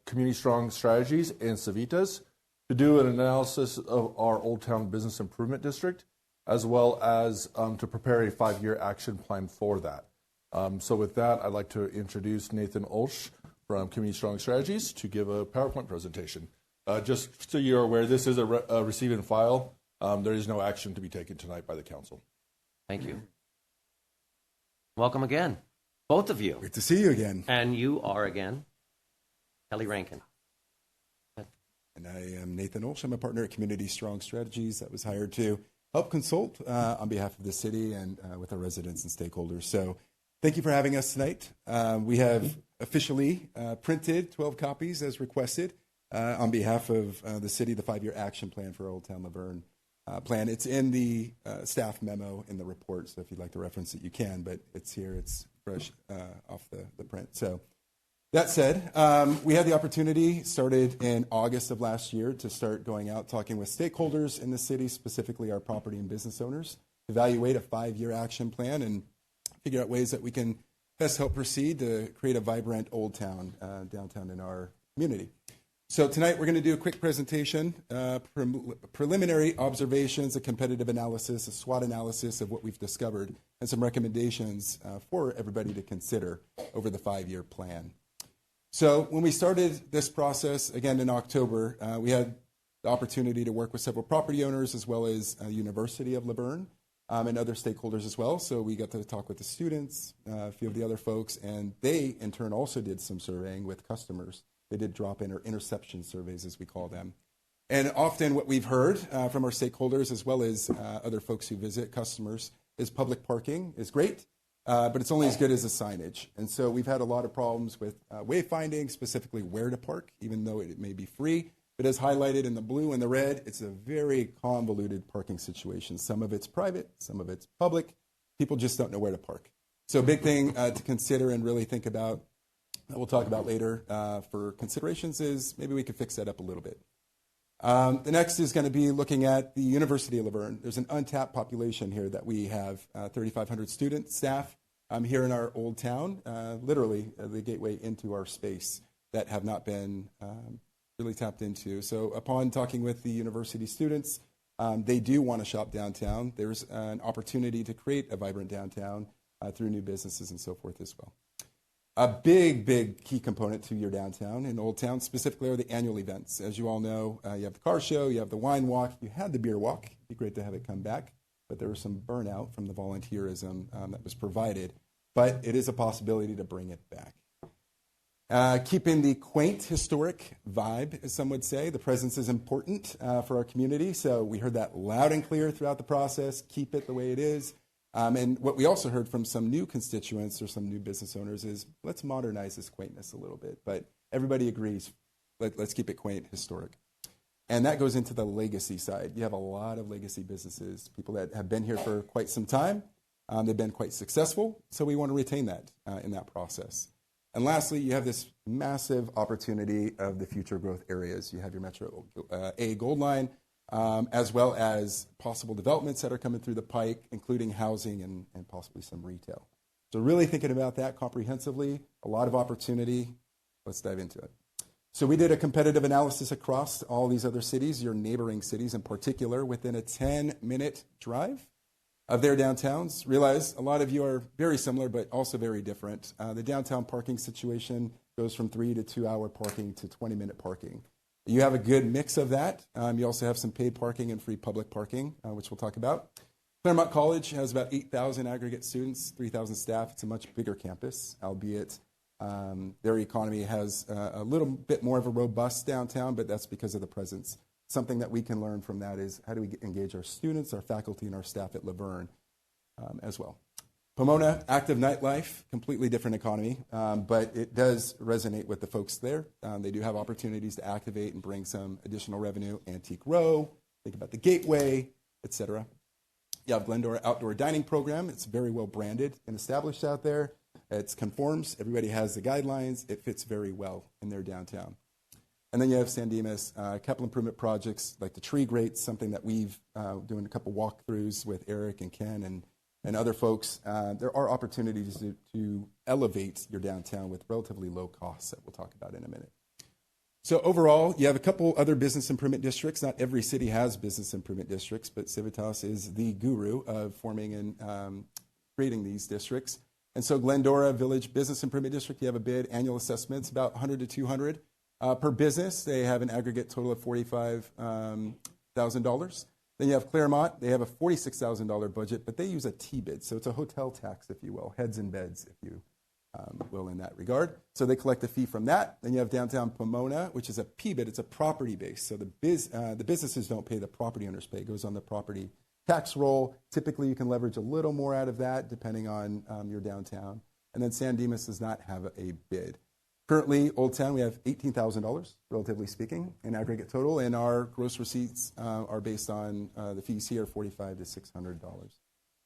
Speaker 6: Community Strong Strategies and Civitas to do an analysis of our Old Town Business Improvement District, as well as to prepare a 5-year action plan for that. So with that, I'd like to introduce Nathan Olsch from Community Strong Strategies to give a PowerPoint presentation. Just so you're aware, this is a receive and file. There is no action to be taken tonight by the council.
Speaker 1: Thank you. Welcome again, both of you.
Speaker 13: Great to see you again.
Speaker 1: And you are again Kelly Rankin.
Speaker 13: And And I am Nathan Olsch. I'm a partner at Community Strong Strategies that was hired to help consult on behalf of the city and with our residents and stakeholders. So thank you for having us tonight. We have officially printed 12 copies as requested on behalf of the city, the 5-year action plan for Old Town Laverne plan. It's in the staff memo in the report, so if you'd like to reference it, you can, but it's here. It's fresh off the print. So that said, we had the opportunity, started in August of last year, to start going out talking with stakeholders in the city, specifically our property and business owners, evaluate a 5-year action plan and figure out ways that we can best help proceed to create a vibrant Old Town downtown in our community. So tonight we're going to do a quick presentation, preliminary observations, a competitive analysis, a SWOT analysis of what we've discovered, and some recommendations for everybody to consider over the 5-year plan. So when we started this process, again in October, we had the opportunity to work with several property owners as well as University of Laverne and other stakeholders as well. So we got to talk with the students, a few of the other folks, and they in turn also did some surveying with customers. They did drop-in or interception surveys, as we call them. And often what we've heard from our stakeholders as well as other folks who visit, customers, is public parking is great, but it's only as good as the signage. And so we've had a lot of problems with wayfinding, specifically where to park, even though it may be free. But as highlighted in the blue and the red, it's a very convoluted parking situation. Some of it's private, some of it's public. People just don't know where to park. So a big thing to consider and really think about, that we'll talk about later for considerations, is maybe we could fix that up a little bit. The next is going to be looking at the University of Laverne. There's an untapped population here that we have 3,500 students, staff here in our old town, literally the gateway into our space that have not been really tapped into. So upon talking with the university students, they do want to shop downtown. There's an opportunity to create a vibrant downtown through new businesses and so forth as well. A big key component to your downtown in Old Town specifically are the annual events. As you all know, you have the car show, you have the wine walk, you had the beer walk. It'd be great to have it come back, but there was some burnout from the volunteerism that was provided. But it is a possibility to bring it back. Keeping the quaint, historic vibe, as some would say. The presence is important for our community, so we heard that loud and clear throughout the process. Keep it the way it is. And what we also heard from some new constituents or some new business owners is, let's modernize this quaintness a little bit. But everybody agrees, let's keep it quaint, historic. And that goes into the legacy side. You have a lot of legacy businesses, people that have been here for quite some time. They've been quite successful, so we want to retain that in that process. And lastly, you have this massive opportunity of the future growth areas. You have your Metro A Gold Line, as well as possible developments that are coming through the pike, including housing and possibly some retail. So really thinking about that comprehensively, a lot of opportunity. Let's dive into it. So we did a competitive analysis across all these other cities, your neighboring cities in particular, within a 10-minute drive of their downtowns. Realize a lot of you are very similar, but also very different. The downtown parking situation goes from 3 to 2 hour parking to 20-minute parking. You have a good mix of that. You also have some paid parking and free public parking, which we'll talk about. Claremont College has about 8,000 aggregate students, 3,000 staff. It's a much bigger campus, albeit their economy has a little bit more of a robust downtown, but that's because of the presence. Something that we can learn from that is how do we engage our students, our faculty, and our staff at Laverne as well. Pomona, active nightlife, completely different economy, but it does resonate with the folks there. They do have opportunities to activate and bring some additional revenue. Antique Row, think about the Gateway, etc. You have Glendora Outdoor Dining Program. It's very well branded and established out there. It conforms. Everybody has the guidelines. It fits very well in their downtown. And then you have San Dimas capital improvement projects like the tree grates, something that we've doing a couple walkthroughs with Eric and Ken and other folks. There are opportunities to elevate your downtown with relatively low costs that we'll talk about in a minute. So overall, you have a couple other business improvement districts. Not every city has business improvement districts, but Civitas is the guru of forming and creating these districts. And so Glendora Village Business Improvement District, you have a bid, annual assessments, about $100 to $200 per business. They have an aggregate total of $45,000. Then you have Claremont. They have a $46,000 budget, but they use a T-bid, so it's a hotel tax, if you will, heads and beds, if you will in that regard. So they collect a fee from that. Then you have downtown Pomona, which is a PBID. It's a property base. So the businesses don't pay, the property owners pay. It goes on the property tax roll. Typically, you can leverage a little more out of that depending on your downtown. And then San Dimas does not have a bid. Currently, Old Town, we have $18,000, relatively speaking, in aggregate total, and our gross receipts are based on the fees here, $45 to $600.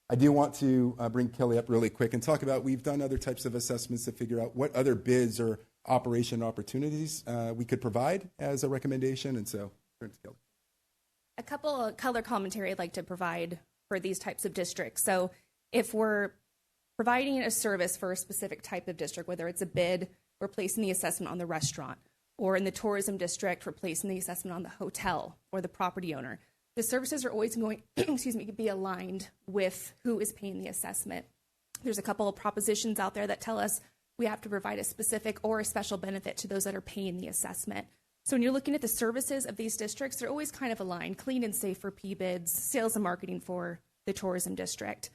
Speaker 13: I do want to bring Kelly up really quick and talk about, we've done other types of assessments to figure out what other bids or operation opportunities we could provide as a recommendation, and so, turn to Kelly.
Speaker 16: A couple of color commentary I'd like to provide for these types of districts. So if we're providing a service for a specific type of district, whether it's a bid, we're placing the assessment on the restaurant, or in the tourism district, we're placing the assessment on the hotel or the property owner. The services are always going, to be aligned with who is paying the assessment. There's a couple of propositions out there that tell us we have to provide a specific or a special benefit to those that are paying the assessment. So when you're looking at the services of these districts, they're always kind of aligned: clean and safe for PBIDs, sales and marketing for the tourism district.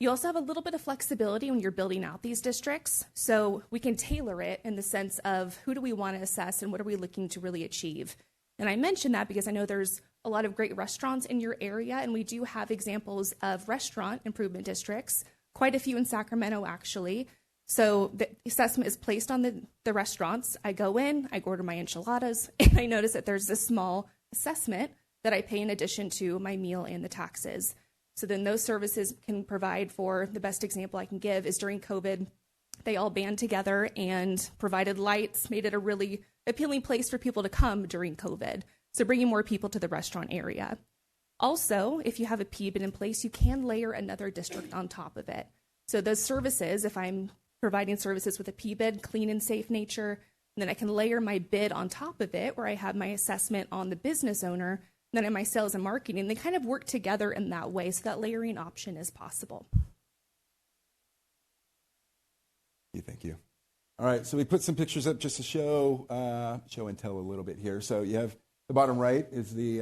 Speaker 16: You also have a little bit of flexibility when you're building out these districts. So we can tailor it in the sense of who do we want to assess and what are we looking to really achieve. And I mention that because I know there's a lot of great restaurants in your area, and we do have examples of restaurant improvement districts, quite a few in Sacramento, actually. So the assessment is placed on the restaurants. I go in, I order my enchiladas, and I notice that there's this small assessment that I pay in addition to my meal and the taxes. So then those services can provide for, the best example I can give is during COVID, they all band together and provided lights, made it a really appealing place for people to come during COVID. So bringing more people to the restaurant area. Also, if you have a PBID in place, you can layer another district on top of it. So those services, if I'm providing services with a PBID, clean and safe nature, and then I can layer my bid on top of it where I have my assessment on the business owner, then in my sales and marketing, they kind of work together in that way, so that layering option is possible.
Speaker 13: Thank you. All right, so we put some pictures up just to show and tell a little bit here. So you have the bottom right is the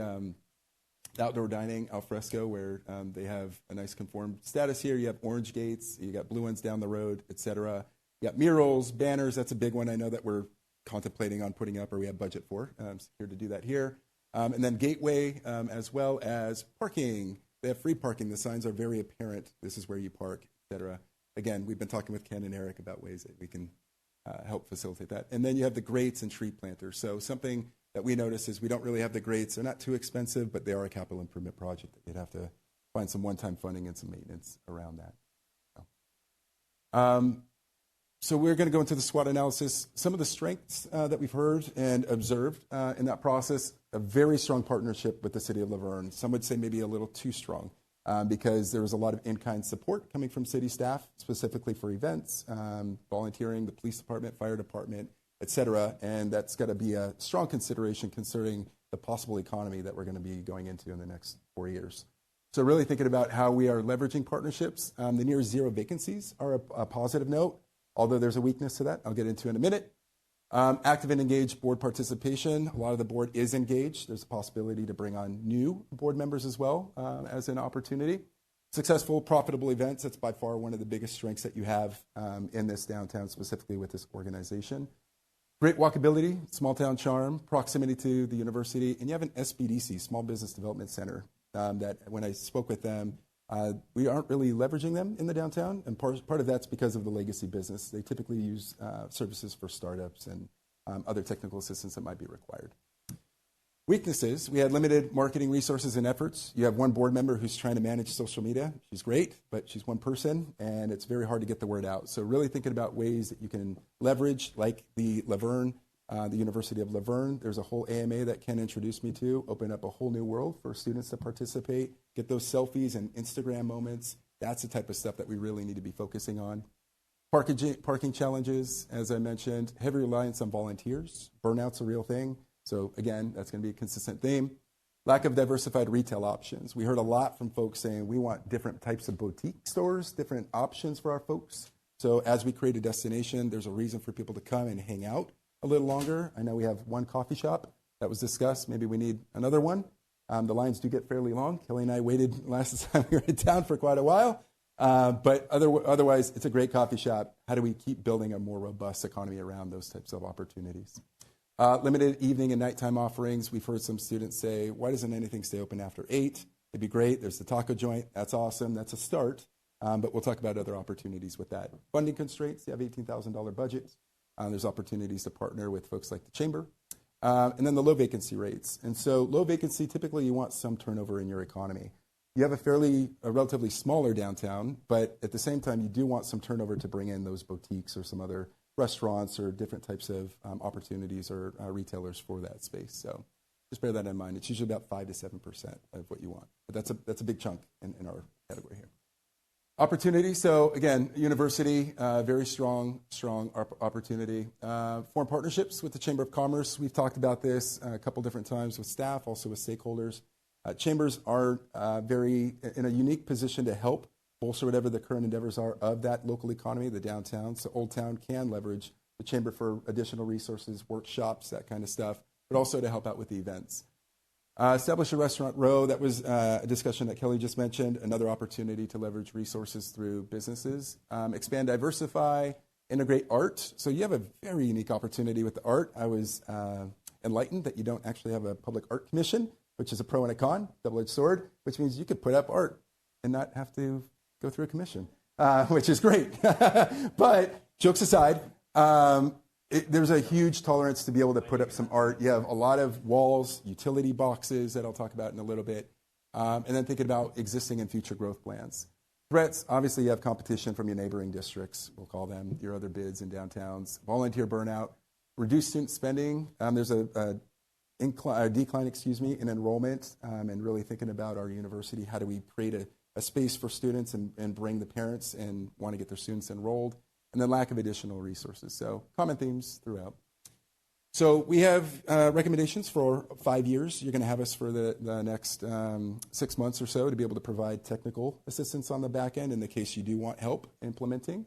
Speaker 13: outdoor dining al fresco, where they have a nice conformed status here. You have orange gates, you got blue ones down the road, etc. You got murals, banners. That's a big one I know that we're contemplating on putting up, or we have budget for. Here to do that here. And then gateway, as well as parking. They have free parking. The signs are very apparent. This is where you park, etc. Again, we've been talking with Ken and Eric about ways that we can help facilitate that. And then you have the grates and tree planters. So something that we notice is we don't really have the grates. They're not too expensive, but they are a capital improvement project that you'd have to find some one-time funding and some maintenance around that. So we're going to go into the SWOT analysis. Some of the strengths that we've heard and observed in that process: a very strong partnership with the City of Laverne. Some would say maybe a little too strong because there was a lot of in-kind support coming from city staff, specifically for events, volunteering, the police department, fire department, et cetera. And that's got to be a strong consideration considering the possible economy that we're going to be going into in the next 4 years. So really thinking about how we are leveraging partnerships. The near zero vacancies are a positive note, although there's a weakness to that I'll get into in a minute. Active and engaged board participation. A lot of the board is engaged. There's a possibility to bring on new board members as well as an opportunity. Successful, profitable events. That's by far one of the biggest strengths that you have in this downtown, specifically with this organization. Great walkability, small town charm, proximity to the university, and you have an SBDC, Small Business Development Center, that when I spoke with them, we aren't really leveraging them in the downtown, and part of that's because of the legacy business. They typically use services for startups and other technical assistance that might be required. Weaknesses: we had limited marketing resources and efforts. You have one board member who's trying to manage social media. She's great, but she's one person, and it's very hard to get the word out. So really thinking about ways that you can leverage, like the Laverne, the University of Laverne. There's a whole AMA that Ken introduced me to, open up a whole new world for students to participate, get those selfies and Instagram moments. That's the type of stuff that we really need to be focusing on. Parking challenges, as I mentioned, heavy reliance on volunteers. Burnout's a real thing. So again, that's going to be a consistent theme. Lack of diversified retail options. We heard a lot from folks saying we want different types of boutique stores, different options for our folks. So as we create a destination, there's a reason for people to come and hang out a little longer. I know we have one coffee shop that was discussed. Maybe we need another one. The lines do get fairly long. Kelly and I waited last time we were in town for quite a while. But otherwise, it's a great coffee shop. How do we keep building a more robust economy around those types of opportunities? Limited evening and nighttime offerings. We've heard some students say, why doesn't anything stay open after 8? It'd be great. There's the taco joint. That's awesome. That's a start. But we'll talk about other opportunities with that. Funding constraints. You have $18,000 budget. There's opportunities to partner with folks like the Chamber. And then the low vacancy rates. And so low vacancy, typically you want some turnover in your economy. You have a relatively smaller downtown, but at the same time, you do want some turnover to bring in those boutiques or some other restaurants or different types of opportunities or retailers for that space. So just bear that in mind. It's usually about 5 to 7% of what you want. But that's a big chunk in our category here. Opportunity. So again, university, very strong opportunity. Foreign partnerships with the Chamber of Commerce. We've talked about this a couple different times with staff, also with stakeholders. Chambers are very in a unique position to help bolster whatever the current endeavors are of that local economy, the downtown. So Old Town can leverage the Chamber for additional resources, workshops, that kind of stuff, but also to help out with the events. Establish a restaurant row. That was a discussion that Kelly just mentioned. Another opportunity to leverage resources through businesses. Expand, diversify, integrate art. So you have a very unique opportunity with the art. I was enlightened that you don't actually have a public art commission, which is a pro and a con, double-edged sword, which means you could put up art and not have to go through a commission, which is great. But jokes aside, there's a huge tolerance to be able to put up some art. You have a lot of walls, utility boxes that I'll talk about in a little bit, and then thinking about existing and future growth plans. Threats, obviously you have competition from your neighboring districts, we'll call them, your other bids in downtowns. Volunteer burnout, reduced student spending. There's a decline, in enrollment, and really thinking about our university. How do we create a space for students and bring the parents and want to get their students enrolled? And then lack of additional resources. So common themes throughout. So we have recommendations for 5 years. You're going to have us for the next 6 months or so to be able to provide technical assistance on the back end in the case you do want help implementing.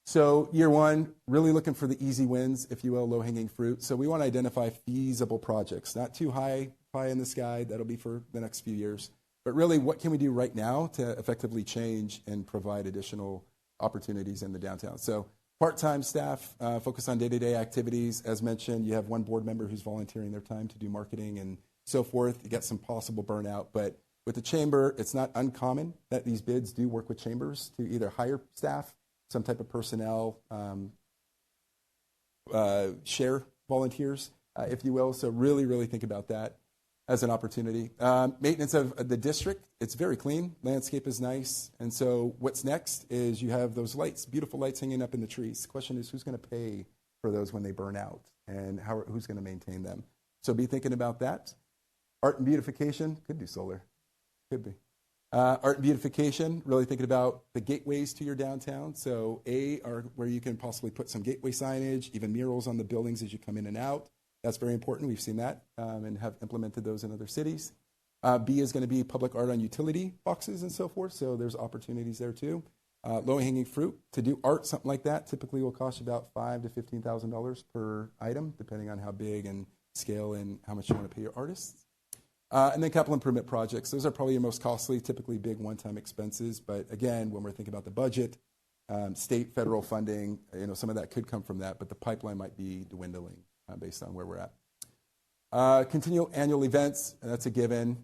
Speaker 13: So year 1, really looking for the easy wins, if you will, low-hanging fruit. So we want to identify feasible projects, not too high in the sky. That'll be for the next few years. But really, what can we do right now to effectively change and provide additional opportunities in the downtown? So part-time staff, focus on day-to-day activities. As mentioned, you have one board member who's volunteering their time to do marketing and so forth. You get some possible burnout. But with the Chamber, it's not uncommon that these bids do work with chambers to either hire staff, some type of personnel, share volunteers, if you will. So really, really think about that as an opportunity. Maintenance of the district, it's very clean. Landscape is nice. And so what's next is you have those lights, beautiful lights hanging up in the trees. The question is, who's going to pay for those when they burn out? And who's going to maintain them? So be thinking about that. Art and beautification, could do solar. Could be. Art and beautification, really thinking about the gateways to your downtown. So are where you can possibly put some gateway signage, even murals on the buildings as you come in and out. That's very important. We've seen that and have implemented those in other cities. B is going to be public art on utility boxes and so forth. So there's opportunities there too. Low-hanging fruit. To do art, something like that, typically will cost you about $5,000 to $15,000 per item, depending on how big and scale and how much you want to pay your artists. And then capital improvement projects. Those are probably your most costly, typically big one-time expenses. But again, when we're thinking about the budget, state, federal funding, some of that could come from that, but the pipeline might be dwindling based on where we're at. Continual annual events, that's a given.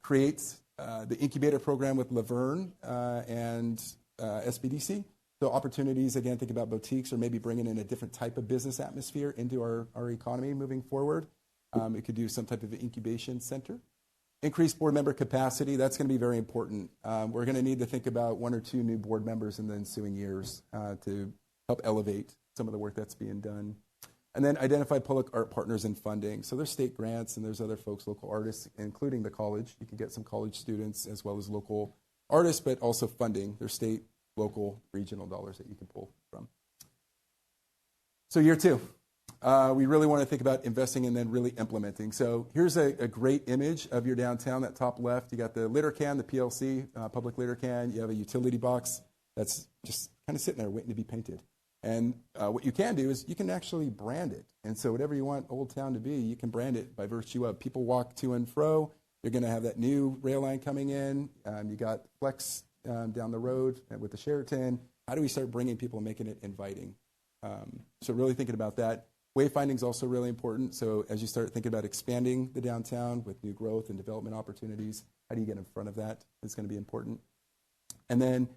Speaker 13: Create the incubator program with Verne and SBDC. So opportunities, again, think about boutiques or maybe bringing in a different type of business atmosphere into our economy moving forward. It could do some type of incubation center. Increase board member capacity, that's going to be very important. We're going to need to think about 1 or 2 new board members in the ensuing years to help elevate some of the work that's being done. And then identify public art partners and funding. So there's state grants and there's other folks, local artists, including the college. You can get some college students as well as local artists, but also funding. There's state, local, regional dollars that you can pull from. So year 2. We really want to think about investing and then really implementing. So here's a great image of your downtown, that top left. You got the litter can, the PLC, public litter can. You have a utility box that's just kind of sitting there waiting to be painted. And what you can do is you can actually brand it. And so whatever you want Old Town to be, you can brand it by virtue of people walk to and fro. You're going to have that new rail line coming in. You got flex down the road with the Sheraton? How do we start bringing people and making it inviting? So really thinking about that. Wayfinding is also really important. So as you start thinking about expanding the downtown with new growth and development opportunities, how do you get in front of that? It's going to be important. And then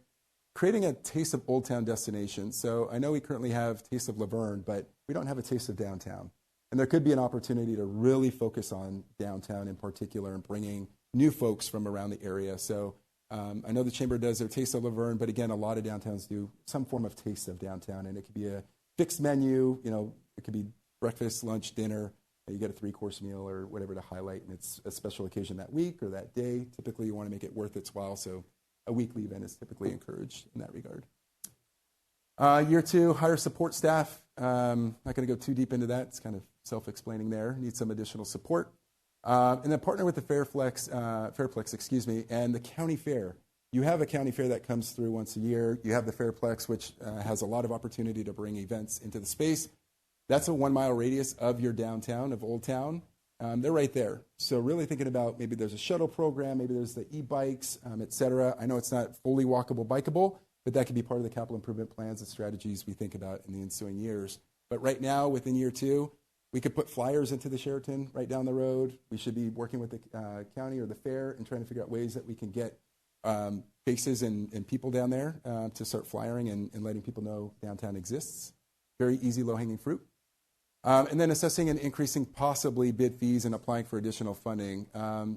Speaker 13: creating a Taste of Old Town destination. So I know we currently have Taste of Laverne, but we don't have a Taste of Downtown. And there could be an opportunity to really focus on downtown in particular and bringing new folks from around the area. So I know the Chamber does their Taste of Laverne, but again, a lot of downtowns do some form of Taste of Downtown, and it could be a fixed menu. It could be breakfast, lunch, dinner. You get a 3-course meal or whatever to highlight, and it's a special occasion that week or that day. Typically, you want to make it worth its while, so a weekly event is typically encouraged in that regard. Year 2, hire support staff. Not going to go too deep into that. It's kind of self-explaining there. Need some additional support. And then partner with the Fairplex, and the county fair. You have a county fair that comes through once a year. You have the Fairplex, which has a lot of opportunity to bring events into the space. That's a 1-mile radius of your downtown, of Old Town. They're right there. So really thinking about maybe there's a shuttle program, maybe there's the e-bikes, et cetera. I know it's not fully walkable, bikeable, but that could be part of the capital improvement plans and strategies we think about in the ensuing years. But right now, within year 2, we could put flyers into the Sheraton right down the road. We should be working with the county or the fair and trying to figure out ways that we can get faces and people down there to start flyering and letting people know downtown exists. Very easy, low-hanging fruit. And then assessing and increasing possibly bid fees and applying for additional funding.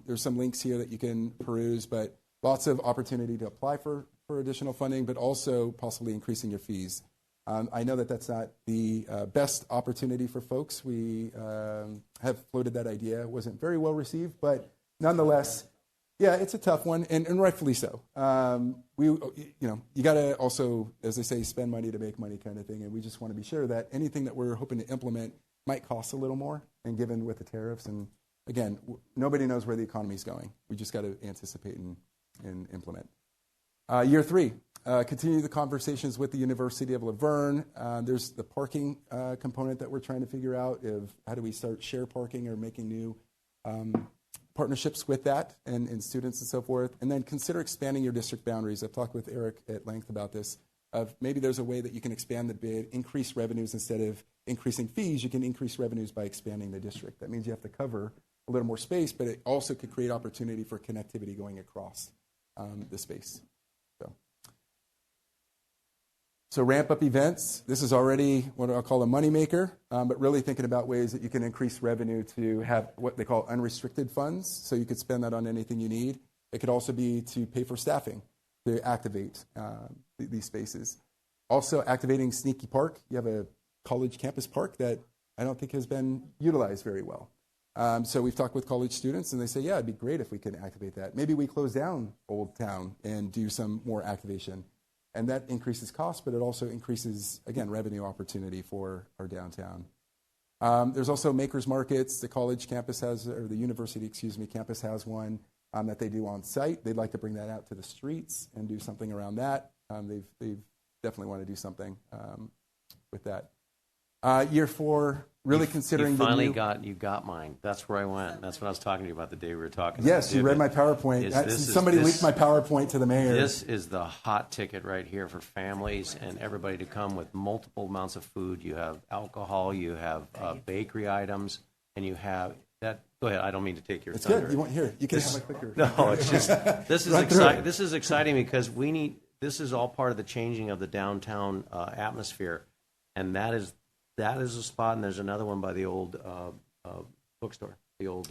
Speaker 13: There's some links here that you can peruse, but lots of opportunity to apply for additional funding, but also possibly increasing your fees. I know that that's not the best opportunity for folks. We have floated that idea. It wasn't very well received, but nonetheless, yeah, it's a tough one, and rightfully so. You got to also, as they say, spend money to make money kind of thing, and we just want to be sure that anything that we're hoping to implement might cost a little more, and given with the tariffs, and again, nobody knows where the economy is going. We just got to anticipate and implement. Year 3, continue the conversations with the University of Laverne. There's the parking component that we're trying to figure out of how do we start share parking or making new partnerships with that and students and so forth. And then consider expanding your district boundaries. I've talked with Eric at length about this, of maybe there's a way that you can expand the bid, increase revenues instead of increasing fees. You can increase revenues by expanding the district. That means you have to cover a little more space, but it also could create opportunity for connectivity going across the space. So ramp up events. This is already what I'll call a moneymaker, but really thinking about ways that you can increase revenue to have what they call unrestricted funds. So you could spend that on anything you need. It could also be to pay for staffing to activate these spaces. Also activating Sneaky Park. You have a college campus park that I don't think has been utilized very well. So we've talked with college students and they say, yeah, it'd be great if we could activate that. Maybe we close down Old Town and do some more activation. And that increases cost, but it also increases, again, revenue opportunity for our downtown. There's also makers markets. The college campus has, or the university, campus has one that they do on site. They'd like to bring that out to the streets and do something around that. They've definitely want to do something with that. Year 4, really considering
Speaker 1: you finally got mine. That's where I went. That's what I was talking to you about the day we were talking.
Speaker 13: Yes, you read my PowerPoint. Somebody leaked my PowerPoint to the mayor.
Speaker 1: This is the hot ticket right here for families and everybody to come with multiple amounts of food. You have alcohol, you have bakery items, and you have that. Go ahead. I don't mean to take your thunder.
Speaker 13: Good. You want here? You can have my clicker.
Speaker 1: No, it's just this is exciting. This is exciting because we need. This is all part of the changing of the downtown atmosphere, and that is a spot. And there's another one by the old bookstore, the old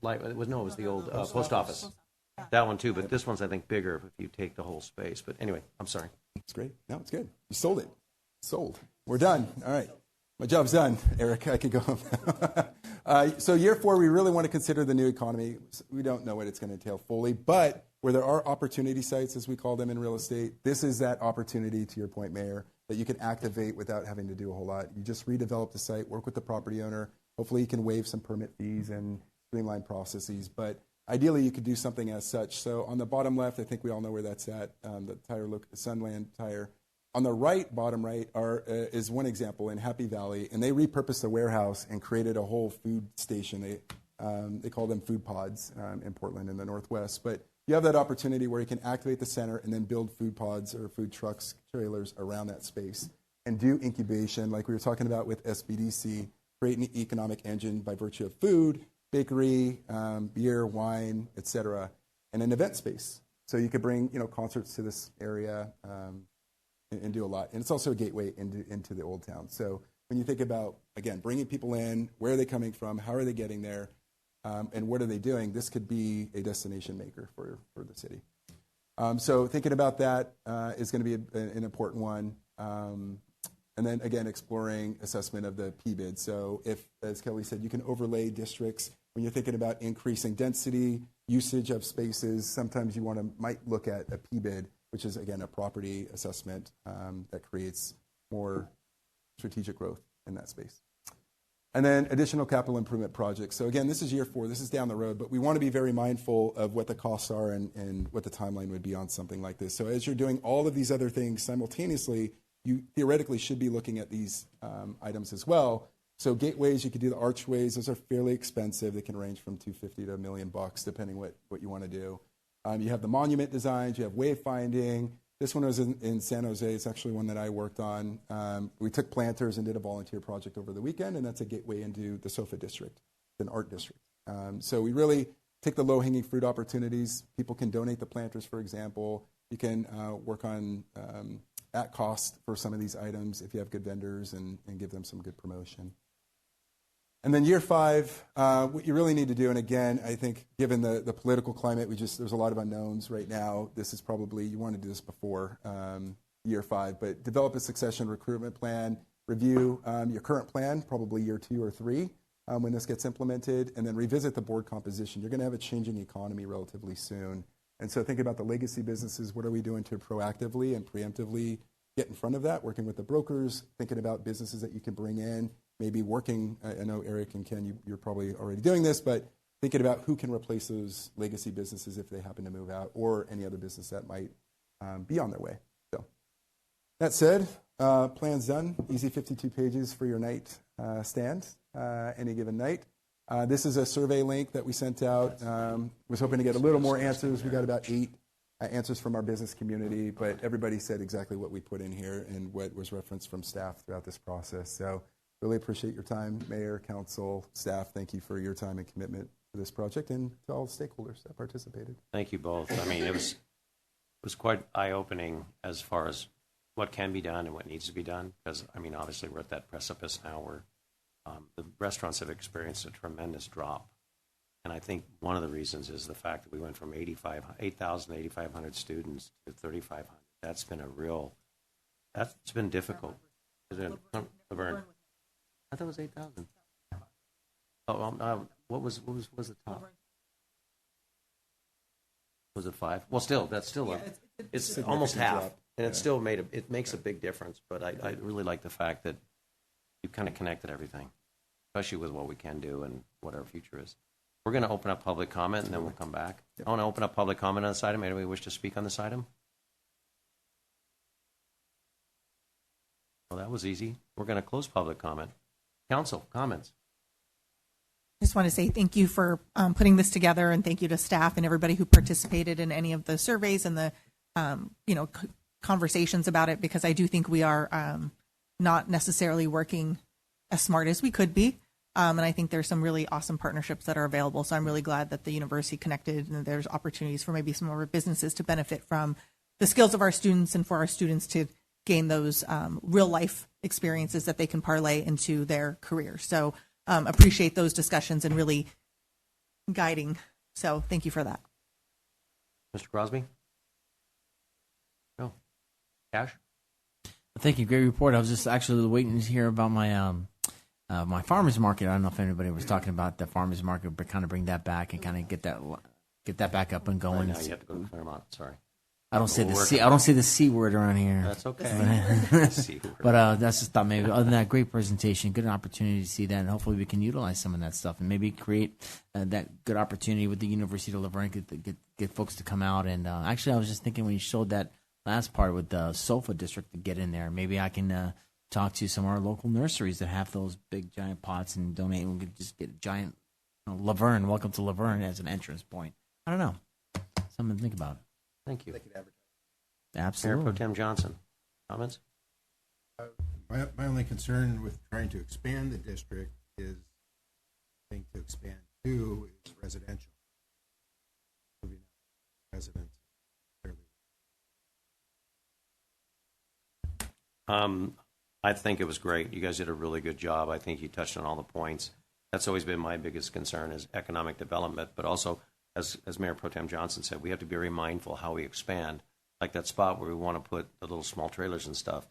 Speaker 1: light. It was the old post office. That one too, but this one's I think bigger if you take the whole space. But anyway, I'm sorry.
Speaker 13: It's great. No, it's good. You sold it. Sold. We're done. All right. My job's done, Eric. I can go home now. So year 4, we really want to consider the new economy. We don't know what it's going to entail fully, but where there are opportunity sites, as we call them in real estate, this is that opportunity, to your point, Mayor, that you can activate without having to do a whole lot. You just redevelop the site, work with the property owner. Hopefully you can waive some permit fees and streamline processes, but ideally you could do something as such. So on the bottom left, I think we all know where that's at, the Sunland Tire. On the right, bottom right, is one example in Happy Valley, and they repurposed the warehouse and created a whole food station. They call them food pods in Portland in the Northwest. But you have that opportunity where you can activate the center and then build food pods or food trucks, trailers around that space and do incubation like we were talking about with SBDC, create an economic engine by virtue of food, bakery, beer, wine, etc., and an event space. So you could bring concerts to this area and do a lot. And it's also a gateway into the old town. So when you think about, again, bringing people in, where are they coming from, how are they getting there, and what are they doing, this could be a destination maker for the city. So thinking about that is going to be an important one. And then, again, exploring assessment of the PBID. So if, as Kelly said, you can overlay districts, when you're thinking about increasing density, usage of spaces, sometimes you might look at a PBID, which is, again, a property assessment that creates more strategic growth in that space. And then additional capital improvement projects. So again, this is year 4. This is down the road, but we want to be very mindful of what the costs are and what the timeline would be on something like this. So as you're doing all of these other things simultaneously, you theoretically should be looking at these items as well. So gateways, you could do the archways. Those are fairly expensive. They can range from $250 to $1 million, depending what you want to do. You have the monument designs. You have wayfinding. This one was in San Jose. It's actually one that I worked on. We took planters and did a volunteer project over the weekend, and that's a gateway into the SOFA district, an art district. So we really take the low-hanging fruit opportunities. People can donate the planters, for example. You can work on at cost for some of these items if you have good vendors and give them some good promotion. And then year 5, what you really need to do, and again, I think given the political climate, there's a lot of unknowns right now. This is probably, you want to do this before year 5, but develop a succession recruitment plan, review your current plan, probably year 2 or 3 when this gets implemented, and then revisit the board composition. You're going to have a changing economy relatively soon. And so think about the legacy businesses. What are we doing to proactively and preemptively get in front of that, working with the brokers, thinking about businesses that you can bring in, maybe working, I know Eric and Ken, you're probably already doing this, but thinking about who can replace those legacy businesses if they happen to move out, or any other business that might be on their way. So that said, plan's done. Easy 52 pages for your night stand, any given night. This is a survey link that we sent out. Was hoping to get a little more answers. We got about 8 answers from our business community, but everybody said exactly what we put in here and what was referenced from staff throughout this process. So really appreciate your time, Mayor, Council, staff. Thank you for your time and commitment to this project, and to all stakeholders that participated.
Speaker 1: Thank you both. I mean, it was quite eye-opening as far as what can be done and what needs to be done, because, I mean, obviously we're at that precipice now where the restaurants have experienced a tremendous drop. And I think one of the reasons is the fact that we went from 8,500 students to 3,500. That's been that's been difficult. Is it Laverne? I thought it was 8,000. Oh, what was the top? Was it 5? Well, still, that's still it's almost half, drop. And it still it makes a big difference. But I really like the fact that you kind of connected everything, especially with what we can do and what our future is. We're going to open up public comment, and then we'll come back. I want to open up public comment on this item. Anybody wish to speak on this item? Well, that was easy. We're going to close public comment. Council, comments?
Speaker 18: I just want to say thank you for putting this together, and thank you to staff and everybody who participated in any of the surveys and the conversations about it, because I do think we are not necessarily working as smart as we could be. And I think there's some really awesome partnerships that are available. So I'm really glad that the university connected, and there's opportunities for maybe some of our businesses to benefit from the skills of our students, and for our students to gain those real life experiences that they can parlay into their career. So appreciate those discussions and really guiding. So thank you for that.
Speaker 1: Mr. Crosby? No. Cash?
Speaker 15: Thank you. Great report. I was just actually waiting to hear about my my farmers market. I don't know if anybody was talking about the farmers market, but kind of bring that back and kind of get that back up and going.
Speaker 1: Right now you have to go to Claremont. Sorry.
Speaker 15: I don't say the C. I don't say the C word around here.
Speaker 1: That's okay. C word.
Speaker 15: But that's just thought maybe. Other than that, great presentation, good opportunity to see that, and hopefully we can utilize some of that stuff and maybe create that good opportunity with the University of Laverne, get folks to come out. And actually, I was just thinking when you showed that last part with the SOFA district to get in there, maybe I can talk to some of our local nurseries that have those big giant pots and donate, and we could just get a giant Laverne. Welcome to Laverne as an entrance point. I don't know. something to think about.
Speaker 1: Thank you.
Speaker 15: Absolutely.
Speaker 1: Mayor Pro Tem Johnson, comments?
Speaker 14: My only concern with trying to expand the district is, I think to expand to is residential. Residents.
Speaker 1: I think it was great. You guys did a really good job. I think you touched on all the points. That's always been my biggest concern is economic development, but also, as Mayor Pro Tem Johnson said, we have to be very mindful how we expand. Like that spot where we want to put the little small trailers and stuff.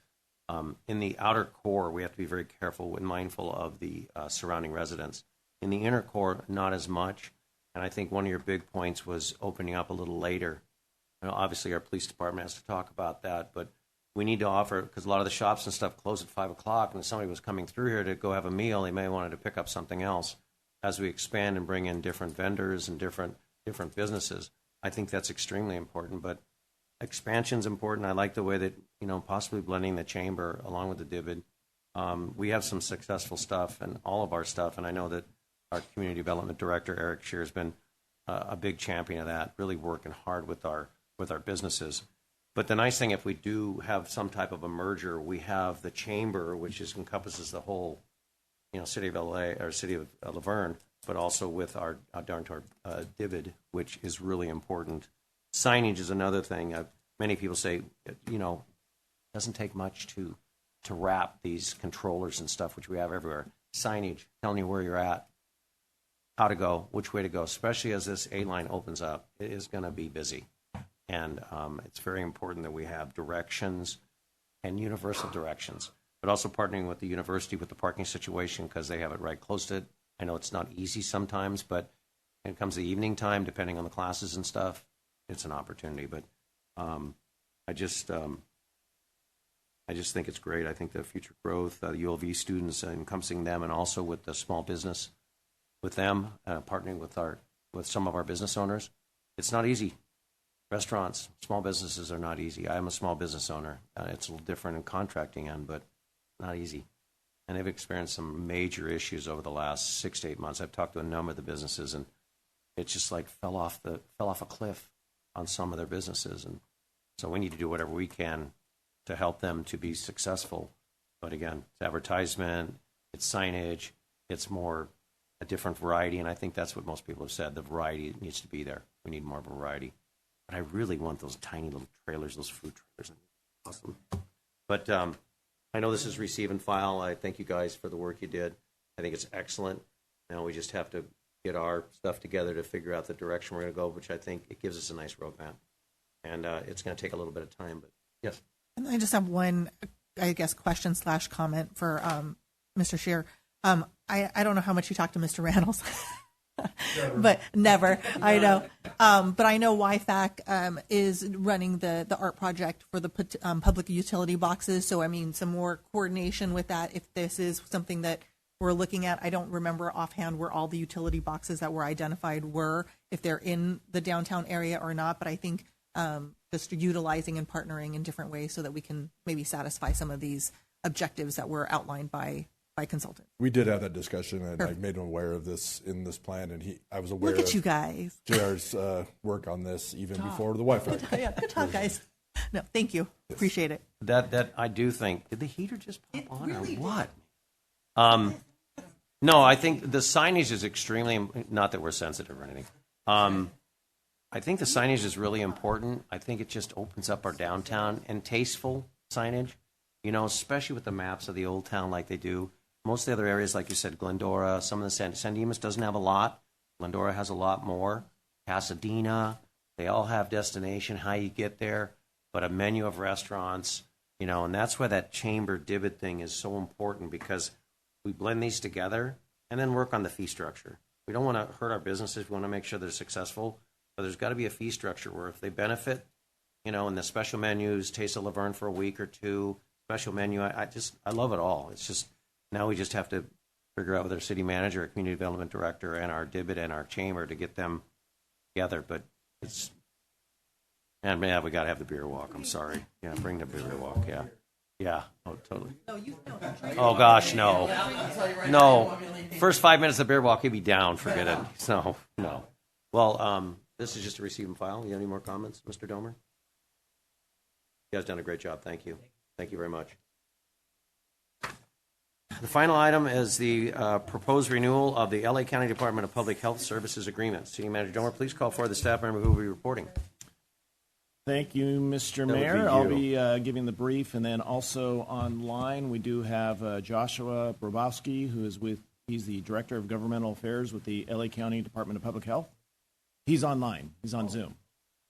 Speaker 1: In the outer core, we have to be very careful and mindful of the surrounding residents. In the inner core, not as much. And I think one of your big points was opening up a little later. You know, obviously, our police department has to talk about that, but we need to offer, because a lot of the shops and stuff close at 5 o'clock, and if somebody was coming through here to go have a meal, they may have wanted to pick up something else. As we expand and bring in different vendors and different businesses, I think that's extremely important. But expansion's important. I like the way that, you know, possibly blending the chamber along with the DIBID. We have some successful stuff and all of our stuff, and I know that our community development director, Eric Shear, has been a big champion of that, really working hard with our businesses. But the nice thing, if we do have some type of a merger, we have the chamber, which encompasses the whole, you know, city of LA or city of Laverne, but also with our DIBID, which is really important. Signage is another thing. Many people say, you know, it doesn't take much to wrap these controllers and stuff, which we have everywhere. Signage, telling you where you're at, how to go, which way to go, especially as this A line opens up. It is going to be busy. And it's very important that we have directions and universal directions, but also partnering with the university with the parking situation because they have it right close to it. I know it's not easy sometimes, but when it comes to the evening time, depending on the classes and stuff, it's an opportunity. But I just think it's great. I think the future growth, the ULV students, encompassing them, and also with the small business, with them, partnering with some of our business owners, it's not easy. Restaurants, small businesses are not easy. I am a small business owner. It's a little different in contracting end, but not easy. And they've experienced some major issues over the last 6 to 8 months. I've talked to a number of the businesses, and it just like fell off a cliff on some of their businesses. And so we need to do whatever we can to help them to be successful. But again, it's advertisement, it's signage, it's more a different variety. And I think that's what most people have said. The variety needs to be there. We need more variety. But I really want those tiny little trailers, those food trailers. Awesome. But I know this is receive and file. I thank you guys for the work you did. I think it's excellent. Now we just have to get our stuff together to figure out the direction we're going to go, which I think it gives us a nice roadmap. And it's going to take a little bit of time, but yes.
Speaker 18: And I just have one, I guess, question / comment for Mr. Shear. I don't know how much you talked to Mr. Randalls. But never. I know. But I know YFAC is running the art project for the public utility boxes. So, I mean, some more coordination with that if this is something that we're looking at. I don't remember offhand where all the utility boxes that were identified were, if they're in the downtown area or not. But I think just utilizing and partnering in different ways so that we can maybe satisfy some of these objectives that were outlined by consultant.
Speaker 6: We did have that discussion, and
Speaker 18: Perfect.
Speaker 6: I made him aware of this in this plan, and I was aware
Speaker 18: Look at
Speaker 6: of
Speaker 18: you guys.
Speaker 6: JR's work on this even before the Wi-Fi.
Speaker 18: Good talk, guys. No, thank you. Appreciate it.
Speaker 1: That I do think. Did the heater just pop on or what? No, I think the signage is extremely, not that we're sensitive or anything. I think the signage is really important. I think it just opens up our downtown and tasteful signage, you know, especially with the maps of the old town like they do. Most of the other areas, like you said, Glendora, some of the San Dimas doesn't have a lot. Glendora has a lot more. Pasadena, they all have destination, how you get there, but a menu of restaurants, you know, and that's why that chamber DIBID thing is so important, because we blend these together and then work on the fee structure. We don't want to hurt our businesses. We want to make sure they're successful, but there's got to be a fee structure where if they benefit, you know, and the special menus, Taste of Laverne for a week or two, special menu, I love it all. It's just, now we just have to figure out with our city manager, our community development director, and our DIBID and our chamber to get them together. But it's, and yeah, we got to have the beer walk. I'm sorry. Yeah, bring the beer walk. Yeah. Yeah. Oh, totally. Oh, gosh, no. No. First 5 minutes of the beer walk, he'd be down. Forget it. So, no. Well, This is just to receive and file. You have any more comments, Mr. Domer? You guys done a great job. Thank you. Thank you very much. The final item is the proposed renewal of the LA County Department of Public Health Services Agreement. City Manager Domer, please call for the staff member who will be reporting.
Speaker 2: Thank you, Mr.
Speaker 1: That would be
Speaker 2: Mayor. I'll
Speaker 1: you.
Speaker 2: be giving the brief, and then also online we do have Joshua Brobowski, who is he's the Director of Governmental Affairs with the LA County Department of Public Health. He's online. He's on Zoom.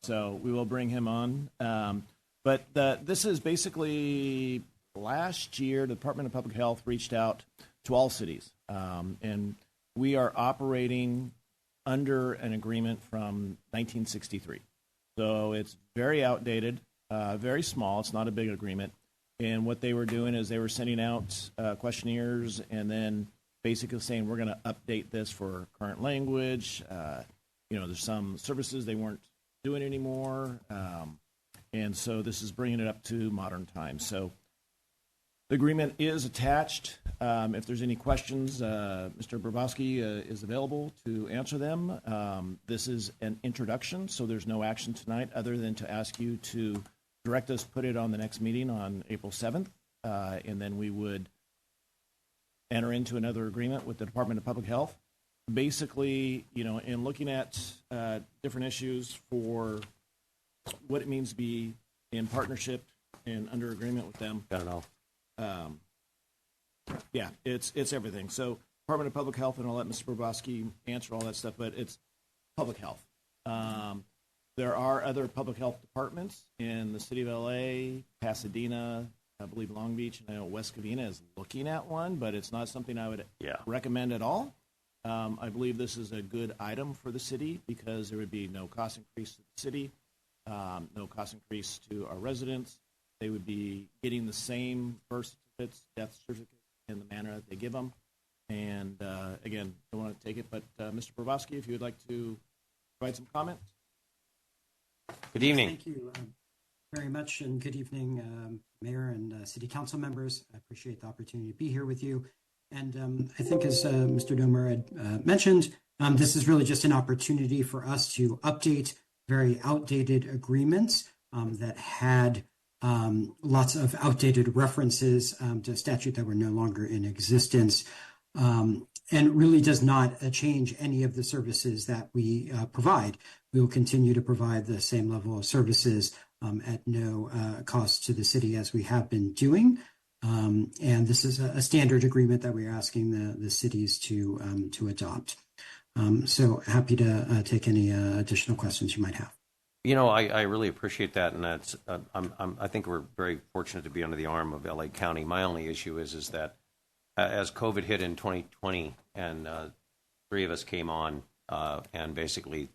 Speaker 2: So we will bring him on. But this is basically last year, the Department of Public Health reached out to all cities. And we are operating under an agreement from 1963. So it's very outdated, very small. It's not a big agreement. And what they were doing is they were sending out questionnaires and then basically saying, we're going to update this for current language. There's some services they weren't doing anymore. And so this is bringing it up to modern times. So the agreement is attached. If there's any questions, Mr. Brobowski is available to answer them. This is an introduction, so there's no action tonight other than to ask you to direct us, put it on the next meeting on April 7th, and then we would enter into another agreement with the Department of Public Health. Basically, in looking at different issues for what it means to be in partnership and under agreement with them.
Speaker 1: Got it all.
Speaker 2: Yeah, it's everything. So Department of Public Health, and I'll let Mr. Brobowski answer all that stuff, but it's public health. There are other public health departments in the city of LA, Pasadena, I believe Long Beach, and I know West Covina is looking at one, but it's not something I would recommend at all. I believe this is a good item for the city because there would be no cost increase to the city, no cost increase to our residents. They would be getting the same birth certificates, death certificates in the manner that they give them. And again, I don't want to take it, but Mr. Brobowski, if you would like to provide some comment.
Speaker 1: Good evening.
Speaker 17: Thank you very much, and good evening, Mayor and City Council members. I appreciate the opportunity to be here with you. And I think as Mr. Domer had mentioned, this is really just an opportunity for us to update very outdated agreements that had lots of outdated references to statute that were no longer in existence, and really does not change any of the services that we provide. We will continue to provide the same level of services at no cost to the city as we have been doing. And this is a standard agreement that we are asking the cities to adopt. So happy to take any additional questions you might have.
Speaker 1: I really appreciate that, and that's I think we're very fortunate to be under the arm of LA County. My only issue is that as COVID hit in 2020, and three of us came on and basically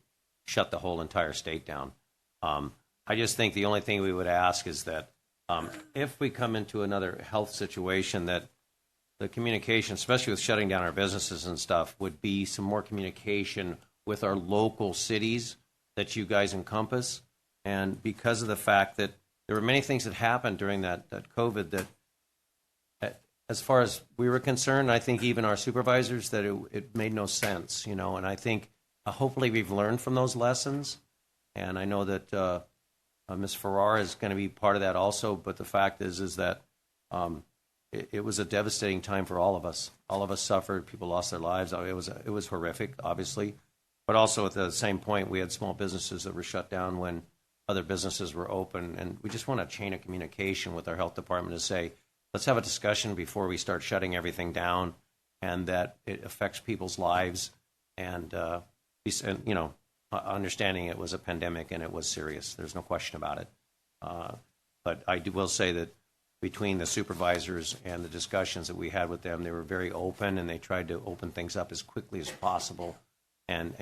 Speaker 1: shut the whole entire state down. I just think the only thing we would ask is that if we come into another health situation, that the communication, especially with shutting down our businesses and stuff, would be some more communication with our local cities that you guys encompass. And because of the fact that there were many things that happened during that COVID that, as far as we were concerned, I think even our supervisors, that it made no sense, and I think hopefully we've learned from those lessons. And I know that Ms. Farrar is going to be part of that also, but the fact is that it was a devastating time for all of us. All of us suffered. People lost their lives. It was horrific, obviously. But also at the same point, we had small businesses that were shut down when other businesses were open. And we just want a chain of communication with our health department to say, let's have a discussion before we start shutting everything down, and that it affects people's lives. And, understanding it was a pandemic and it was serious. There's no question about it. But I will say that between the supervisors and the discussions that we had with them, they were very open, and they tried to open things up as quickly as possible. And,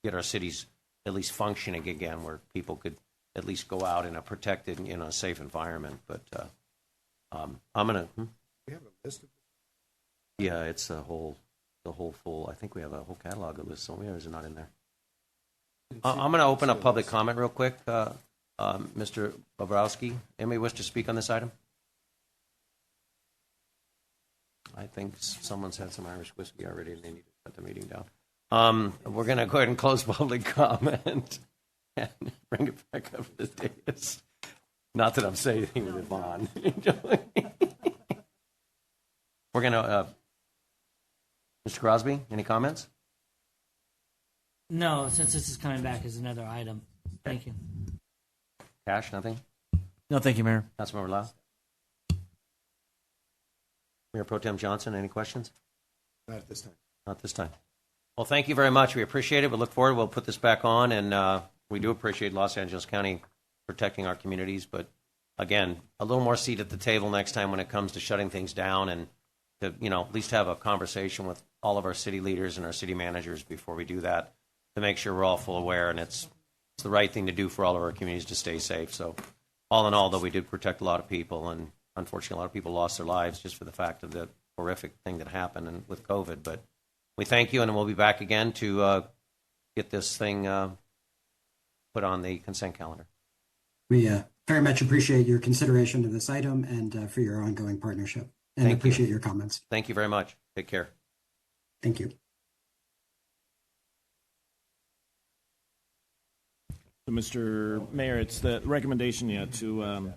Speaker 1: get our cities at least functioning again, where people could at least go out in a protected, a safe environment. But I'm going to...
Speaker 14: We have a list of...
Speaker 1: Yeah, it's the whole full... I think we have a whole catalog of lists, don't we, or is it not in there? I'm going to open up public comment real quick. Mr. Bobrowski, anybody wish to speak on this item? I think someone's had some Irish whiskey already, and they need to shut the meeting down. We're going to go ahead and close public comment and bring it back up to the dais. Not that I'm saying anything with Yvonne. We're going to, Mr. Crosby, any comments?
Speaker 19: No, since this is coming back as another item. Thank you.
Speaker 1: Cash, nothing?
Speaker 15: No, thank you, Mayor.
Speaker 1: Councilmember Lau? Mayor Pro Tem Johnson, any questions?
Speaker 14: Not at this time.
Speaker 1: Not this time. Well, thank you very much. We appreciate it. We look forward. We'll put this back on, and we do appreciate Los Angeles County protecting our communities. But again, a little more seat at the table next time when it comes to shutting things down, and to at least have a conversation with all of our city leaders and our city managers before we do that, to make sure we're all full aware and it's the right thing to do for all of our communities to stay safe. So, all in all, though, we did protect a lot of people, and unfortunately, a lot of people lost their lives just for the fact of the horrific thing that happened and with COVID. But we thank you, and we'll be back again to get this thing put on the consent calendar.
Speaker 17: We very much appreciate your consideration of this item and for your ongoing partnership. And
Speaker 1: Thank
Speaker 17: appreciate
Speaker 1: you.
Speaker 17: your comments.
Speaker 1: Thank you very much. Take care.
Speaker 17: Thank you.
Speaker 2: So, Mr. Mayor, it's the recommendation to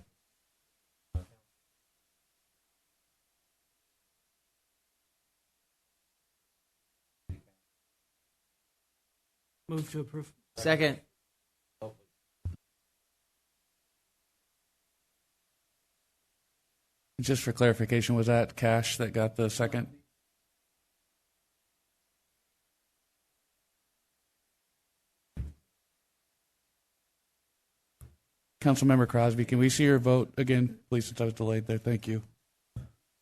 Speaker 19: Move to approve.
Speaker 15: Second.
Speaker 5: Just for clarification, was that Cash that got the second? Councilmember Crosby, can we see your vote again, please, since I was delayed there? Thank you.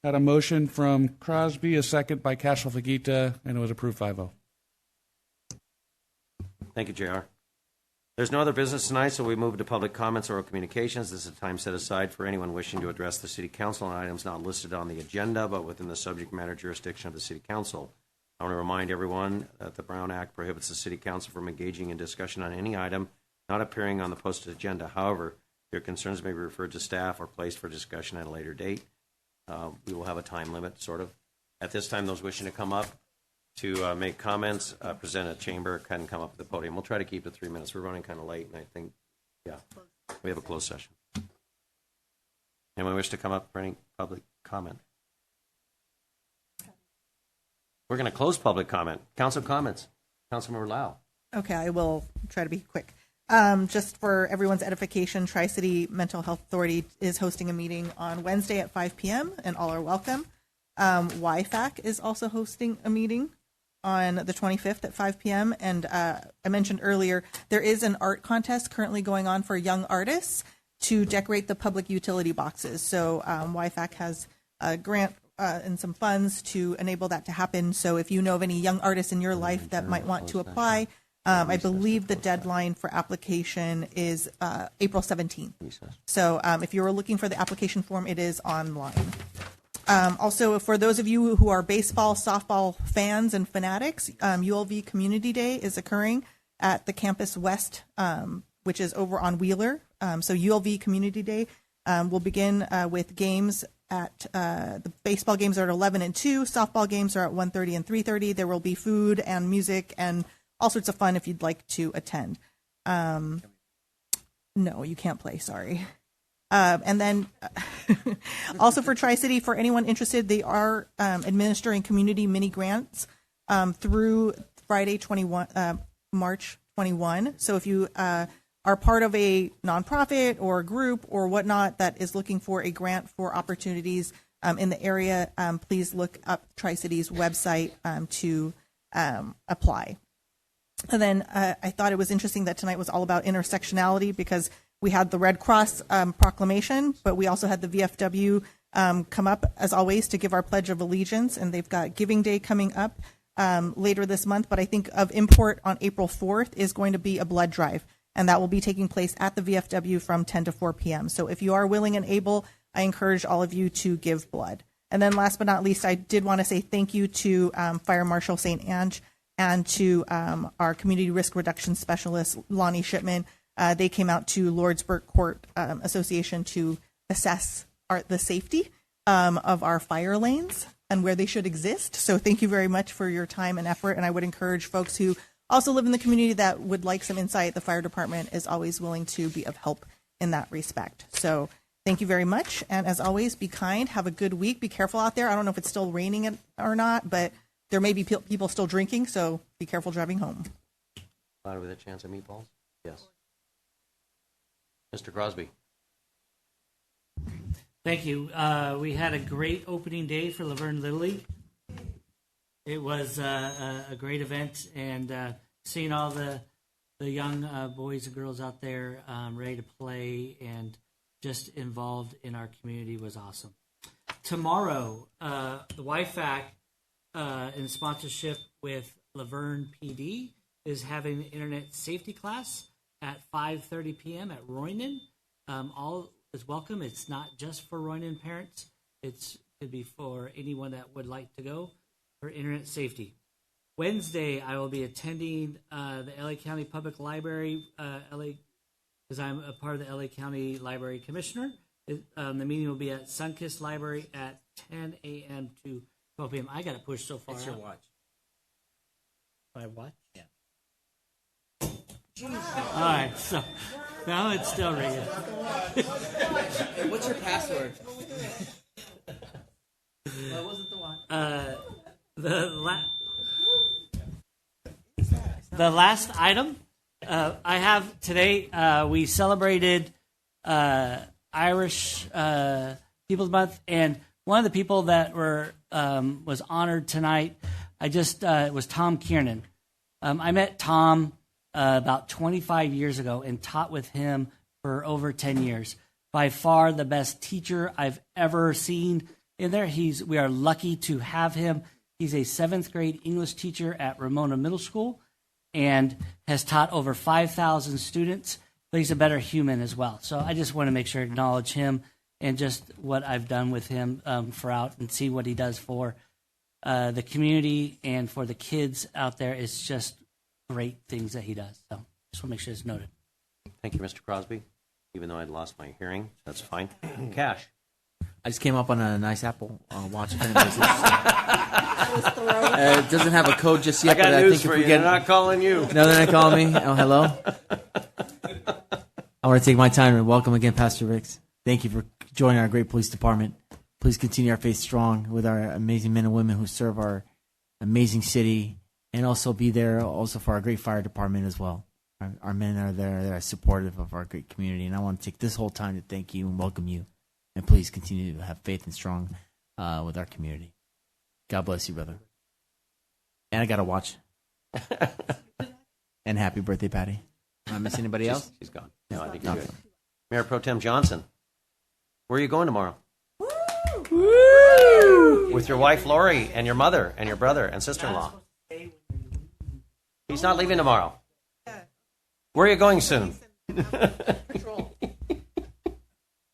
Speaker 5: Had a motion from Crosby, a second by Cashel-Fagita, and it was approved 5-0.
Speaker 1: Thank you, JR. There's no other business tonight, so we move to public comments or communications. This is a time set aside for anyone wishing to address the City Council on items not listed on the agenda, but within the subject matter jurisdiction of the City Council. I want to remind everyone that the Brown Act prohibits the City Council from engaging in discussion on any item not appearing on the posted agenda. However, your concerns may be referred to staff or placed for discussion at a later date. We will have a time limit, sort of. At this time, those wishing to come up to make comments, present a chamber, can come up to the podium. We'll try to keep it 3 minutes. We're running kind of late, and I think, we have a closed session. Anyone wish to come up for any public comment? We're going to close public comment. Council comments. Councilmember Lau.
Speaker 18: Okay, I will try to be quick. Just for everyone's edification, Tri-City Mental Health Authority is hosting a meeting on Wednesday at 5 p.m., and all are welcome. YFAC is also hosting a meeting on the 25th at 5 p.m. And I mentioned earlier, there is an art contest currently going on for young artists to decorate the public utility boxes. So YFAC has a grant and some funds to enable that to happen. So if you know of any young artists in your life that might want to apply, I believe the deadline for application is April 17th. So if you were looking for the application form, it is online. Also, for those of you who are baseball, softball fans and fanatics, ULV Community Day is occurring at the Campus West, which is over on Wheeler. So ULV Community Day will begin with games at the baseball games are at 11 and 2. Softball games are at 1:30 and 3:30. There will be food and music and all sorts of fun if you'd like to attend. No, you can't play. Sorry. And then also for Tri-City, for anyone interested, they are administering community mini grants through Friday, March 21. So if you are part of a nonprofit or a group or whatnot that is looking for a grant for opportunities in the area, please look up Tri-City's website to apply. And then I thought it was interesting that tonight was all about intersectionality because we had the Red Cross proclamation, but we also had the VFW come up, as always, to give our Pledge of Allegiance, and they've got Giving Day coming up later this month. But I think of import on April 4th is going to be a blood drive, and that will be taking place at the VFW from 10 to 4 p.m. So if you are willing and able, I encourage all of you to give blood. And then last but not least, I did want to say thank you to Fire Marshal St. Ange and to our Community Risk Reduction Specialist, Lonnie Shipman. They came out to Lordsburg Court Association to assess the safety of our fire lanes. and where they should exist. So thank you very much for your time and effort. And I would encourage folks who also live in the community that would like some insight. The fire department is always willing to be of help in that respect. So thank you very much. And as always, be kind. Have a good week. Be careful out there. I don't know if it's still raining or not, but there may be people still drinking. So be careful driving home.
Speaker 1: Glad with a chance of meatballs? Yes. Mr. Crosby.
Speaker 19: Thank you. We had a great opening day for Laverne Little League. It was a great event, and seeing all the young boys and girls out there ready to play and just involved in our community was awesome. Tomorrow, the YFAC, in sponsorship with Laverne PD, is having an internet safety class at 5:30 p.m. at Roynan. All is welcome. It's not just for Roynan parents. It could be for anyone that would like to go for internet safety. Wednesday, I will be attending the LA County Public Library, because I'm a part of the LA County Library Commissioner. The meeting will be at Sunkist Library at 10 a.m. to 12 p.m. I got to push so far.
Speaker 15: It's your
Speaker 19: out.
Speaker 15: watch.
Speaker 19: My watch?
Speaker 15: Yeah.
Speaker 19: All right, so now it's still ringing.
Speaker 15: Hey, what's your password? Well, wasn't the watch.
Speaker 19: The last item I have today, we celebrated Irish People's Month, and one of the people that was honored tonight, was Tom Kiernan. I met Tom about 25 years ago and taught with him for over 10 years. By far the best teacher I've ever seen in there. We are lucky to have him. He's a 7th grade English teacher at Ramona Middle School and has taught over 5,000 students, but he's a better human as well. So I just want to make sure to acknowledge him and just what I've done with him throughout and see what he does for the community and for the kids out there. It's just great things that he does. So just want to make sure it's noted.
Speaker 1: Thank you, Mr. Crosby. Even though I'd lost my hearing, that's fine. Cash.
Speaker 15: I just came up on a nice Apple Watch. If anybody's interested. It doesn't have a code just yet.
Speaker 1: I got
Speaker 15: but
Speaker 1: news
Speaker 15: I think
Speaker 1: for
Speaker 15: if we
Speaker 1: you.
Speaker 15: get,
Speaker 1: They're not calling you.
Speaker 15: No, they're not calling me. Oh, hello. I want to take my time and welcome again, Pastor Ricks. Thank you for joining our great police department. Please continue our faith strong with our amazing men and women who serve our amazing city, and also be there also for our great fire department as well. Our men are there. They're supportive of our great community, and I want to take this whole time to thank you and welcome you. And please continue to have faith and strong with our community. God bless you, brother. And I got to watch. And happy birthday, Patty. Am I miss anybody else?
Speaker 1: She's gone. No, I think you're good. Mayor Pro Tem Johnson, where are you going tomorrow? Woo! With your wife, Lori, and your mother, and your brother, and sister-in-law. He's not leaving tomorrow. Where are you going soon?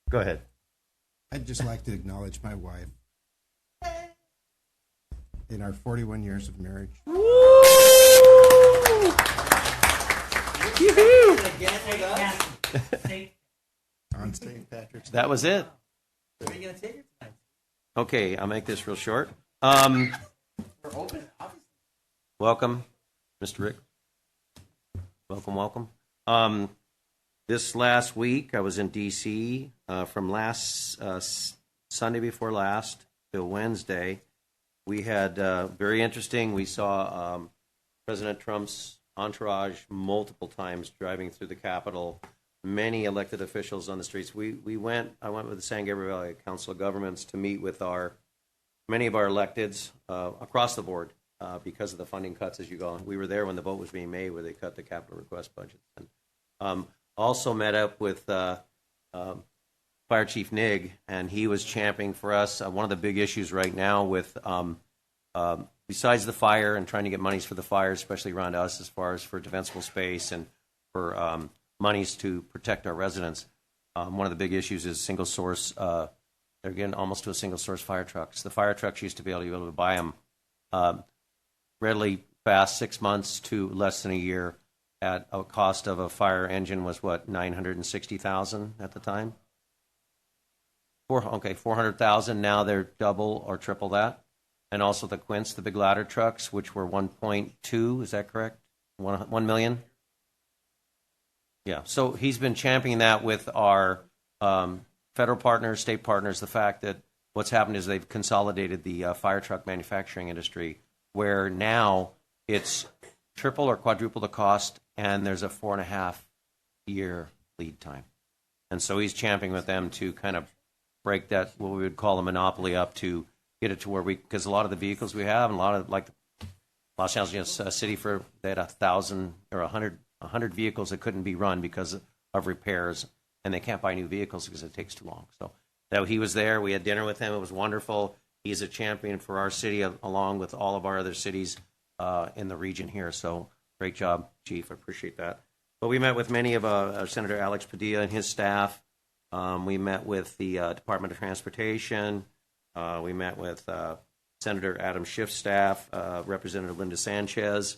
Speaker 1: Go ahead.
Speaker 14: I'd just like to acknowledge my wife in our 41 years of marriage. On St. Patrick's Day.
Speaker 1: That was it.
Speaker 15: Where are you going to take her tonight?
Speaker 1: Okay, I'll make this real short.
Speaker 15: We're open, obviously.
Speaker 1: Welcome, Mr. Rick. Welcome. This last week, I was in D.C. From last Sunday before last till Wednesday. We had very interesting. We saw President Trump's entourage multiple times driving through the Capitol. Many elected officials on the streets. I went with the San Gabriel Valley Council of Governments to meet with many of our electeds across the board because of the funding cuts as you go on. We were there when the vote was being made where they cut the capital request budget. And, also met up with Fire Chief Nig, and he was championing for us one of the big issues right now with besides the fire and trying to get monies for the fire, especially around us as far as for defensible space and for monies to protect our residents. One of the big issues is single source. They're getting almost to a single source fire trucks. The fire trucks used to be able to buy them readily fast, 6 months to less than a year. At a cost of a fire engine was what, $960,000 at the time? $400,000. Now they're double or triple that. and also the Quince, the big ladder trucks, which were 1.2. Is that correct? 1 million. Yeah. So he's been championing that with our federal partners, state partners. The fact that what's happened is they've consolidated the fire truck manufacturing industry, where now it's triple or quadruple the cost, and there's a 4.5-year lead time. And so he's championing with them to kind of break that, what we would call a monopoly, up to get it to where because a lot of the vehicles we have, and a lot of, like Los Angeles City, they had 1,000 or 100 vehicles that couldn't be run because of repairs, and they can't buy new vehicles because it takes too long. So that he was there. We had dinner with him. It was wonderful. He's a champion for our city, along with all of our other cities in the region here. So great job, Chief. I appreciate that. But we met with many of Senator Alex Padilla and his staff. We met with the Department of Transportation. We met with Senator Adam Schiff's staff, Representative Linda Sanchez.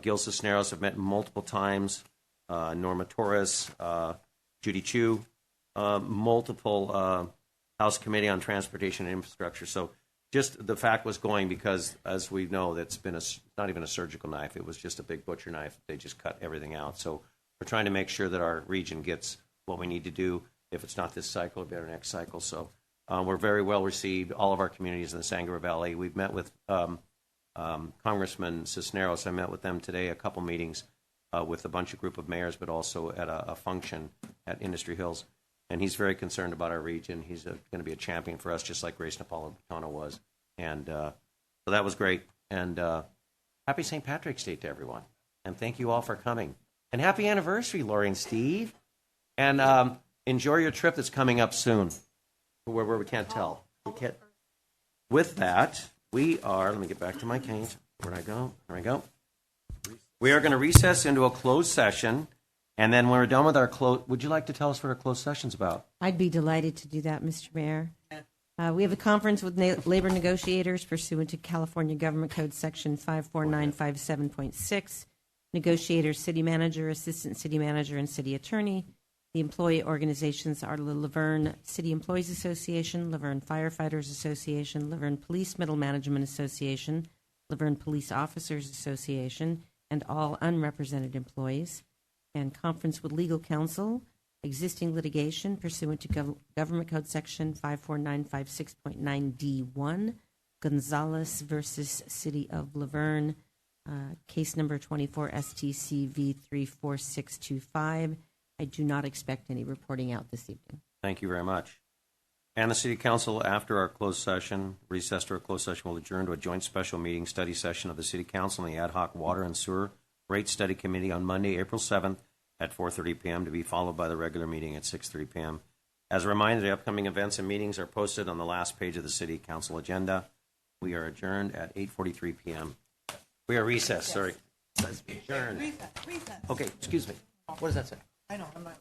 Speaker 1: Gil Cisneros have met multiple times. Norma Torres, Judy Chu, multiple House Committee on Transportation and Infrastructure. So just the fact was going, because, as we know, that's been not even a surgical knife. It was just a big butcher knife. They just cut everything out. So we're trying to make sure that our region gets what we need to do. If it's not this cycle, it'll be our next cycle. So we're very well received, all of our communities in the Sangre Valley. We've met with Congressman Cisneros. I met with them today, a couple meetings with a group of mayors, but also at a function at Industry Hills. And he's very concerned about our region. He's going to be a champion for us, just like Grace Napolitano was. And so that was great. And happy St. Patrick's Day to everyone. And thank you all for coming. And happy anniversary, Lori and Steve. And enjoy your trip that's coming up soon, where we can't tell. With that, let me get back to my case. Where'd I go? There I go. We are going to recess into a closed session. And then when we're done with our would you like to tell us what our closed session's about?
Speaker 23: I'd be delighted to do that, Mr. Mayor. We have a conference with labor negotiators pursuant to California Government Code Section 54957.6. Negotiators, city manager, assistant city manager, and city attorney. The employee organizations are the Laverne City Employees Association, Laverne Firefighters Association, Laverne Police Middle Management Association, Laverne Police Officers Association, and all unrepresented employees. And conference with legal counsel, existing litigation pursuant to Government Code Section 54956.9D1, Gonzalez versus City of Laverne, case number 24 STCV 34625. I do not expect any reporting out this evening.
Speaker 1: Thank you very much. And the City Council, after our closed session, recess to our closed session, will adjourn to a joint special meeting study session of the City Council and the Ad Hoc Water and Sewer Rate Study Committee on Monday, April 7th at 4:30 p.m. to be followed by the regular meeting at 6:30 p.m. As a reminder, the upcoming events and meetings are posted on the last page of the City Council agenda. We are adjourned at 8:43 p.m. We are recessed, sorry. Adjourned.
Speaker 11: Recess.
Speaker 1: Okay, excuse me. What does that say?
Speaker 11: I know, I'm not.